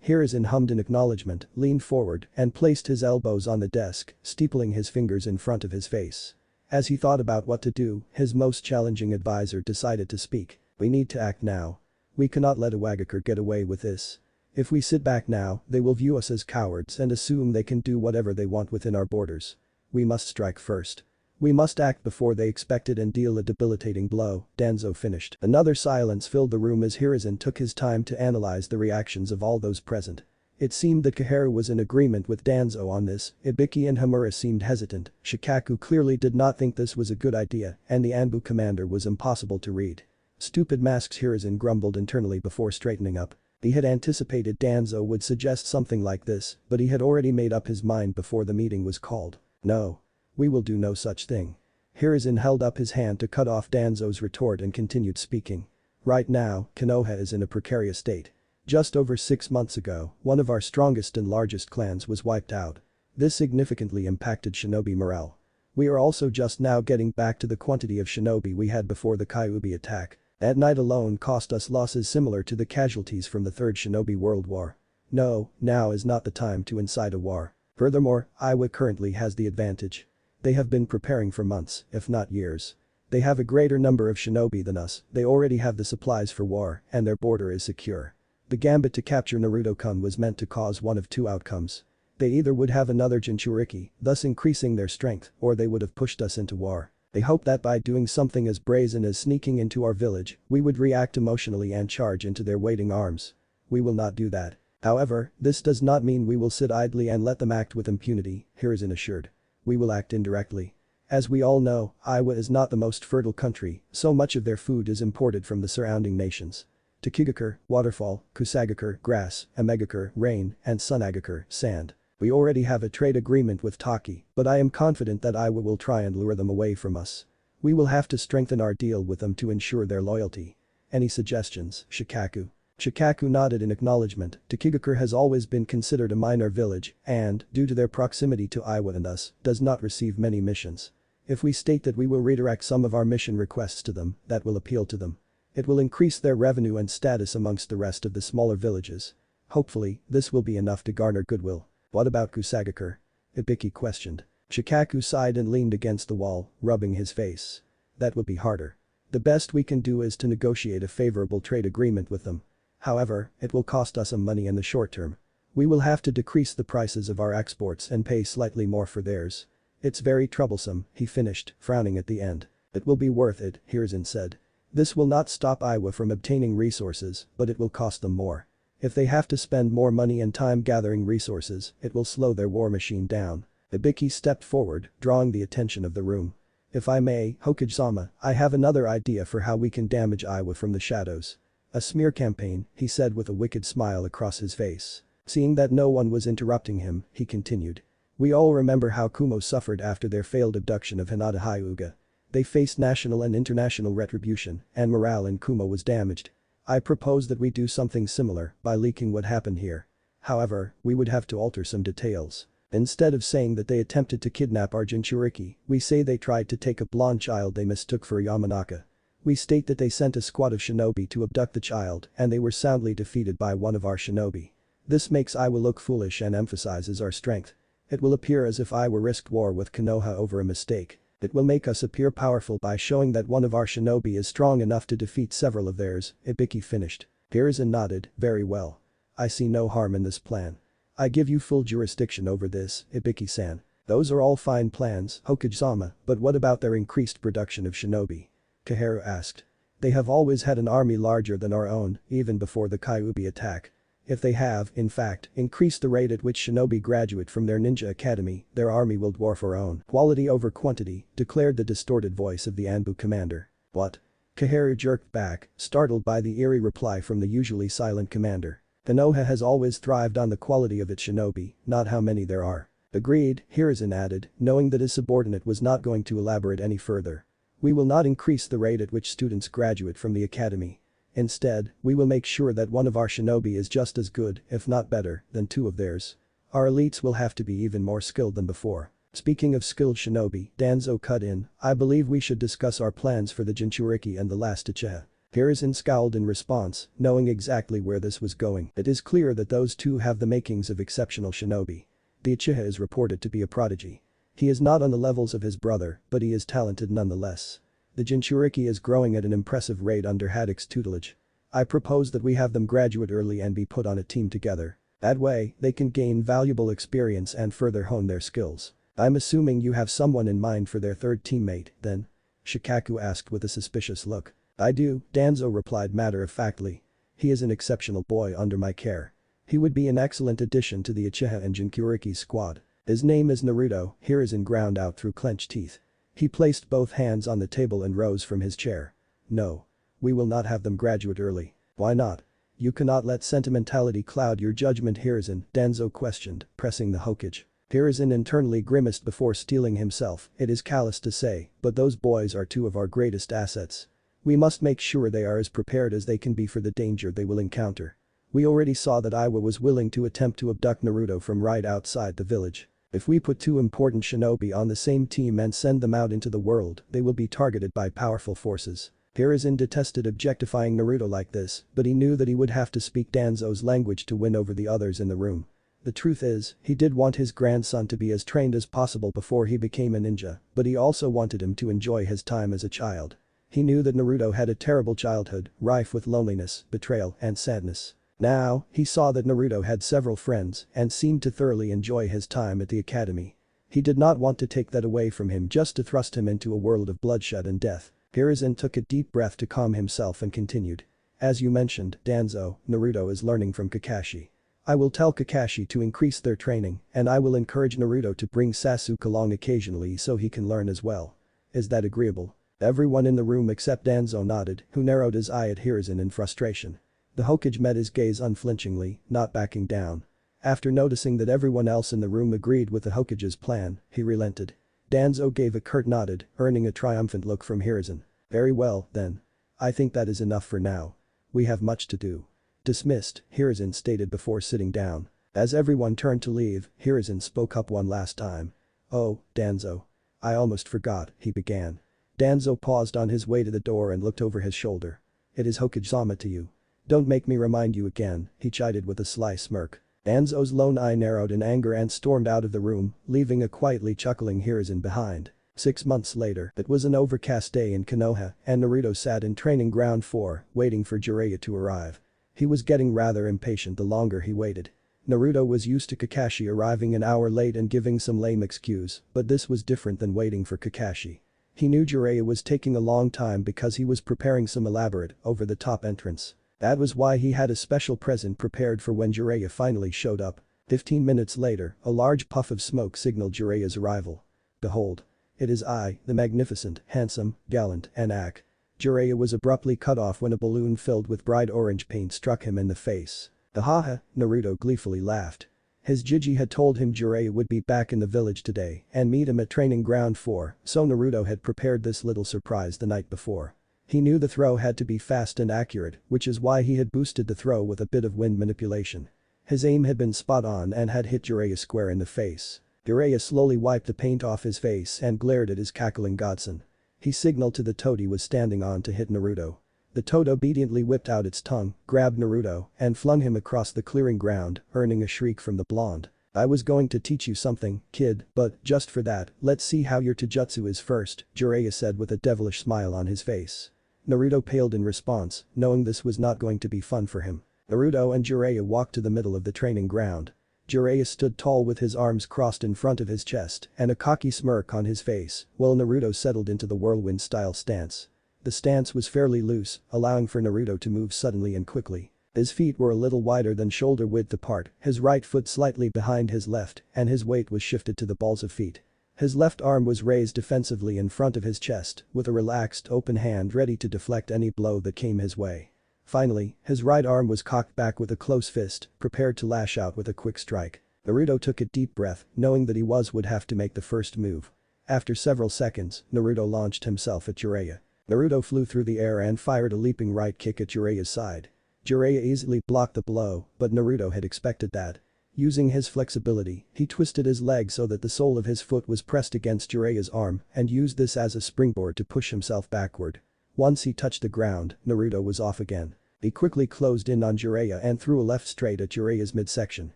Hiruzen hummed in acknowledgement, leaned forward, and placed his elbows on the desk, steepling his fingers in front of his face. As he thought about what to do, his most challenging advisor decided to speak. We need to act now. We cannot let Iwagakure get away with this. If we sit back now, they will view us as cowards and assume they can do whatever they want within our borders. We must strike first. We must act before they expect it and deal a debilitating blow, Danzo finished. Another silence filled the room as Hiruzen took his time to analyze the reactions of all those present. It seemed that Kaharu was in agreement with Danzo on this, Ibiki and Hamura seemed hesitant, Shikaku clearly did not think this was a good idea, and the Anbu commander was impossible to read. Stupid masks, Hiruzen grumbled internally before straightening up. He had anticipated Danzo would suggest something like this, but he had already made up his mind before the meeting was called. No. We will do no such thing. Hiruzen held up his hand to cut off Danzo's retort and continued speaking. Right now, Konoha is in a precarious state. Just over 6 months ago, one of our strongest and largest clans was wiped out. This significantly impacted shinobi morale. We are also just now getting back to the quantity of shinobi we had before the Kyuubi attack. That night alone cost us losses similar to the casualties from the Third Shinobi World War. No, now is not the time to incite a war. Furthermore, Iowa currently has the advantage. They have been preparing for months, if not years. They have a greater number of shinobi than us, they already have the supplies for war, and their border is secure. The gambit to capture Naruto-kun was meant to cause one of two outcomes. They either would have another Jinchuriki, thus increasing their strength, or they would have pushed us into war. They hoped that by doing something as brazen as sneaking into our village, we would react emotionally and charge into their waiting arms. We will not do that. However, this does not mean we will sit idly and let them act with impunity, Hiruzen assured. We will act indirectly. As we all know, Iowa is not the most fertile country, so much of their food is imported from the surrounding nations. Takigakure, waterfall, Kusagakure, grass, Amegakure, rain, and Sunagakure, sand. We already have a trade agreement with Taki, but I am confident that Iowa will try and lure them away from us. We will have to strengthen our deal with them to ensure their loyalty. Any suggestions, Shikaku? Shikaku nodded in acknowledgement. Takigakure has always been considered a minor village and, due to their proximity to Iowa and us, does not receive many missions. If we state that we will redirect some of our mission requests to them, that will appeal to them. It will increase their revenue and status amongst the rest of the smaller villages. Hopefully, this will be enough to garner goodwill. What about Kusagakure? Ibiki questioned. Shikaku sighed and leaned against the wall, rubbing his face. That would be harder. The best we can do is to negotiate a favorable trade agreement with them. However, it will cost us some money in the short term. We will have to decrease the prices of our exports and pay slightly more for theirs. It's very troublesome, he finished, frowning at the end. It will be worth it, Hiruzen said. This will not stop Iowa from obtaining resources, but it will cost them more. If they have to spend more money and time gathering resources, it will slow their war machine down. Ibiki stepped forward, drawing the attention of the room. If I may, Hokage-sama, I have another idea for how we can damage Iowa from the shadows. A smear campaign, he said with a wicked smile across his face. Seeing that no one was interrupting him, he continued. We all remember how Kumo suffered after their failed abduction of Hinata Hyuga. They faced national and international retribution, and morale in Kumo was damaged. I propose that we do something similar by leaking what happened here. However, we would have to alter some details. Instead of saying that they attempted to kidnap our Jinchuriki, we say they tried to take a blonde child they mistook for Yamanaka. We state that they sent a squad of shinobi to abduct the child and they were soundly defeated by one of our shinobi. This makes Iowa look foolish and emphasizes our strength. It will appear as if Iowa risked war with Konoha over a mistake. It will make us appear powerful by showing that one of our shinobi is strong enough to defeat several of theirs, Ibiki finished. Hiruzen nodded, very well. I see no harm in this plan. I give you full jurisdiction over this, Ibiki-san. Those are all fine plans, Hokage-sama, but what about their increased production of shinobi? Kaharu asked. They have always had an army larger than our own, even before the Kyuubi attack. If they have, in fact, increased the rate at which shinobi graduate from their ninja academy, their army will dwarf our own. Quality over quantity, declared the distorted voice of the Anbu commander. What? Kaharu jerked back, startled by the eerie reply from the usually silent commander. Konoha has always thrived on the quality of its shinobi, not how many there are. Agreed, Hiruzen added, knowing that his subordinate was not going to elaborate any further. We will not increase the rate at which students graduate from the academy. Instead, we will make sure that one of our shinobi is just as good, if not better, than two of theirs. Our elites will have to be even more skilled than before. Speaking of skilled shinobi, Danzo cut in, I believe we should discuss our plans for the Jinchuriki and the last Uchiha. Hiruzen scowled in response, knowing exactly where this was going. It is clear that those two have the makings of exceptional shinobi. The Uchiha is reported to be a prodigy. He is not on the levels of his brother, but he is talented nonetheless. The Jinchuriki is growing at an impressive rate under Haddock's tutelage. I propose that we have them graduate early and be put on a team together. That way, they can gain valuable experience and further hone their skills. I'm assuming you have someone in mind for their third teammate, then? Shikaku asked with a suspicious look. I do, Danzo replied matter-of-factly. He is an exceptional boy under my care. He would be an excellent addition to the Uchiha and Jinchuriki squad. His name is Naruto, Hiruzen ground out through clenched teeth. He placed both hands on the table and rose from his chair. No. We will not have them graduate early. Why not? You cannot let sentimentality cloud your judgment, Hiruzen, Danzo questioned, pressing the Hokage. Hiruzen internally grimaced before steeling himself, it is callous to say, but those boys are two of our greatest assets. We must make sure they are as prepared as they can be for the danger they will encounter. We already saw that Iwa was willing to attempt to abduct Naruto from right outside the village. If we put two important shinobi on the same team and send them out into the world, they will be targeted by powerful forces. Hiruzen detested objectifying Naruto like this, but he knew that he would have to speak Danzo's language to win over the others in the room. The truth is, he did want his grandson to be as trained as possible before he became a ninja, but he also wanted him to enjoy his time as a child. He knew that Naruto had a terrible childhood, rife with loneliness, betrayal, and sadness. Now, he saw that Naruto had several friends and seemed to thoroughly enjoy his time at the academy. He did not want to take that away from him just to thrust him into a world of bloodshed and death. Hiruzen took a deep breath to calm himself and continued. As you mentioned, Danzo, Naruto is learning from Kakashi. I will tell Kakashi to increase their training, and I will encourage Naruto to bring Sasuke along occasionally so he can learn as well. Is that agreeable? Everyone in the room except Danzo nodded, who narrowed his eye at Hiruzen in frustration. The Hokage met his gaze unflinchingly, not backing down. After noticing that everyone else in the room agreed with the Hokage's plan, he relented. Danzo gave a curt nodded, earning a triumphant look from Hiruzen. Very well, then. I think that is enough for now. We have much to do. Dismissed, Hiruzen stated before sitting down. As everyone turned to leave, Hiruzen spoke up one last time. Oh, Danzo. I almost forgot, he began. Danzo paused on his way to the door and looked over his shoulder. It is Hokage-sama to you. Don't make me remind you again, he chided with a sly smirk. Danzo's lone eye narrowed in anger and stormed out of the room, leaving a quietly chuckling Hiruzen behind. 6 months later, it was an overcast day in Konoha, and Naruto sat in training ground 4, waiting for Jiraiya to arrive. He was getting rather impatient the longer he waited. Naruto was used to Kakashi arriving an hour late and giving some lame excuse, but this was different than waiting for Kakashi. He knew Jiraiya was taking a long time because he was preparing some elaborate, over-the-top entrance. That was why he had a special present prepared for when Jiraiya finally showed up. 15 minutes later, a large puff of smoke signaled Jiraiya's arrival. Behold. It is I, the magnificent, handsome, gallant, Anak. Jiraiya was abruptly cut off when a balloon filled with bright orange paint struck him in the face. Haha, Naruto gleefully laughed. His Jiji had told him Jiraiya would be back in the village today and meet him at training ground 4, so Naruto had prepared this little surprise the night before. He knew the throw had to be fast and accurate, which is why he had boosted the throw with a bit of wind manipulation. His aim had been spot on and had hit Jiraiya square in the face. Jiraiya slowly wiped the paint off his face and glared at his cackling godson. He signaled to the toad he was standing on to hit Naruto. The toad obediently whipped out its tongue, grabbed Naruto, and flung him across the clearing ground, earning a shriek from the blonde. I was going to teach you something, kid, but just for that, let's see how your taijutsu is first, Jiraiya said with a devilish smile on his face. Naruto paled in response, knowing this was not going to be fun for him. Naruto and Jiraiya walked to the middle of the training ground. Jiraiya stood tall with his arms crossed in front of his chest and a cocky smirk on his face, while Naruto settled into the whirlwind-style stance. The stance was fairly loose, allowing for Naruto to move suddenly and quickly. His feet were a little wider than shoulder width apart, his right foot slightly behind his left, and his weight was shifted to the balls of feet. His left arm was raised defensively in front of his chest, with a relaxed open hand ready to deflect any blow that came his way. Finally, his right arm was cocked back with a close fist, prepared to lash out with a quick strike. Naruto took a deep breath, knowing that he would have to make the first move. After several seconds, Naruto launched himself at Jiraiya. Naruto flew through the air and fired a leaping right kick at Jiraiya's side. Jiraiya easily blocked the blow, but Naruto had expected that. Using his flexibility, he twisted his leg so that the sole of his foot was pressed against Jiraiya's arm and used this as a springboard to push himself backward. Once he touched the ground, Naruto was off again. He quickly closed in on Jiraiya and threw a left straight at Jiraiya's midsection.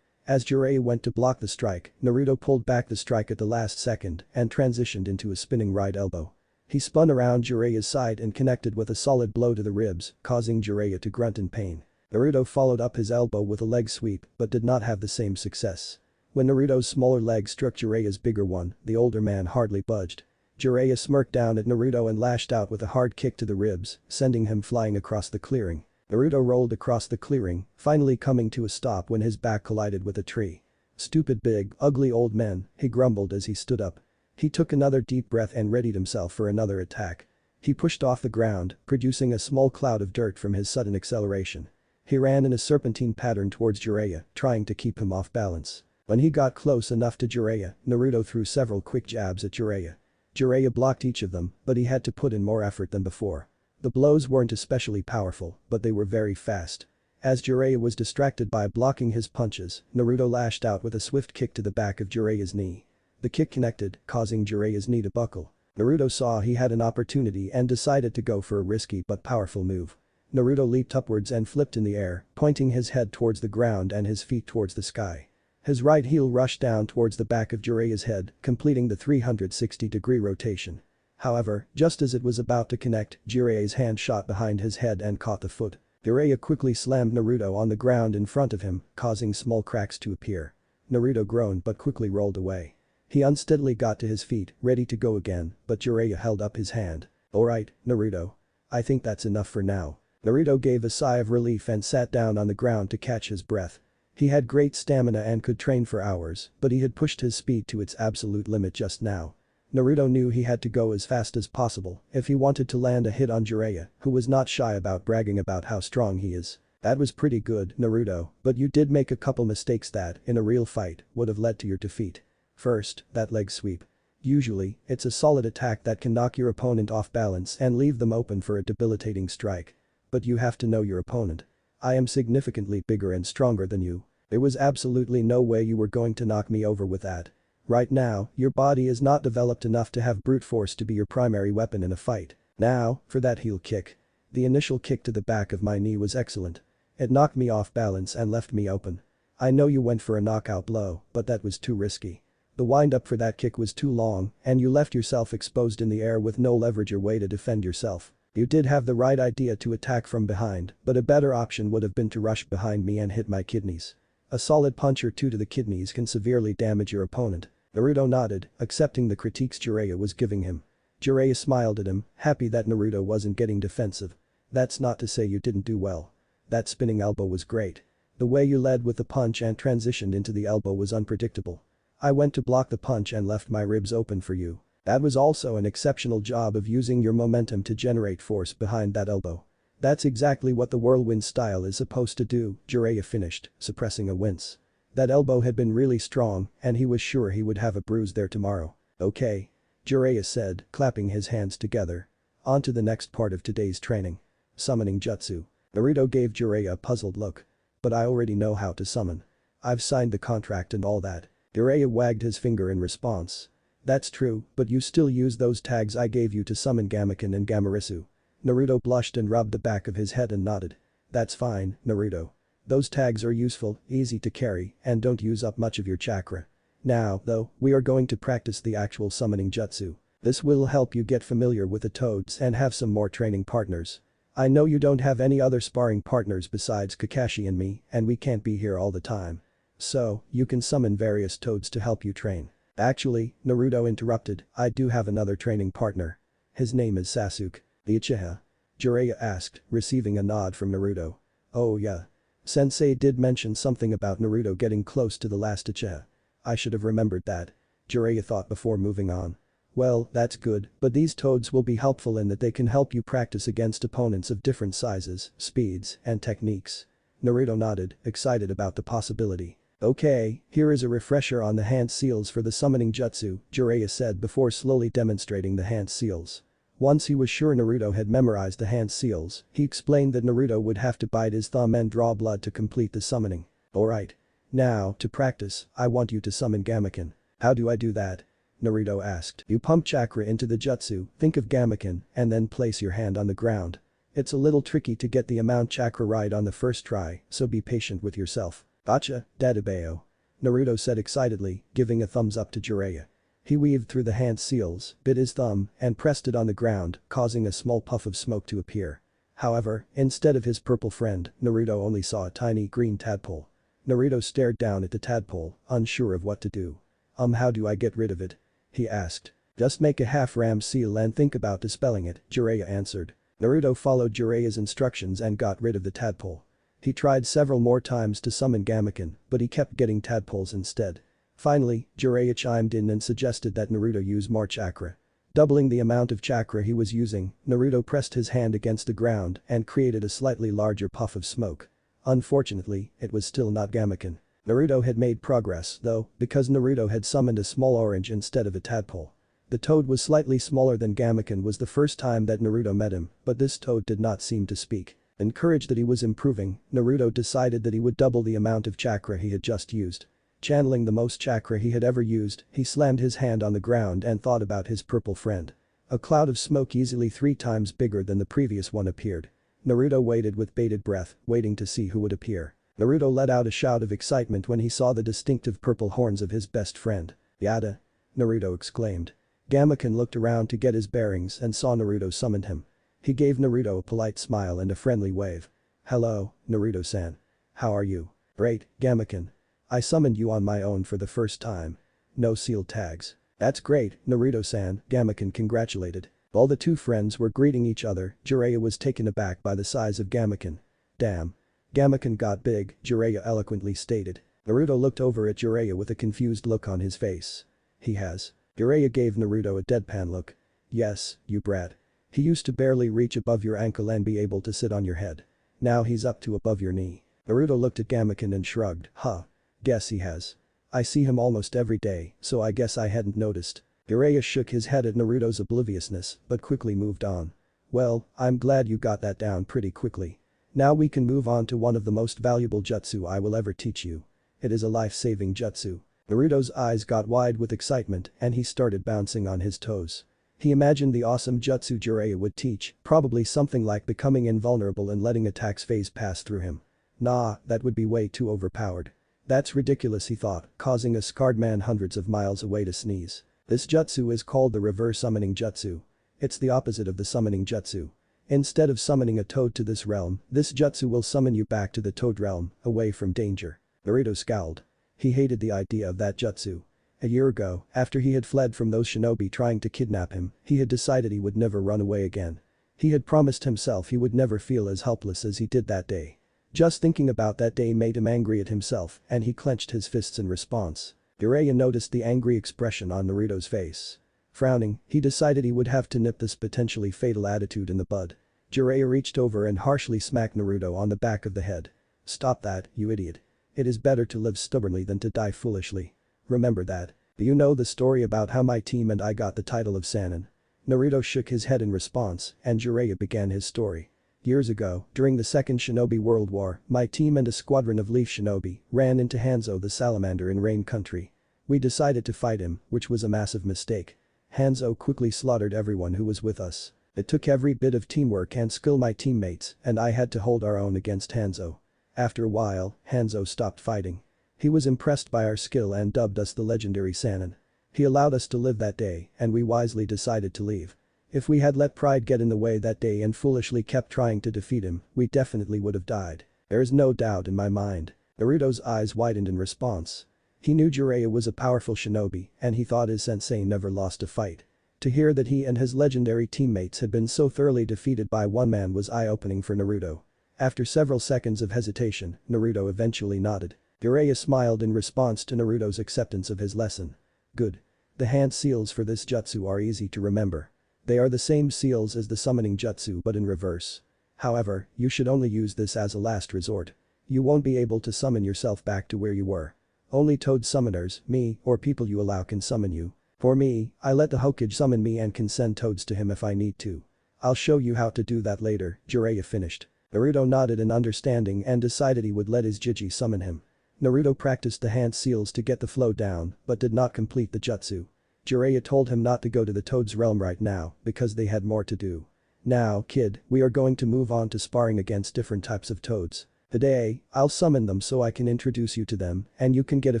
As Jiraiya went to block the strike, Naruto pulled back the strike at the last second and transitioned into a spinning right elbow. He spun around Jiraiya's side and connected with a solid blow to the ribs, causing Jiraiya to grunt in pain. Naruto followed up his elbow with a leg sweep but did not have the same success. When Naruto's smaller leg struck Jiraiya's bigger one, the older man hardly budged. Jiraiya smirked down at Naruto and lashed out with a hard kick to the ribs, sending him flying across the clearing. Naruto rolled across the clearing, finally coming to a stop when his back collided with a tree. Stupid big, ugly old man, he grumbled as he stood up. He took another deep breath and readied himself for another attack. He pushed off the ground, producing a small cloud of dirt from his sudden acceleration. He ran in a serpentine pattern towards Jiraiya, trying to keep him off balance. When he got close enough to Jiraiya, Naruto threw several quick jabs at Jiraiya. Jiraiya blocked each of them, but he had to put in more effort than before. The blows weren't especially powerful, but they were very fast. As Jiraiya was distracted by blocking his punches, Naruto lashed out with a swift kick to the back of Jiraiya's knee. The kick connected, causing Jiraiya's knee to buckle. Naruto saw he had an opportunity and decided to go for a risky but powerful move. Naruto leaped upwards and flipped in the air, pointing his head towards the ground and his feet towards the sky. His right heel rushed down towards the back of Jiraiya's head, completing the 360-degree rotation. However, just as it was about to connect, Jiraiya's hand shot behind his head and caught the foot. Jiraiya quickly slammed Naruto on the ground in front of him, causing small cracks to appear. Naruto groaned but quickly rolled away. He unsteadily got to his feet, ready to go again, but Jiraiya held up his hand. "Alright, Naruto. I think that's enough for now." Naruto gave a sigh of relief and sat down on the ground to catch his breath. He had great stamina and could train for hours, but he had pushed his speed to its absolute limit just now. Naruto knew he had to go as fast as possible if he wanted to land a hit on Jiraiya, who was not shy about bragging about how strong he is. "That was pretty good, Naruto, but you did make a couple mistakes that, in a real fight, would have led to your defeat. First, that leg sweep. Usually, it's a solid attack that can knock your opponent off balance and leave them open for a debilitating strike. But you have to know your opponent. I am significantly bigger and stronger than you. There was absolutely no way you were going to knock me over with that. Right now, your body is not developed enough to have brute force to be your primary weapon in a fight. Now, for that heel kick. The initial kick to the back of my knee was excellent. It knocked me off balance and left me open. I know you went for a knockout blow, but that was too risky. The wind-up for that kick was too long, and you left yourself exposed in the air with no leverage or way to defend yourself. You did have the right idea to attack from behind, but a better option would have been to rush behind me and hit my kidneys. A solid punch or two to the kidneys can severely damage your opponent." Naruto nodded, accepting the critiques Jiraiya was giving him. Jiraiya smiled at him, happy that Naruto wasn't getting defensive. "That's not to say you didn't do well. That spinning elbow was great. The way you led with the punch and transitioned into the elbow was unpredictable. I went to block the punch and left my ribs open for you. That was also an exceptional job of using your momentum to generate force behind that elbow. That's exactly what the whirlwind style is supposed to do," Jiraiya finished, suppressing a wince. That elbow had been really strong, and he was sure he would have a bruise there tomorrow. "Okay." Jiraiya said, clapping his hands together. On to the next part of today's training. Summoning Jutsu. Naruto gave Jiraiya a puzzled look. "But I already know how to summon. I've signed the contract and all that." Jiraiya wagged his finger in response. "That's true, but you still use those tags I gave you to summon Gamaken and Gamarisu." Naruto blushed and rubbed the back of his head and nodded. "That's fine, Naruto. Those tags are useful, easy to carry, and don't use up much of your chakra. Now, though, we are going to practice the actual summoning jutsu. This will help you get familiar with the toads and have some more training partners. I know you don't have any other sparring partners besides Kakashi and me, and we can't be here all the time. So, you can summon various toads to help you train." "Actually," Naruto interrupted, "I do have another training partner. His name is Sasuke." "The Uchiha?" Jiraiya asked, receiving a nod from Naruto. "Oh yeah. Sensei did mention something about Naruto getting close to the last Uchiha. I should have remembered that." Jiraiya thought before moving on. "Well, that's good, but these toads will be helpful in that they can help you practice against opponents of different sizes, speeds, and techniques." Naruto nodded, excited about the possibility. "Okay, here is a refresher on the hand seals for the summoning jutsu," Jiraiya said before slowly demonstrating the hand seals. Once he was sure Naruto had memorized the hand seals, he explained that Naruto would have to bite his thumb and draw blood to complete the summoning. "Alright. Now, to practice, I want you to summon Gamaken." "How do I do that?" Naruto asked. "You pump chakra into the jutsu, think of Gamaken, and then place your hand on the ground. It's a little tricky to get the amount chakra right on the first try, so be patient with yourself." "Gotcha, Dadabeo." Naruto said excitedly, giving a thumbs up to Jiraiya. He weaved through the hand seals, bit his thumb, and pressed it on the ground, causing a small puff of smoke to appear. However, instead of his purple friend, Naruto only saw a tiny green tadpole. Naruto stared down at the tadpole, unsure of what to do. How do I get rid of it?" he asked. "Just make a half-ram seal and think about dispelling it," Jiraiya answered. Naruto followed Jiraiya's instructions and got rid of the tadpole. He tried several more times to summon Gamaken, but he kept getting tadpoles instead. Finally, Jiraiya chimed in and suggested that Naruto use more chakra. Doubling the amount of chakra he was using, Naruto pressed his hand against the ground and created a slightly larger puff of smoke. Unfortunately, it was still not Gamaken. Naruto had made progress, though, because Naruto had summoned a small orange instead of a tadpole. The toad was slightly smaller than Gamaken was the first time that Naruto met him, but this toad did not seem to speak. Encouraged that he was improving, Naruto decided that he would double the amount of chakra he had just used. Channeling the most chakra he had ever used, he slammed his hand on the ground and thought about his purple friend. A cloud of smoke easily 3 times bigger than the previous one appeared. Naruto waited with bated breath, waiting to see who would appear. Naruto let out a shout of excitement when he saw the distinctive purple horns of his best friend. "Yada!" Naruto exclaimed. Gamaken looked around to get his bearings and saw Naruto summoned him. He gave Naruto a polite smile and a friendly wave. "Hello, Naruto-san. How are you?" "Great, Gamaken. I summoned you on my own for the first time. No sealed tags." "That's great, Naruto-san," Gamaken congratulated. While the two friends were greeting each other, Jiraiya was taken aback by the size of Gamaken. "Damn. Gamaken got big," Jiraiya eloquently stated. Naruto looked over at Jiraiya with a confused look on his face. "He has." Jiraiya gave Naruto a deadpan look. "Yes, you brat. He used to barely reach above your ankle and be able to sit on your head. Now he's up to above your knee." Naruto looked at Gamaken and shrugged. "Huh. Guess he has. I see him almost every day, so I guess I hadn't noticed." Jiraiya shook his head at Naruto's obliviousness, but quickly moved on. "Well, I'm glad you got that down pretty quickly. Now we can move on to one of the most valuable jutsu I will ever teach you. It is a life-saving jutsu." Naruto's eyes got wide with excitement and he started bouncing on his toes. He imagined the awesome jutsu Jiraiya would teach, probably something like becoming invulnerable and letting attacks phase pass through him. Nah, that would be way too overpowered. That's ridiculous, he thought, causing a scarred man hundreds of miles away to sneeze. This jutsu is called the reverse summoning jutsu. It's the opposite of the summoning jutsu. Instead of summoning a toad to this realm, this jutsu will summon you back to the toad realm, away from danger. Naruto scowled. He hated the idea of that jutsu. A year ago, after he had fled from those shinobi trying to kidnap him, he had decided he would never run away again. He had promised himself he would never feel as helpless as he did that day. Just thinking about that day made him angry at himself and he clenched his fists in response. Jiraiya noticed the angry expression on Naruto's face. Frowning, he decided he would have to nip this potentially fatal attitude in the bud. Jiraiya reached over and harshly smacked Naruto on the back of the head. "Stop that, you idiot. It is better to live stubbornly than to die foolishly. Remember that. Do you know the story about how my team and I got the title of Sannin?" Naruto shook his head in response and Jiraiya began his story. "Years ago, during the Second Shinobi World War, my team and a squadron of Leaf Shinobi ran into Hanzo the Salamander in Rain Country. We decided to fight him, which was a massive mistake. Hanzo quickly slaughtered everyone who was with us. It took every bit of teamwork and skill my teammates and I had to hold our own against Hanzo. After a while, Hanzo stopped fighting. He was impressed by our skill and dubbed us the legendary Sannin. He allowed us to live that day and we wisely decided to leave. If we had let pride get in the way that day and foolishly kept trying to defeat him, we definitely would have died. There is no doubt in my mind." Naruto's eyes widened in response. He knew Jiraiya was a powerful shinobi and he thought his sensei never lost a fight. To hear that he and his legendary teammates had been so thoroughly defeated by one man was eye-opening for Naruto. After several seconds of hesitation, Naruto eventually nodded. Jiraiya smiled in response to Naruto's acceptance of his lesson. "Good. The hand seals for this jutsu are easy to remember. They are the same seals as the summoning jutsu but in reverse. However, you should only use this as a last resort. You won't be able to summon yourself back to where you were. Only toad summoners, me, or people you allow can summon you. For me, I let the Hokage summon me and can send toads to him if I need to. I'll show you how to do that later," Jiraiya finished. Naruto nodded in understanding and decided he would let his Jiji summon him. Naruto practiced the hand seals to get the flow down but did not complete the jutsu. Jiraiya told him not to go to the Toad's realm right now because they had more to do. "Now, kid, we are going to move on to sparring against different types of toads. Today, I'll summon them so I can introduce you to them and you can get a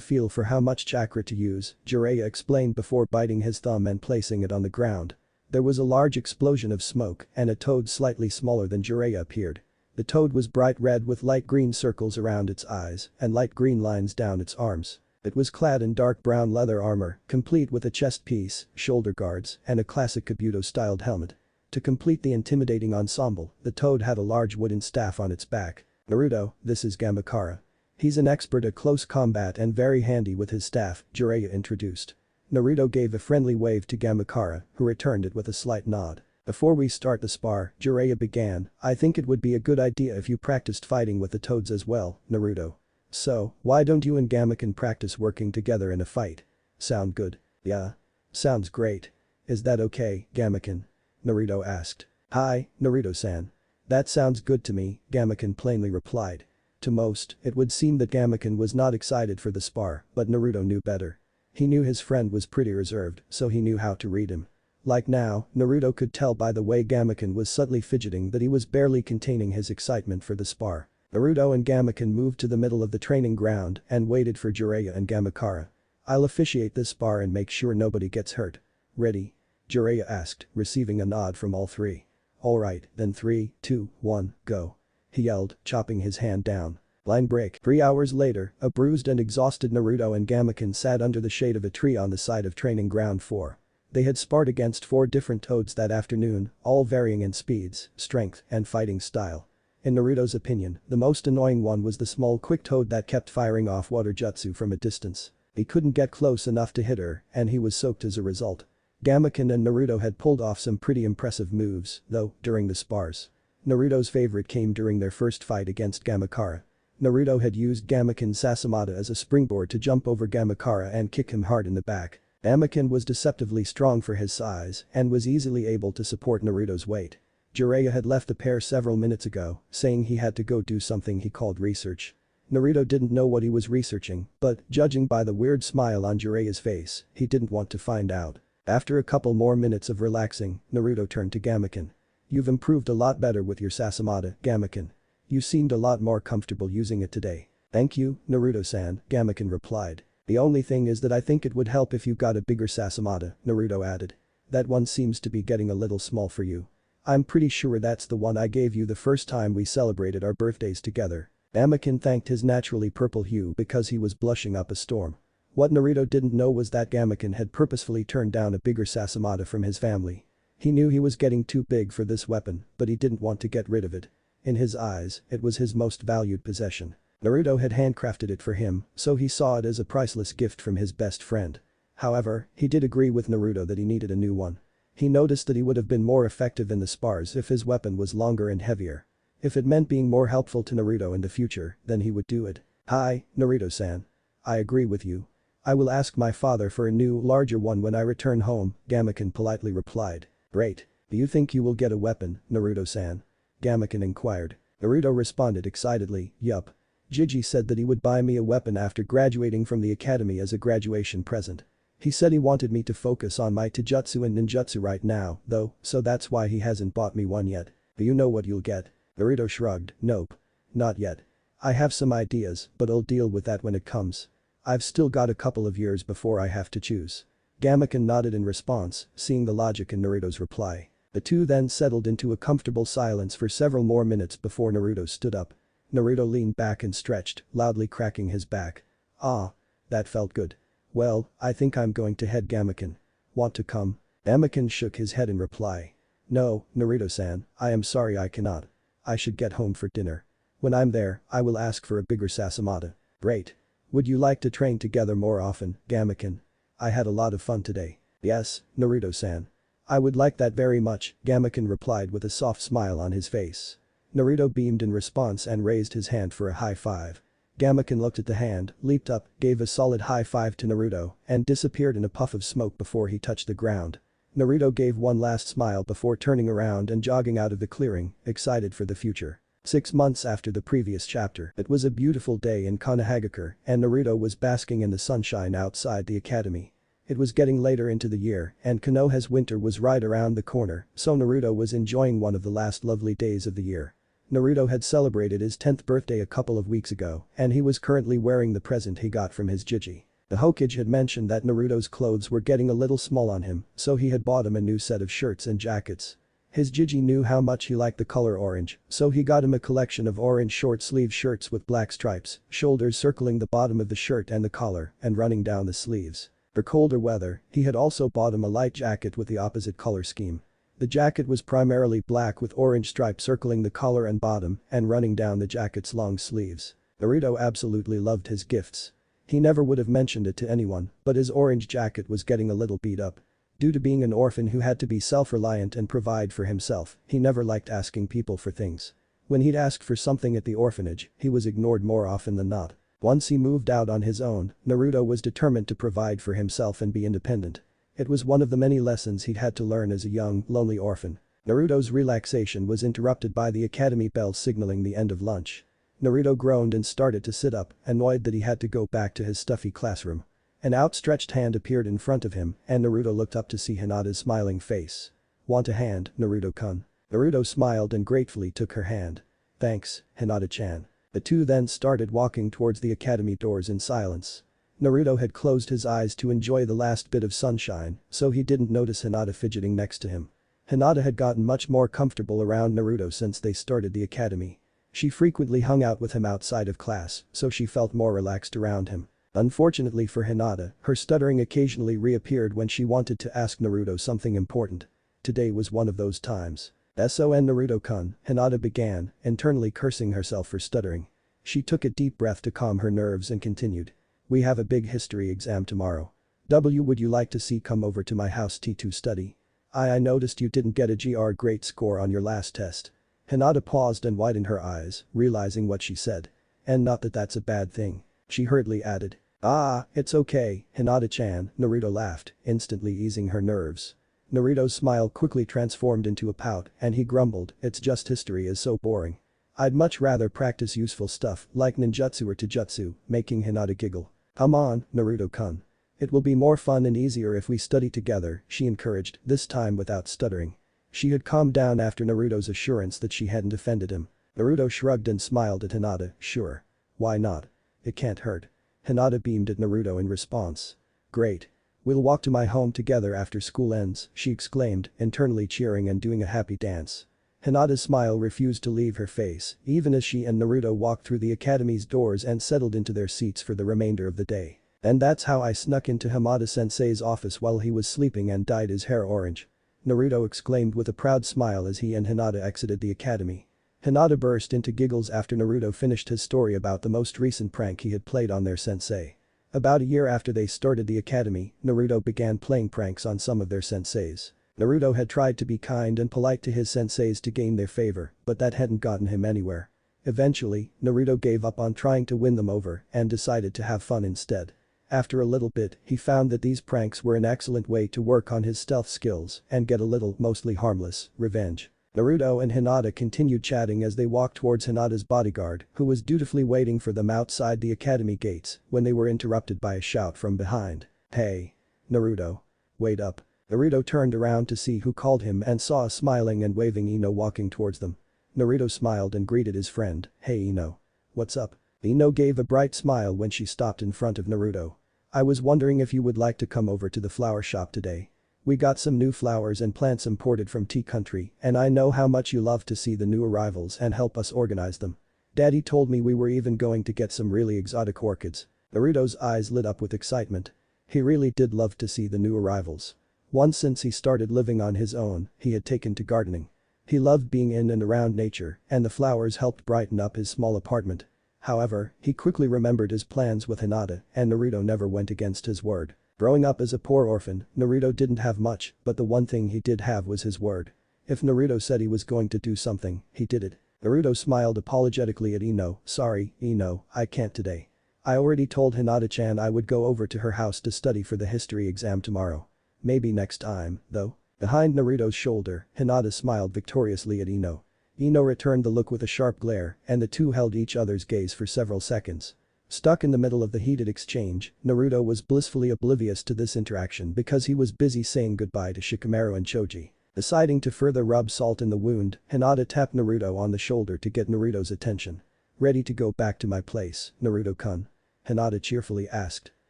feel for how much chakra to use," Jiraiya explained before biting his thumb and placing it on the ground. There was a large explosion of smoke and a toad slightly smaller than Jiraiya appeared. The toad was bright red with light green circles around its eyes and light green lines down its arms. It was clad in dark brown leather armor, complete with a chest piece, shoulder guards, and a classic Kabuto-styled helmet. To complete the intimidating ensemble, the toad had a large wooden staff on its back. "Naruto, this is Gamakara. He's an expert at close combat and very handy with his staff," Jiraiya introduced. Naruto gave a friendly wave to Gamakara, who returned it with a slight nod. "Before we start the spar," Jiraiya began, "I think it would be a good idea if you practiced fighting with the toads as well, Naruto. So, why don't you and Gamaken practice working together in a fight? Sound good?" "Yeah. Sounds great. Is that okay, Gamaken?" Naruto asked. "Hi, Naruto-san. That sounds good to me," Gamaken plainly replied. To most, it would seem that Gamaken was not excited for the spar, but Naruto knew better. He knew his friend was pretty reserved, so he knew how to read him. Like now, Naruto could tell by the way Gameken was subtly fidgeting that he was barely containing his excitement for the spar. Naruto and Gameken moved to the middle of the training ground and waited for Jiraiya and Gamakara. "I'll officiate this spar and make sure nobody gets hurt. Ready?" Jiraiya asked, receiving a nod from all three. "Alright, then 3, 2, 1, go," he yelled, chopping his hand down. Line break. 3 hours later, a bruised and exhausted Naruto and Gameken sat under the shade of a tree on the side of training ground 4. They had sparred against 4 different toads that afternoon, all varying in speeds, strength, and fighting style. In Naruto's opinion, the most annoying one was the small quick toad that kept firing off water jutsu from a distance. He couldn't get close enough to hit her, and he was soaked as a result. Gameken and Naruto had pulled off some pretty impressive moves, though, during the spars. Naruto's favorite came during their first fight against Gamakara. Naruto had used Gameken's Sasamata as a springboard to jump over Gamakara and kick him hard in the back. Gameken was deceptively strong for his size and was easily able to support Naruto's weight. Jiraiya had left the pair several minutes ago, saying he had to go do something he called research. Naruto didn't know what he was researching, but, judging by the weird smile on Jiraiya's face, he didn't want to find out. After a couple more minutes of relaxing, Naruto turned to Gameken. "You've improved a lot better with your Sasamata, Gameken. You seemed a lot more comfortable using it today." "Thank you, Naruto-san," Gameken replied. "The only thing is that I think it would help if you got a bigger Sasamata," Naruto added. "That one seems to be getting a little small for you." "I'm pretty sure that's the one I gave you the first time we celebrated our birthdays together." Gameken thanked his naturally purple hue because he was blushing up a storm. What Naruto didn't know was that Gameken had purposefully turned down a bigger Sasamata from his family. He knew he was getting too big for this weapon, but he didn't want to get rid of it. In his eyes, it was his most valued possession. Naruto had handcrafted it for him, so he saw it as a priceless gift from his best friend. However, he did agree with Naruto that he needed a new one. He noticed that he would have been more effective in the spars if his weapon was longer and heavier. If it meant being more helpful to Naruto in the future, then he would do it. "Hi, Naruto-san. I agree with you. I will ask my father for a new, larger one when I return home," Gameken politely replied. "Great. Do you think you will get a weapon, Naruto-san?" Gameken inquired. Naruto responded excitedly, "Yup. Jiji said that he would buy me a weapon after graduating from the academy as a graduation present. He said he wanted me to focus on my taijutsu and ninjutsu right now, though, so that's why he hasn't bought me one yet." "Do you know what you'll get?" Naruto shrugged. "Nope. Not yet. I have some ideas, but I'll deal with that when it comes. I've still got a couple of years before I have to choose." Gameken nodded in response, seeing the logic in Naruto's reply. The two then settled into a comfortable silence for several more minutes before Naruto stood up. Naruto leaned back and stretched, loudly cracking his back. "Ah. That felt good. Well, I think I'm going to head. Gameken. Want to come?" Gameken shook his head in reply. "No, Naruto-san, I am sorry I cannot. I should get home for dinner. When I'm there, I will ask for a bigger Sasamata." "Great. Would you like to train together more often, Gameken? I had a lot of fun today." "Yes, Naruto-san. I would like that very much," Gameken replied with a soft smile on his face. Naruto beamed in response and raised his hand for a high five. Gameken looked at the hand, leaped up, gave a solid high five to Naruto, and disappeared in a puff of smoke before he touched the ground. Naruto gave one last smile before turning around and jogging out of the clearing, excited for the future. 6 months after the previous chapter, it was a beautiful day in Konohagakure, and Naruto was basking in the sunshine outside the academy. It was getting later into the year, and Konoha's winter was right around the corner, so Naruto was enjoying one of the last lovely days of the year. Naruto had celebrated his 10th birthday a couple of weeks ago, and he was currently wearing the present he got from his Jiji. The Hokage had mentioned that Naruto's clothes were getting a little small on him, so he had bought him a new set of shirts and jackets. His Jiji knew how much he liked the color orange, so he got him a collection of orange short-sleeve shirts with black stripes, shoulders circling the bottom of the shirt and the collar, and running down the sleeves. For colder weather, he had also bought him a light jacket with the opposite color scheme. The jacket was primarily black with orange stripes circling the collar and bottom and running down the jacket's long sleeves. Naruto absolutely loved his gifts. He never would have mentioned it to anyone, but his orange jacket was getting a little beat up. Due to being an orphan who had to be self-reliant and provide for himself, he never liked asking people for things. When he'd ask for something at the orphanage, he was ignored more often than not. Once he moved out on his own, Naruto was determined to provide for himself and be independent. It was one of the many lessons he'd had to learn as a young, lonely orphan. Naruto's relaxation was interrupted by the academy bell signaling the end of lunch. Naruto groaned and started to sit up, annoyed that he had to go back to his stuffy classroom. An outstretched hand appeared in front of him and Naruto looked up to see Hinata's smiling face. "Want a hand, Naruto-kun?" Naruto smiled and gratefully took her hand. "Thanks, Hinata-chan." The two then started walking towards the academy doors in silence. Naruto had closed his eyes to enjoy the last bit of sunshine, so he didn't notice Hinata fidgeting next to him. Hinata had gotten much more comfortable around Naruto since they started the academy. She frequently hung out with him outside of class, so she felt more relaxed around him. Unfortunately for Hinata, her stuttering occasionally reappeared when she wanted to ask Naruto something important. Today was one of those times. "SON Naruto-kun," Hinata began, internally cursing herself for stuttering. She took a deep breath to calm her nerves and continued. "We have a big history exam tomorrow. Would you like to come over to my house to study? I noticed you didn't get a great score on your last test." Hinata paused and widened her eyes, realizing what she said. "And not that that's a bad thing," she hurriedly added. "Ah, it's okay, Hinata-chan," Naruto laughed, instantly easing her nerves. Naruto's smile quickly transformed into a pout and he grumbled, "It's just history is so boring. I'd much rather practice useful stuff like ninjutsu or taijutsu," making Hinata giggle. "Come on, Naruto-kun. It will be more fun and easier if we study together," she encouraged, this time without stuttering. She had calmed down after Naruto's assurance that she hadn't offended him. Naruto shrugged and smiled at Hinata, "Sure. Why not? It can't hurt." Hinata beamed at Naruto in response. "Great. We'll walk to my home together after school ends," she exclaimed, internally cheering and doing a happy dance. Hinata's smile refused to leave her face, even as she and Naruto walked through the academy's doors and settled into their seats for the remainder of the day. "And that's how I snuck into Hamada-sensei's office while he was sleeping and dyed his hair orange," Naruto exclaimed with a proud smile as he and Hinata exited the academy. Hinata burst into giggles after Naruto finished his story about the most recent prank he had played on their sensei. About a year after they started the academy, Naruto began playing pranks on some of their senseis. Naruto had tried to be kind and polite to his senseis to gain their favor, but that hadn't gotten him anywhere. Eventually, Naruto gave up on trying to win them over and decided to have fun instead. After a little bit, he found that these pranks were an excellent way to work on his stealth skills and get a little, mostly harmless, revenge. Naruto and Hinata continued chatting as they walked towards Hinata's bodyguard, who was dutifully waiting for them outside the academy gates when they were interrupted by a shout from behind. "Hey. Naruto. Wait up." Naruto turned around to see who called him and saw a smiling and waving Ino walking towards them. Naruto smiled and greeted his friend, "Hey Ino. What's up?" Ino gave a bright smile when she stopped in front of Naruto. "I was wondering if you would like to come over to the flower shop today. We got some new flowers and plants imported from Tea Country and I know how much you love to see the new arrivals and help us organize them. Daddy told me we were even going to get some really exotic orchids." Naruto's eyes lit up with excitement. He really did love to see the new arrivals. Once since he started living on his own, he had taken to gardening. He loved being in and around nature and the flowers helped brighten up his small apartment. However, he quickly remembered his plans with Hinata and Naruto never went against his word. Growing up as a poor orphan, Naruto didn't have much, but the one thing he did have was his word. If Naruto said he was going to do something, he did it. Naruto smiled apologetically at Ino, "Sorry, Ino, I can't today. I already told Hinata-chan I would go over to her house to study for the history exam tomorrow. Maybe next time, though." Behind Naruto's shoulder, Hinata smiled victoriously at Ino. Ino returned the look with a sharp glare and the two held each other's gaze for several seconds. Stuck in the middle of the heated exchange, Naruto was blissfully oblivious to this interaction because he was busy saying goodbye to Shikamaru and Choji. Deciding to further rub salt in the wound, Hinata tapped Naruto on the shoulder to get Naruto's attention. "Ready to go back to my place, Naruto-kun?" Hinata cheerfully asked.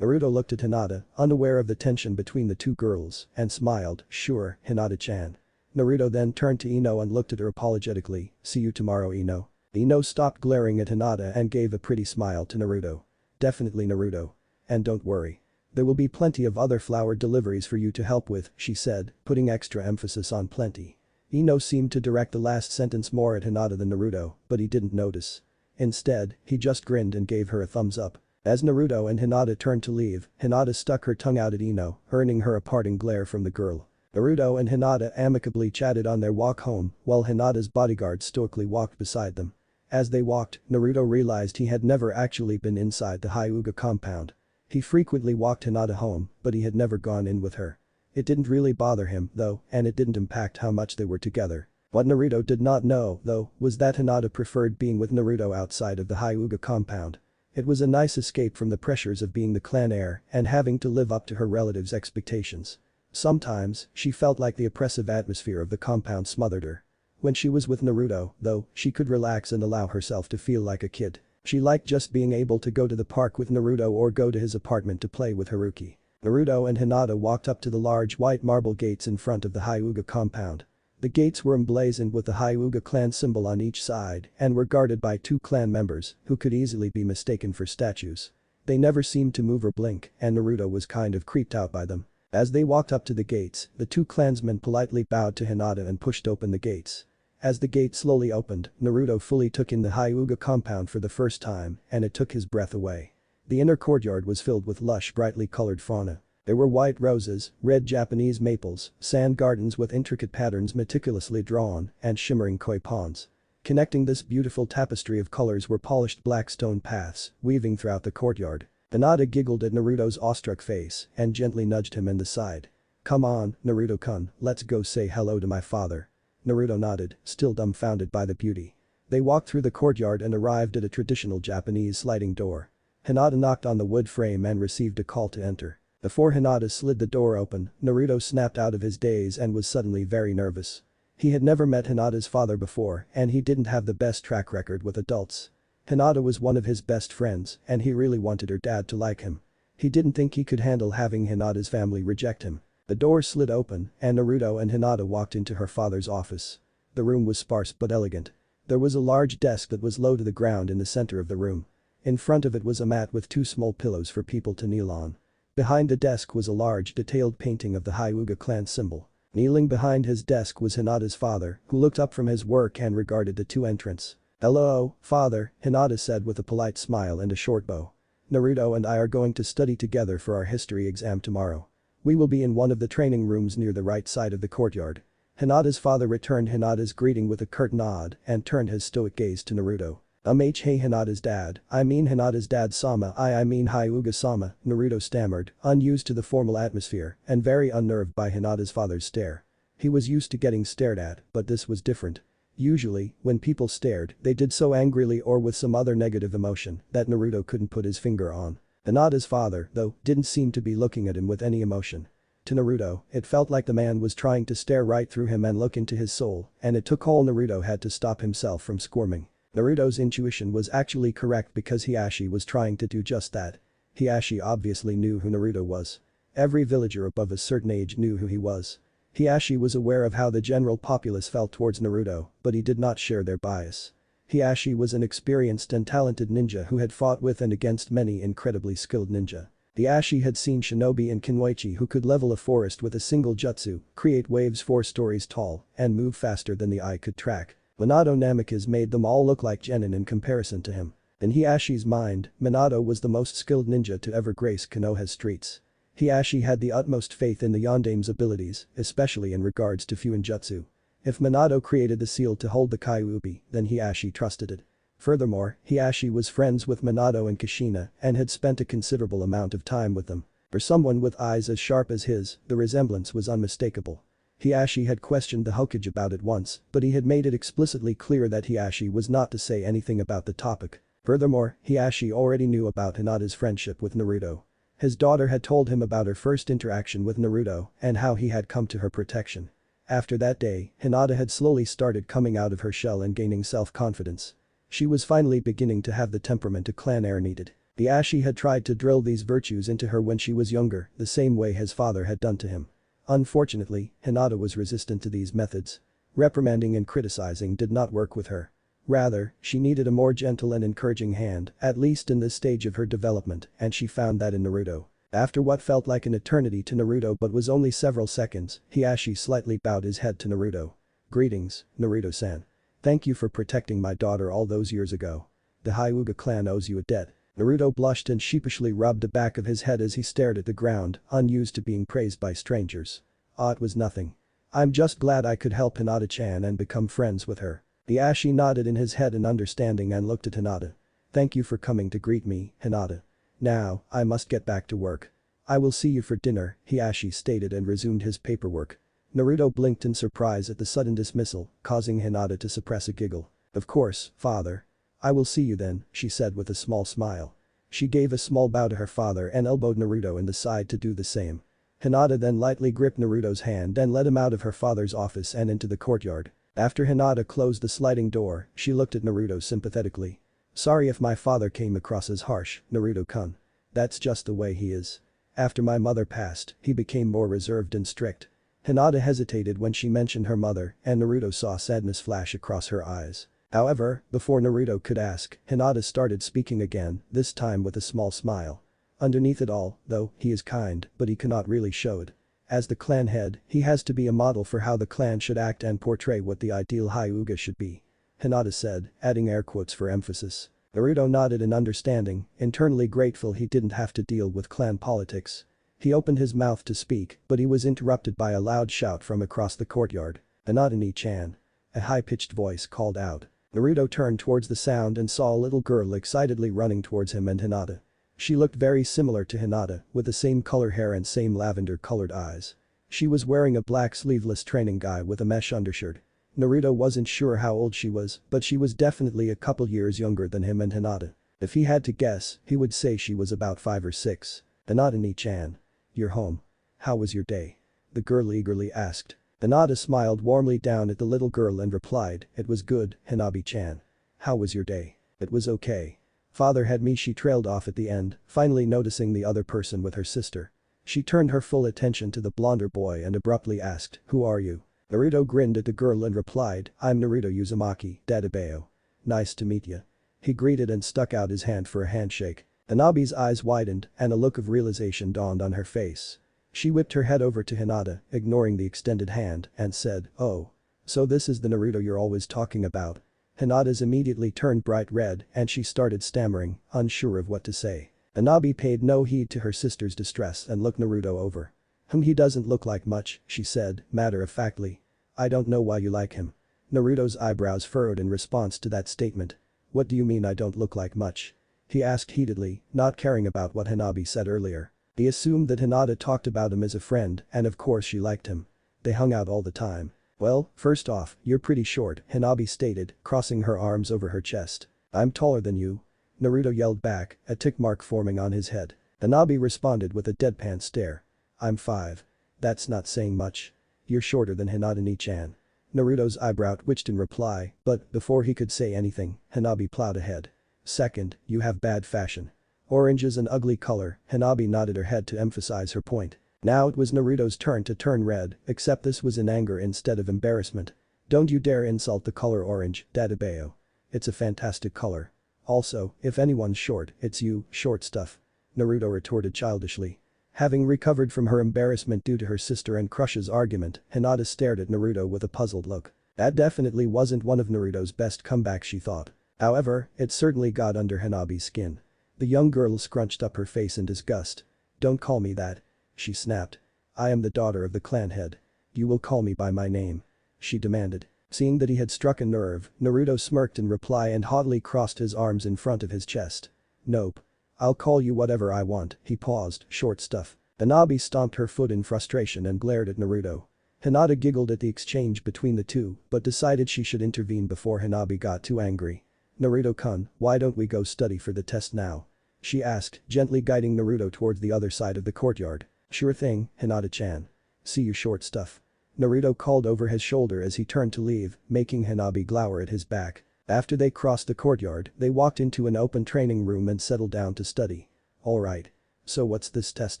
Naruto looked at Hinata, unaware of the tension between the two girls, and smiled, "Sure, Hinata-chan." Naruto then turned to Ino and looked at her apologetically, "See you tomorrow, Ino." Ino stopped glaring at Hinata and gave a pretty smile to Naruto. "Definitely, Naruto. And don't worry. There will be plenty of other flower deliveries for you to help with," she said, putting extra emphasis on plenty. Ino seemed to direct the last sentence more at Hinata than Naruto, but he didn't notice. Instead, he just grinned and gave her a thumbs up. As Naruto and Hinata turned to leave, Hinata stuck her tongue out at Ino, earning her a parting glare from the girl. Naruto and Hinata amicably chatted on their walk home, while Hinata's bodyguard stoically walked beside them. As they walked, Naruto realized he had never actually been inside the Hyuga compound. He frequently walked Hinata home, but he had never gone in with her. It didn't really bother him, though, and it didn't impact how much they were together. What Naruto did not know, though, was that Hinata preferred being with Naruto outside of the Hyuga compound. It was a nice escape from the pressures of being the clan heir and having to live up to her relatives' expectations. Sometimes, she felt like the oppressive atmosphere of the compound smothered her. When she was with Naruto, though, she could relax and allow herself to feel like a kid. She liked just being able to go to the park with Naruto or go to his apartment to play with Haruki. Naruto and Hinata walked up to the large white marble gates in front of the Hyuga compound. The gates were emblazoned with the Hyuga clan symbol on each side and were guarded by 2 clan members who could easily be mistaken for statues. They never seemed to move or blink, and Naruto was kind of creeped out by them. As they walked up to the gates, the 2 clansmen politely bowed to Hinata and pushed open the gates. As the gate slowly opened, Naruto fully took in the Hyuga compound for the first time, and it took his breath away. The inner courtyard was filled with lush brightly colored fauna. There were white roses, red Japanese maples, sand gardens with intricate patterns meticulously drawn, and shimmering koi ponds. Connecting this beautiful tapestry of colors were polished black stone paths, weaving throughout the courtyard. Hinata giggled at Naruto's awestruck face and gently nudged him in the side. "Come on, Naruto-kun, let's go say hello to my father." Naruto nodded, still dumbfounded by the beauty. They walked through the courtyard and arrived at a traditional Japanese sliding door. Hinata knocked on the wood frame and received a call to enter. Before Hinata slid the door open, Naruto snapped out of his daze and was suddenly very nervous. He had never met Hinata's father before and he didn't have the best track record with adults. Hinata was one of his best friends and he really wanted her dad to like him. He didn't think he could handle having Hinata's family reject him. The door slid open and Naruto and Hinata walked into her father's office. The room was sparse but elegant. There was a large desk that was low to the ground in the center of the room. In front of it was a mat with 2 small pillows for people to kneel on. Behind the desk was a large detailed painting of the Hyuga clan symbol. Kneeling behind his desk was Hinata's father, who looked up from his work and regarded the 2 entrants. "Hello, father," Hinata said with a polite smile and a short bow. "Naruto and I are going to study together for our history exam tomorrow. We will be in one of the training rooms near the right side of the courtyard." Hinata's father returned Hinata's greeting with a curt nod and turned his stoic gaze to Naruto. Hey Hinata's dad, I mean Hinata's dad Sama I mean Hyuga-sama," Naruto stammered, unused to the formal atmosphere and very unnerved by Hinata's father's stare. He was used to getting stared at, but this was different. Usually, when people stared, they did so angrily or with some other negative emotion that Naruto couldn't put his finger on. Hinata's father, though, didn't seem to be looking at him with any emotion. To Naruto, it felt like the man was trying to stare right through him and look into his soul, and it took all Naruto had to stop himself from squirming. Naruto's intuition was actually correct because Hiashi was trying to do just that. Hiashi obviously knew who Naruto was. Every villager above a certain age knew who he was. Hiashi was aware of how the general populace felt towards Naruto, but he did not share their bias. Hiashi was an experienced and talented ninja who had fought with and against many incredibly skilled ninja. Hiashi had seen shinobi and kinmochi who could level a forest with a single jutsu, create waves 4 stories tall, and move faster than the eye could track. Minato Namikaze made them all look like genin in comparison to him. In Hiashi's mind, Minato was the most skilled ninja to ever grace Konoha's streets. Hiashi had the utmost faith in the Yondame's abilities, especially in regards to Fuinjutsu. If Minato created the seal to hold the Kyuubi, then Hiashi trusted it. Furthermore, Hiashi was friends with Minato and Kushina and had spent a considerable amount of time with them. For someone with eyes as sharp as his, the resemblance was unmistakable. Hiashi had questioned the Hokage about it once, but he had made it explicitly clear that Hiashi was not to say anything about the topic. Furthermore, Hiashi already knew about Hinata's friendship with Naruto. His daughter had told him about her first interaction with Naruto and how he had come to her protection. After that day, Hinata had slowly started coming out of her shell and gaining self-confidence. She was finally beginning to have the temperament a clan heir needed. Hiashi had tried to drill these virtues into her when she was younger, the same way his father had done to him. Unfortunately, Hinata was resistant to these methods. Reprimanding and criticizing did not work with her. Rather, she needed a more gentle and encouraging hand, at least in this stage of her development, and she found that in Naruto. After what felt like an eternity to Naruto but was only several seconds, Hiashi slightly bowed his head to Naruto. "Greetings, Naruto-san. Thank you for protecting my daughter all those years ago. The Hyuga clan owes you a debt." Naruto blushed and sheepishly rubbed the back of his head as he stared at the ground, unused to being praised by strangers. It was nothing. "I'm just glad I could help Hinata-chan and become friends with her." Hiashi nodded in his head in understanding and looked at Hinata. "Thank you for coming to greet me, Hinata. Now, I must get back to work. I will see you for dinner," Hiashi stated and resumed his paperwork. Naruto blinked in surprise at the sudden dismissal, causing Hinata to suppress a giggle. "Of course, father. I will see you then," she said with a small smile. She gave a small bow to her father and elbowed Naruto in the side to do the same. Hinata then lightly gripped Naruto's hand and led him out of her father's office and into the courtyard. After Hinata closed the sliding door, she looked at Naruto sympathetically. Sorry if my father came across as harsh, Naruto-kun. That's just the way he is. After my mother passed, he became more reserved and strict. Hinata hesitated when she mentioned her mother and Naruto saw sadness flash across her eyes. However, before Naruto could ask, Hinata started speaking again, this time with a small smile. Underneath it all, though, he is kind, but he cannot really show it. As the clan head, he has to be a model for how the clan should act and portray what the ideal Hyuga should be. Hinata said, adding air quotes for emphasis. Naruto nodded in understanding, internally grateful he didn't have to deal with clan politics. He opened his mouth to speak, but he was interrupted by a loud shout from across the courtyard. Hinata-ni-chan. A high-pitched voice called out. Naruto turned towards the sound and saw a little girl excitedly running towards him and Hinata. She looked very similar to Hinata, with the same color hair and same lavender-colored eyes. She was wearing a black sleeveless training guy with a mesh undershirt. Naruto wasn't sure how old she was, but she was definitely a couple years younger than him and Hinata. If he had to guess, he would say she was about 5 or 6. Hinata-ni-chan. You're home. How was your day? The girl eagerly asked. Hinata smiled warmly down at the little girl and replied, it was good, Hinabi-chan. How was your day? It was okay. Father had me. She trailed off at the end, finally noticing the other person with her sister. She turned her full attention to the blonder boy and abruptly asked, who are you? Naruto grinned at the girl and replied, I'm Naruto Uzumaki, Dadabeo. Nice to meet ya. He greeted and stuck out his hand for a handshake. Hinabi's eyes widened and a look of realization dawned on her face. She whipped her head over to Hinata, ignoring the extended hand, and said, oh. So this is the Naruto you're always talking about. Hinata's immediately turned bright red and she started stammering, unsure of what to say. Hinabi paid no heed to her sister's distress and looked Naruto over. He doesn't look like much, she said, matter-of-factly. I don't know why you like him. Naruto's eyebrows furrowed in response to that statement. What do you mean I don't look like much? He asked heatedly, not caring about what Hinabi said earlier. He assumed that Hinata talked about him as a friend and of course she liked him. They hung out all the time. Well, first off, you're pretty short, Hinabi stated, crossing her arms over her chest. I'm taller than you. Naruto yelled back, a tick mark forming on his head. Hinabi responded with a deadpan stare. I'm 5. That's not saying much. You're shorter than Hinata-ni-chan. Naruto's eyebrow twitched in reply, but before he could say anything, Hinabi plowed ahead. Second, you have bad fashion. Orange is an ugly color, Hinabi nodded her head to emphasize her point. Now it was Naruto's turn to turn red, except this was in anger instead of embarrassment. Don't you dare insult the color orange, Dadabeo. It's a fantastic color. Also, if anyone's short, it's you, short stuff. Naruto retorted childishly. Having recovered from her embarrassment due to her sister and crush's argument, Hinata stared at Naruto with a puzzled look. That definitely wasn't one of Naruto's best comebacks, she thought. However, it certainly got under Hinabi's skin. The young girl scrunched up her face in disgust. Don't call me that. She snapped. I am the daughter of the clan head. You will call me by my name. She demanded. Seeing that he had struck a nerve, Naruto smirked in reply and haughtily crossed his arms in front of his chest. Nope. I'll call you whatever I want, he paused, short stuff. Hinabi stomped her foot in frustration and glared at Naruto. Hinata giggled at the exchange between the two but decided she should intervene before Hinabi got too angry. Naruto-kun, why don't we go study for the test now? She asked, gently guiding Naruto towards the other side of the courtyard. Sure thing, Hinata-chan. See you short stuff. Naruto called over his shoulder as he turned to leave, making Hinabi glower at his back. After they crossed the courtyard, they walked into an open training room and settled down to study. Alright. So what's this test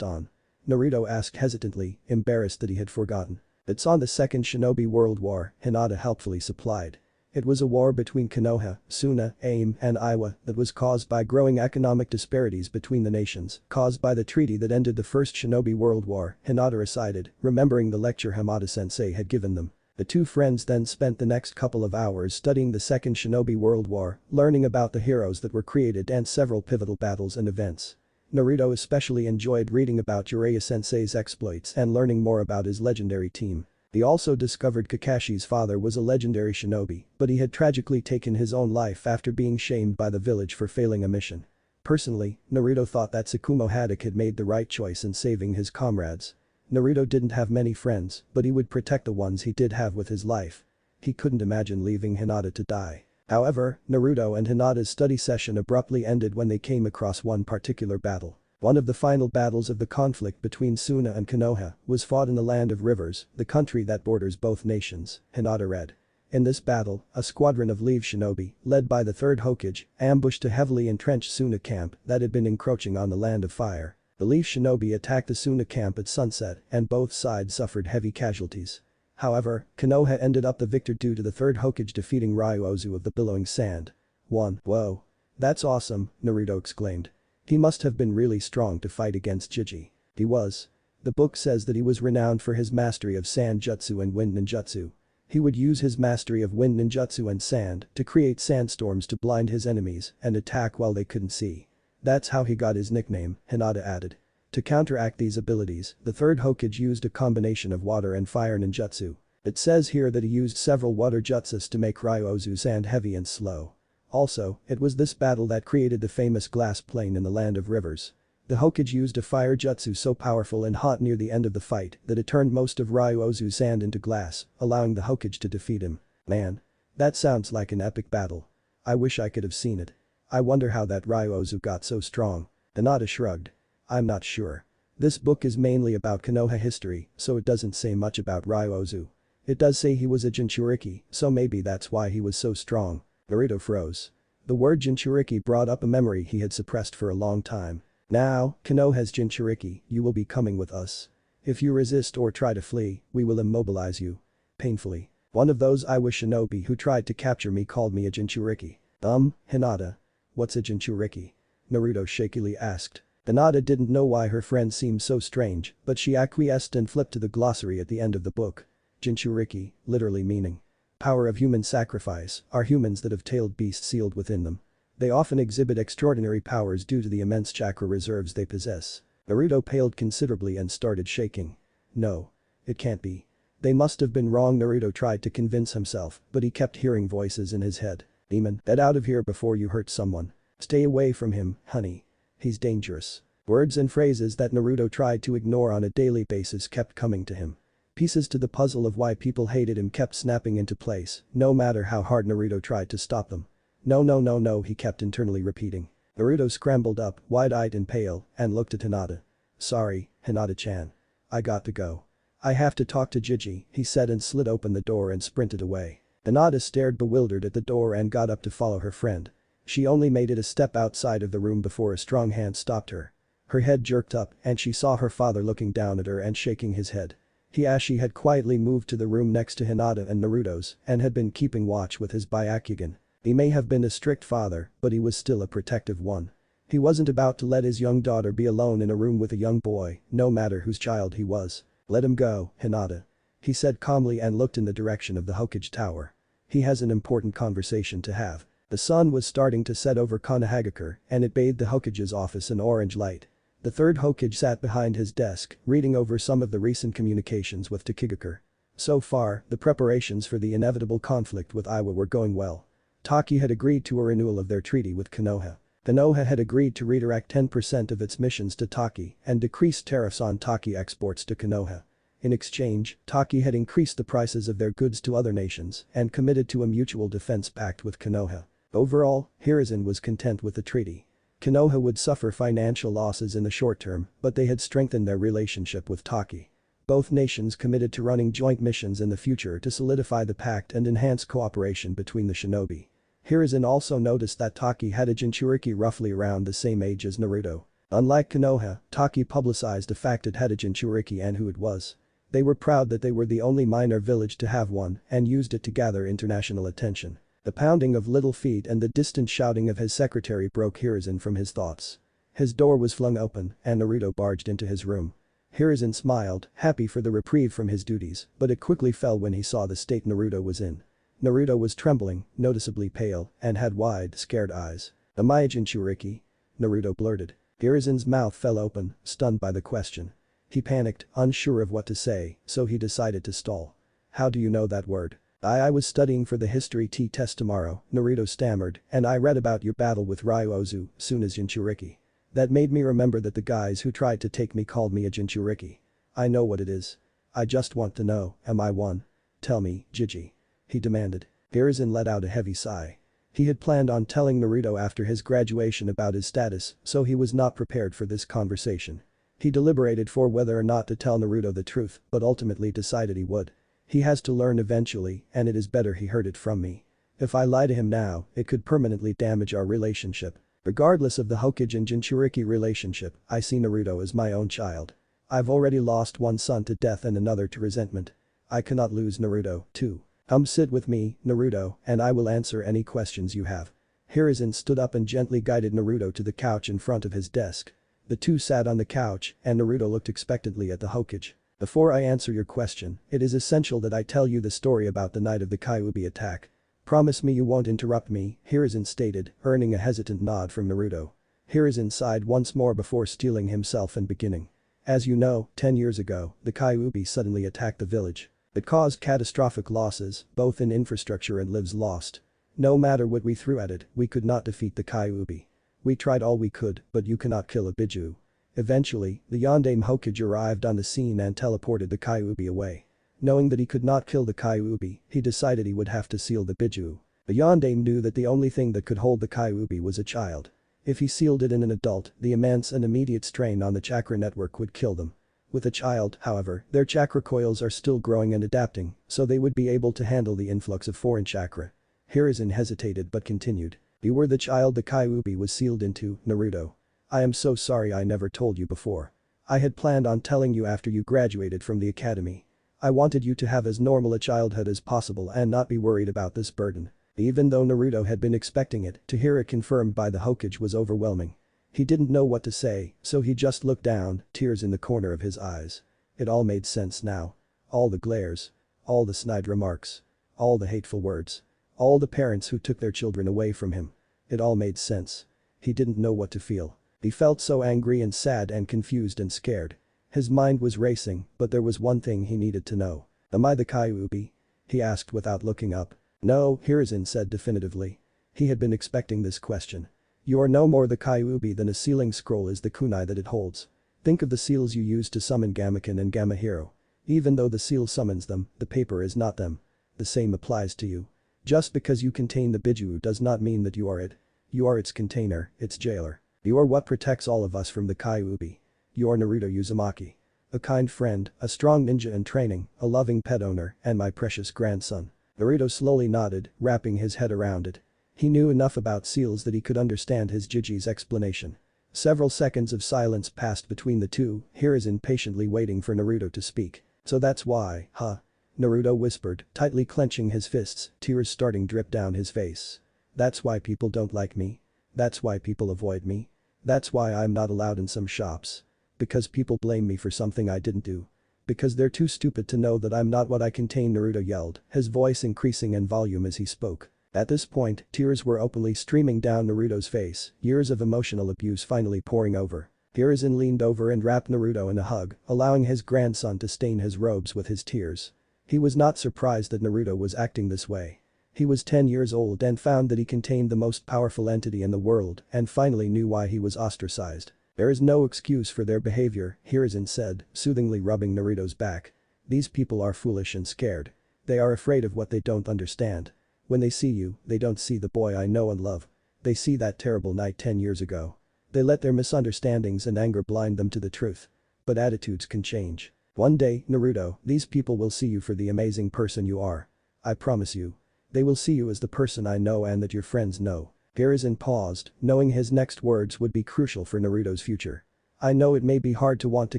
on? Naruto asked hesitantly, embarrassed that he had forgotten. It's on the Second Shinobi World War, Hinata helpfully supplied. It was a war between Konoha, Suna, Aim, and Iwa that was caused by growing economic disparities between the nations, caused by the treaty that ended the First Shinobi World War, Hinata recited, remembering the lecture Hamada-sensei had given them. The two friends then spent the next couple of hours studying the Second Shinobi World War, learning about the heroes that were created and several pivotal battles and events. Naruto especially enjoyed reading about Jiraiya-sensei's exploits and learning more about his legendary team. He also discovered Kakashi's father was a legendary shinobi, but he had tragically taken his own life after being shamed by the village for failing a mission. Personally, Naruto thought that Tsukumo Haddock had made the right choice in saving his comrades. Naruto didn't have many friends, but he would protect the ones he did have with his life. He couldn't imagine leaving Hinata to die. However, Naruto and Hinata's study session abruptly ended when they came across one particular battle. One of the final battles of the conflict between Suna and Konoha was fought in the Land of Rivers, the country that borders both nations, Hinata read. In this battle, a squadron of Leaf Shinobi, led by the third Hokage, ambushed a heavily entrenched Suna camp that had been encroaching on the Land of Fire. The Leaf Shinobi attacked the Suna camp at sunset and both sides suffered heavy casualties. However, Konoha ended up the victor due to the third Hokage defeating Ryuozu of the Billowing Sand. 1. Whoa. That's awesome, Naruto exclaimed. He must have been really strong to fight against Jiji. He was. The book says that he was renowned for his mastery of sand jutsu and wind ninjutsu. He would use his mastery of wind ninjutsu and sand to create sandstorms to blind his enemies and attack while they couldn't see. That's how he got his nickname, Hinata added. To counteract these abilities, the third Hokage used a combination of water and fire ninjutsu. It says here that he used several water jutsus to make Ryuozu's sand heavy and slow. Also, it was this battle that created the famous glass plane in the Land of Rivers. The Hokage used a fire jutsu so powerful and hot near the end of the fight that it turned most of Ryuozu's sand into glass, allowing the Hokage to defeat him. Man. That sounds like an epic battle. I wish I could have seen it. I wonder how that Ryuozu got so strong. Hinata shrugged. I'm not sure. This book is mainly about Konoha history, so it doesn't say much about Ryuozu. It does say he was a Jinchuriki, so maybe that's why he was so strong. Naruto froze. The word Jinchuriki brought up a memory he had suppressed for a long time. Now, Konoha's Jinchuriki, you will be coming with us. If you resist or try to flee, we will immobilize you. Painfully. One of those Iwa shinobi who tried to capture me called me a Jinchuriki. Hinata. What's a Jinchuriki? Naruto shakily asked. Hinata didn't know why her friend seemed so strange, but she acquiesced and flipped to the glossary at the end of the book. Jinchuriki, literally meaning power of human sacrifice, are humans that have tailed beasts sealed within them. They often exhibit extraordinary powers due to the immense chakra reserves they possess. Naruto paled considerably and started shaking. No. It can't be. They must have been wrong. Naruto tried to convince himself, but he kept hearing voices in his head. Demon, get out of here before you hurt someone. Stay away from him, honey. He's dangerous. Words and phrases that Naruto tried to ignore on a daily basis kept coming to him. Pieces to the puzzle of why people hated him kept snapping into place, no matter how hard Naruto tried to stop them. No, he kept internally repeating. Naruto scrambled up, wide-eyed and pale, and looked at Hinata. Sorry, Hinata-chan. I got to go. I have to talk to Jiji, he said and slid open the door and sprinted away. Hinata stared bewildered at the door and got up to follow her friend. She only made it a step outside of the room before a strong hand stopped her. Her head jerked up and she saw her father looking down at her and shaking his head. Hiashi had quietly moved to the room next to Hinata and Naruto's and had been keeping watch with his Byakugan. He may have been a strict father, but he was still a protective one. He wasn't about to let his young daughter be alone in a room with a young boy, no matter whose child he was. Let him go, Hinata. He said calmly and looked in the direction of the Hokage tower. He has an important conversation to have. The sun was starting to set over Konohagakure and it bathed the Hokage's office in orange light. The third Hokage sat behind his desk, reading over some of the recent communications with Tokigakure. So far, the preparations for the inevitable conflict with Iwa were going well. Taki had agreed to a renewal of their treaty with Konoha. Konoha had agreed to redirect 10% of its missions to Taki and decrease tariffs on Taki exports to Konoha. In exchange, Taki had increased the prices of their goods to other nations and committed to a mutual defense pact with Konoha. Overall, Hiruzen was content with the treaty. Konoha would suffer financial losses in the short term, but they had strengthened their relationship with Taki. Both nations committed to running joint missions in the future to solidify the pact and enhance cooperation between the shinobi. Hiruzen also noticed that Taki had a Jinchuriki roughly around the same age as Naruto. Unlike Konoha, Taki publicized the fact it had a Jinchuriki and who it was. They were proud that they were the only minor village to have one and used it to gather international attention. The pounding of little feet and the distant shouting of his secretary broke Hiruzen from his thoughts. His door was flung open and Naruto barged into his room. Hiruzen smiled, happy for the reprieve from his duties, but it quickly fell when he saw the state Naruto was in. Naruto was trembling, noticeably pale, and had wide, scared eyes. Am I a Jinchuriki? Naruto blurted. Hiruzen's mouth fell open, stunned by the question. He panicked, unsure of what to say, so he decided to stall. How do you know that word? I was studying for the history test tomorrow, Naruto stammered, and I read about your battle with Ryuozu, soon as Jinchuriki. That made me remember that the guys who tried to take me called me a Jinchuriki. I know what it is. I just want to know, am I one? Tell me, Jiji. He demanded. Hiruzen let out a heavy sigh. He had planned on telling Naruto after his graduation about his status, so he was not prepared for this conversation. He deliberated for whether or not to tell Naruto the truth, but ultimately decided he would. He has to learn eventually, and it is better he heard it from me. If I lie to him now, it could permanently damage our relationship. Regardless of the Hokage and Jinchuriki relationship, I see Naruto as my own child. I've already lost one son to death and another to resentment. I cannot lose Naruto, too. Come sit with me, Naruto, and I will answer any questions you have. Hiruzen stood up and gently guided Naruto to the couch in front of his desk. The two sat on the couch, and Naruto looked expectantly at the Hokage. Before I answer your question, it is essential that I tell you the story about the night of the Kyuubi attack. Promise me you won't interrupt me, Hiruzen stated, earning a hesitant nod from Naruto. Hiruzen sighed once more before steeling himself and beginning. As you know, 10 years ago, the Kyuubi suddenly attacked the village. It caused catastrophic losses, both in infrastructure and lives lost. No matter what we threw at it, we could not defeat the Kyuubi. We tried all we could, but you cannot kill a Biju. Eventually, the Yondaime Hokage arrived on the scene and teleported the Kyuubi away. Knowing that he could not kill the Kyuubi, he decided he would have to seal the Biju. The Yondaime knew that the only thing that could hold the Kyuubi was a child. If he sealed it in an adult, the immense and immediate strain on the chakra network would kill them. With a child, however, their chakra coils are still growing and adapting, so they would be able to handle the influx of foreign chakra. Hiruzen hesitated but continued. You were the child the Kyuubi was sealed into, Naruto. I am so sorry I never told you before. I had planned on telling you after you graduated from the academy. I wanted you to have as normal a childhood as possible and not be worried about this burden. Even though Naruto had been expecting it, to hear it confirmed by the Hokage was overwhelming. He didn't know what to say, so he just looked down, tears in the corner of his eyes. It all made sense now. All the glares. All the snide remarks. All the hateful words. All the parents who took their children away from him. It all made sense. He didn't know what to feel. He felt so angry and sad and confused and scared. His mind was racing, but there was one thing he needed to know. Am I the Kyuubi? He asked without looking up. No, Hiruzen said definitively. He had been expecting this question. You are no more the Kyuubi than a sealing scroll is the kunai that it holds. Think of the seals you use to summon Gamaken and Gamahiro. Even though the seal summons them, the paper is not them. The same applies to you. Just because you contain the Biju does not mean that you are it. You are its container, its jailer. You are what protects all of us from the Kyuubi. You are Naruto Uzumaki. A kind friend, a strong ninja in training, a loving pet owner, and my precious grandson. Naruto slowly nodded, wrapping his head around it. He knew enough about seals that he could understand his Jiji's explanation. Several seconds of silence passed between the two, Hiruzen patiently waiting for Naruto to speak. So that's why, huh? Naruto whispered, tightly clenching his fists, tears starting drip down his face. That's why people don't like me. That's why people avoid me. That's why I'm not allowed in some shops. Because people blame me for something I didn't do. Because they're too stupid to know that I'm not what I contain, Naruto yelled, his voice increasing in volume as he spoke. At this point, tears were openly streaming down Naruto's face, years of emotional abuse finally pouring over. Hiruzen leaned over and wrapped Naruto in a hug, allowing his grandson to stain his robes with his tears. He was not surprised that Naruto was acting this way. He was 10 years old and found that he contained the most powerful entity in the world and finally knew why he was ostracized. There is no excuse for their behavior, Hiruzen said, soothingly rubbing Naruto's back. These people are foolish and scared. They are afraid of what they don't understand. When they see you, they don't see the boy I know and love. They see that terrible night 10 years ago. They let their misunderstandings and anger blind them to the truth. But attitudes can change. One day, Naruto, these people will see you for the amazing person you are. I promise you. They will see you as the person I know and that your friends know. Hiruzen paused, knowing his next words would be crucial for Naruto's future. I know it may be hard to want to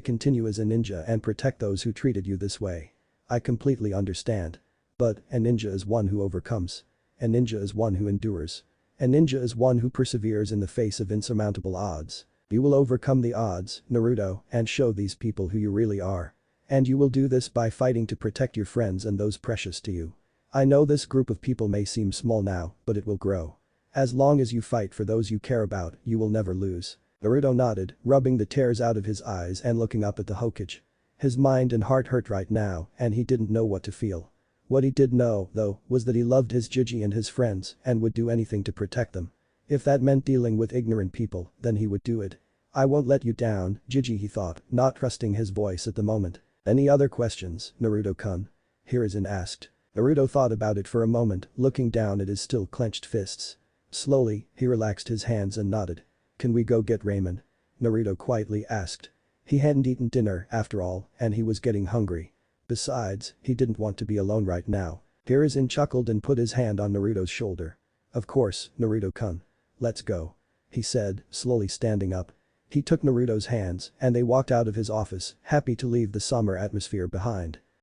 continue as a ninja and protect those who treated you this way. I completely understand. But, a ninja is one who overcomes. A ninja is one who endures. A ninja is one who perseveres in the face of insurmountable odds. You will overcome the odds, Naruto, and show these people who you really are. And you will do this by fighting to protect your friends and those precious to you. I know this group of people may seem small now, but it will grow. As long as you fight for those you care about, you will never lose. Naruto nodded, rubbing the tears out of his eyes and looking up at the Hokage. His mind and heart hurt right now, and he didn't know what to feel. What he did know, though, was that he loved his Jiji and his friends and would do anything to protect them. If that meant dealing with ignorant people, then he would do it. I won't let you down, Jiji, he thought, not trusting his voice at the moment. Any other questions, Naruto-kun? Hiruzen asked. Naruto thought about it for a moment, looking down at his still clenched fists. Slowly, he relaxed his hands and nodded. "Can we go get ramen?" Naruto quietly asked. He hadn't eaten dinner, after all, and he was getting hungry. Besides, he didn't want to be alone right now. Hiruzen chuckled and put his hand on Naruto's shoulder. "Of course, Naruto-kun. Let's go," he said, slowly standing up. He took Naruto's hands and they walked out of his office, happy to leave the summer atmosphere behind.